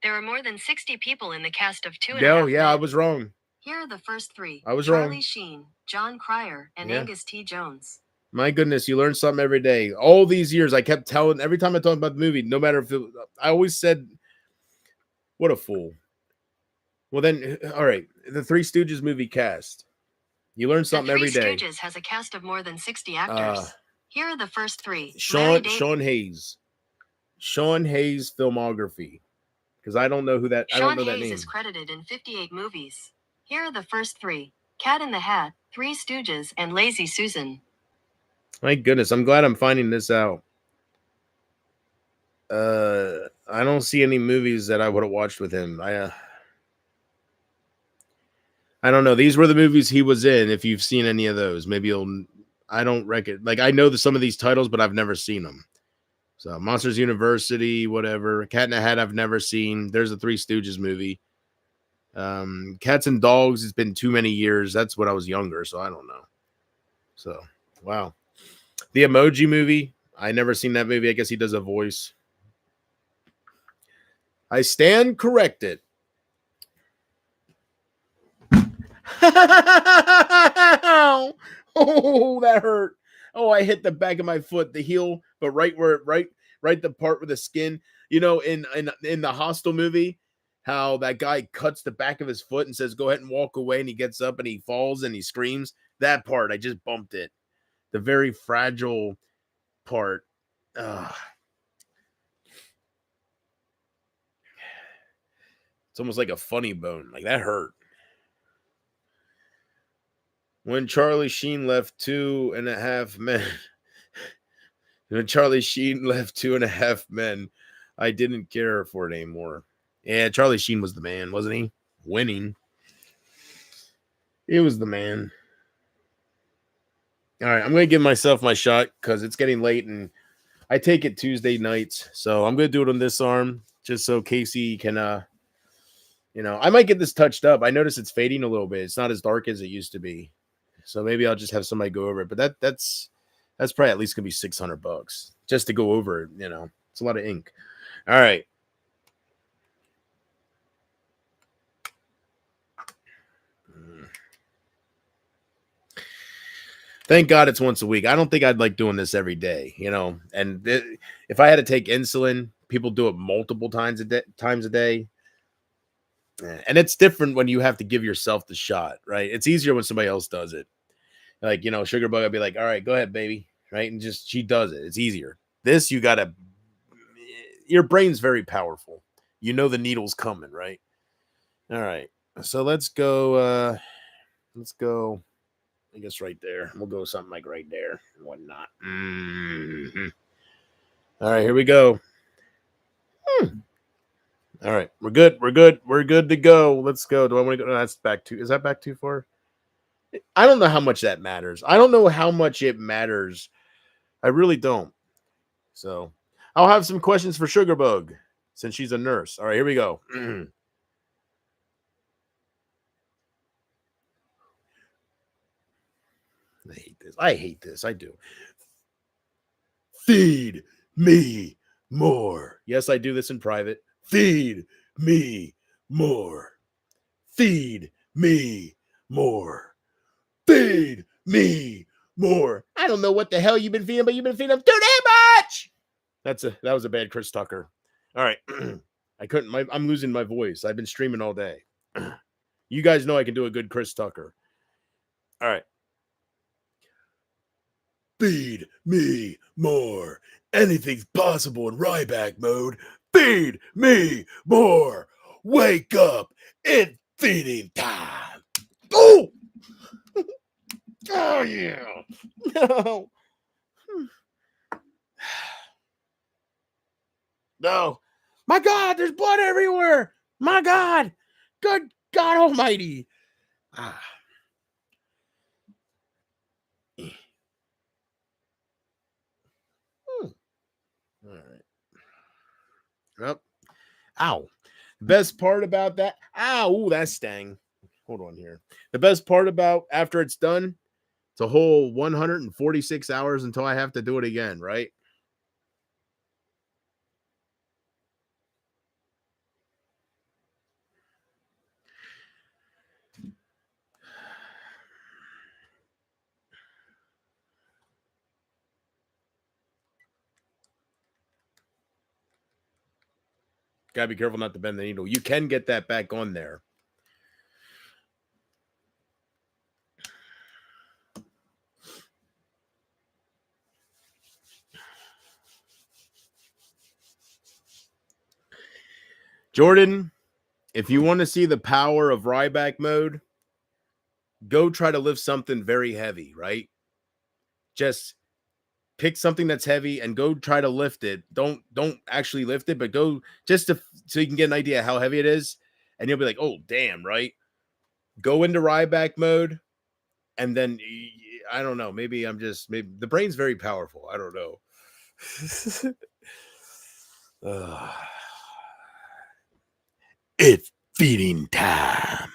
There are more than 60 people in the cast of 2.5 Men. Yeah, I was wrong. Here are the first three. I was Charlie wrong. Sheen, John Cryer, and Angus T. Jones. My goodness, you learn something every day. All these years, I kept telling, every time I talked about the movie, no matter if I always said, what a fool. Well then, all right, the Three Stooges movie cast. You learn something every day. The Three Stooges has a cast of more than 60 actors. Here are the first three. Sean Hayes. Sean Hayes filmography. Because I don't know who that, I don't know that name. Sean Hayes is credited in 58 movies. Here are the first three: Cat in the Hat, Three Stooges, and Lazy Susan. My goodness, I'm glad I'm finding this out. I don't see any movies that I would have watched with him. I don't know. These were the movies he was in. If you've seen any of those, maybe you'll. I don't reckon. Like I know some of these titles, but I've never seen them. So Monsters University, whatever. Cat in the Hat, I've never seen. There's a Three Stooges movie. Cats and Dogs. It's been too many years. That's when I was younger, so I don't know. So wow. The Emoji Movie. I never seen that movie. I guess he does a voice. I stand corrected. Oh, that hurt. Oh, I hit the back of my foot, the heel, but right the part with the skin. You know, in the Hostel movie, how that guy cuts the back of his foot and says, "Go ahead and walk away," and he gets up and he falls and he screams. That part, I just bumped it. The very fragile part. Ugh. It's almost like a funny bone. Like that hurt. When Charlie Sheen left 2.5 men. When Charlie Sheen left 2.5 men, I didn't care for it anymore. Yeah, Charlie Sheen was the man, wasn't he? Winning. He was the man. All right, I'm going to give myself my shot because it's getting late and I take it Tuesday nights. So I'm going to do it on this arm just so Casey can, I might get this touched up. I notice it's fading a little bit. It's not as dark as it used to be. So maybe I'll just have somebody go over it. But that's probably at least going to be $600 just to go over it. It's a lot of ink. All right. Thank God it's once a week. I don't think I'd like doing this every day, And if I had to take insulin, people do it multiple times a day. And it's different when you have to give yourself the shot, right? It's easier when somebody else does it. Like, Sugar Bug, I'd be like, all right, go ahead, baby. Right. And just she does it. It's easier. This, your brain's very powerful. The needle's coming, right? All right. So let's go. I guess right there. We'll go something like right there and whatnot. Mm-hmm. All right, here we go. All right, we're good. We're good to go. Let's go. Do I want to go? No, that's back too. Is that back too far? I don't know how much that matters. I don't know how much it matters. I really don't. So I'll have some questions for Sugarbug since she's a nurse. All right, here we go. I hate this. I do. Feed me more. Yes, I do this in private. Feed me more. Feed me more. Feed me more. I don't know what the hell you've been feeding, but you've been feeding them too damn much. That was a bad Chris Tucker. All right. I'm losing my voice. I've been streaming all day. You guys know I can do a good Chris Tucker. All right. Feed me more. Anything's possible in Ryback mode. Feed me more. Wake up. It's feeding time. Oh! Oh, yeah. No. No. My God, there's blood everywhere. My God. Good God Almighty. Ah. All right. Yep. Ow. The best part about that. Ow. Ooh, that stung. Hold on here. The best part about after it's done, it's a whole 146 hours until I have to do it again, right? Gotta be careful not to bend the needle. You can get that back on there. Jordan, if you want to see the power of Ryback mode, go try to lift something very heavy, right? Just pick something that's heavy and go try to lift it. Don't actually lift it, but go just so you can get an idea how heavy it is. And you'll be like, oh, damn, right? Go into Ryback mode. And then, I don't know, maybe the brain's very powerful. I don't know. It's feeding time.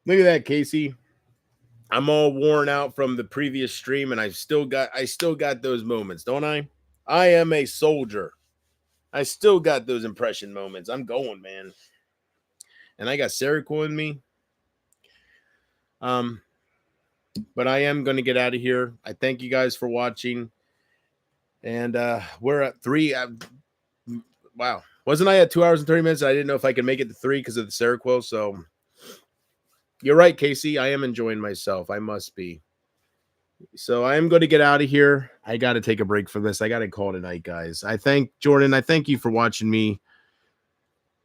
Look at that, Casey. I'm all worn out from the previous stream, and I still got those moments, don't I? I am a soldier. I still got those impression moments. I'm going, man. And I got Seroquel in me. But I am going to get out of here. I thank you guys for watching. And we're at 3. Wow. Wasn't I at 2 hours and 30 minutes? I didn't know if I could make it to 3 because of the Seroquel. So you're right, Casey. I am enjoying myself. I must be. So I am going to get out of here. I got to take a break from this. I got to call it a night, guys. I thank Jordan. I thank you for watching me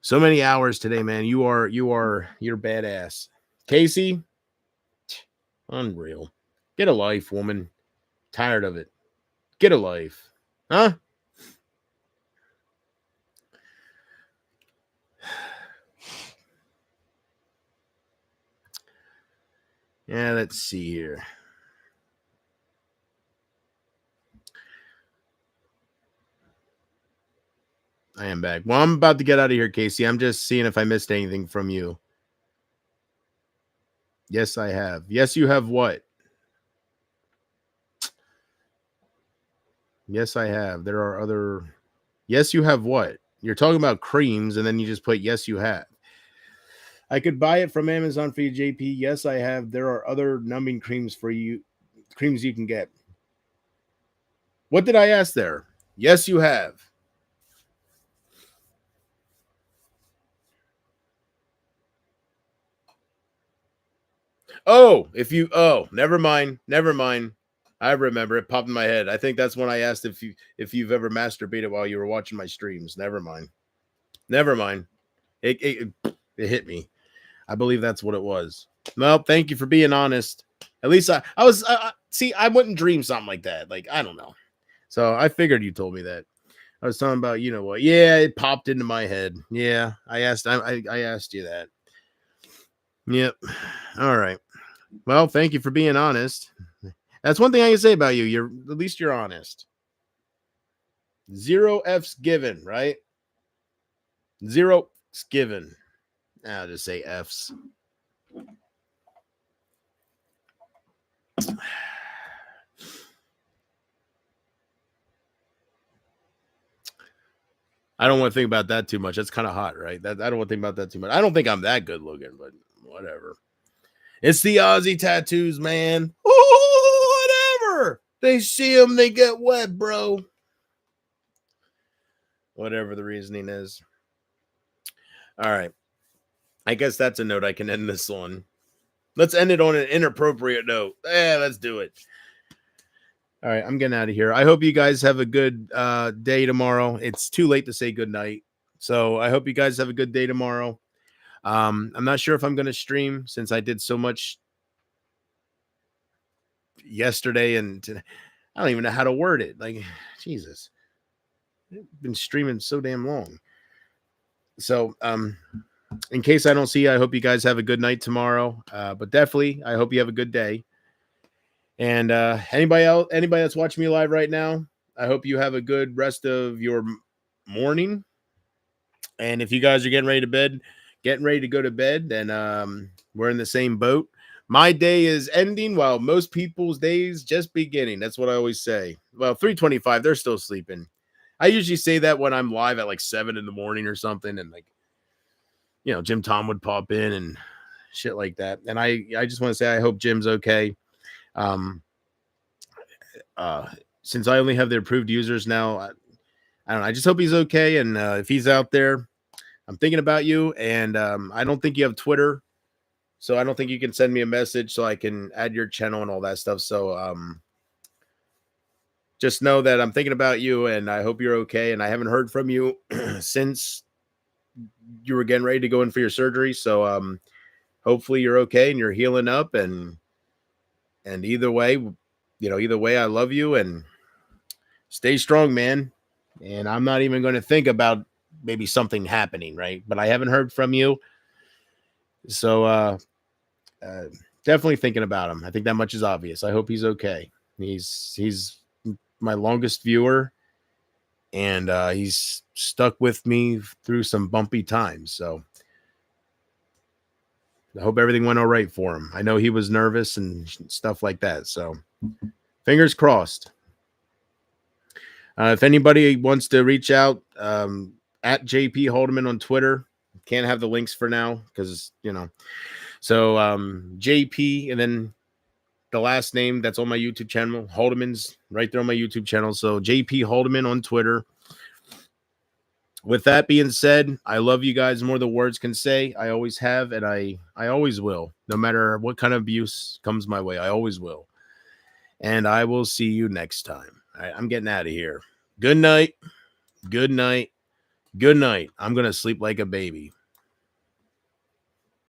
so many hours today, man. You're badass. Casey, unreal. Get a life, woman. Tired of it. Get a life. Huh? Yeah, let's see here. I am back. Well, I'm about to get out of here, Casey. I'm just seeing if I missed anything from you. Yes, I have. Yes, you have what? Yes, I have. There are other. Yes, you have what? You're talking about creams, and then you just put yes, you have. I could buy it from Amazon for you, JP. Yes, I have. There are other numbing creams for you. Creams you can get. What did I ask there? Yes, you have. Oh, never mind. I remember it popped in my head. I think that's when I asked if you've ever masturbated while you were watching my streams. Never mind. It hit me. I believe that's what it was. Well, thank you for being honest. At least I was see, I wouldn't dream something like that. Like, I don't know. So I figured you told me that. I was talking about, you know what? Yeah, it popped into my head. Yeah, I asked you that. Yep. All right. Well, thank you for being honest. That's one thing I can say about you. At least you're honest. 0 F's given, right? 0 F's given. I'll just say F's. I don't want to think about that too much. That's kind of hot, right? I don't want to think about that too much. I don't think I'm that good looking, but whatever. It's the Aussie tattoos, man. Ooh, whatever. They see them, they get wet, bro. Whatever the reasoning is. All right. I guess that's a note I can end this on. Let's end it on an inappropriate note. Yeah, let's do it. All right, I'm getting out of here. I hope you guys have a good day tomorrow. It's too late to say good night. So I hope you guys have a good day tomorrow. I'm not sure if I'm going to stream since I did so much yesterday and today. I don't even know how to word it. Like, Jesus. I've been streaming so damn long. So, in case I don't see you, I hope you guys have a good night tomorrow. But definitely, I hope you have a good day. And anybody that's watching me live right now, I hope you have a good rest of your morning. And if you guys are getting ready to go to bed, then we're in the same boat. My day is ending while most people's days just beginning. That's what I always say. Well, 3:25, they're still sleeping. I usually say that when I'm live at like 7 in the morning or something, and like, you know, Jim Tom would pop in and shit like that. And I just want to say I hope Jim's okay. Since I only have the approved users now, I don't know. I just hope he's okay. And if he's out there, I'm thinking about you. And I don't think you have Twitter, so I don't think you can send me a message so I can add your channel and all that stuff. So just know that I'm thinking about you, and I hope you're okay. And I haven't heard from you since you were getting ready to go in for your surgery. So hopefully you're okay and you're healing up. And either way, I love you and stay strong, man. And I'm not even going to think about maybe something happening, right? But I haven't heard from you. So definitely thinking about him. I think that much is obvious. I hope he's okay. He's my longest viewer, and he's stuck with me through some bumpy times. So I hope everything went all right for him. I know he was nervous and stuff like that. So fingers crossed. If anybody wants to reach out, at JP Haldeman on Twitter. Can't have the links for now because, you know. So JP and then the last name that's on my YouTube channel, Haldeman's right there on my YouTube channel. So JP Haldeman on Twitter. With that being said, I love you guys more than words can say. I always have, and I always will. No matter what kind of abuse comes my way, I always will. And I will see you next time. All right, I'm getting out of here. Good night. Good night. Good night. I'm going to sleep like a baby.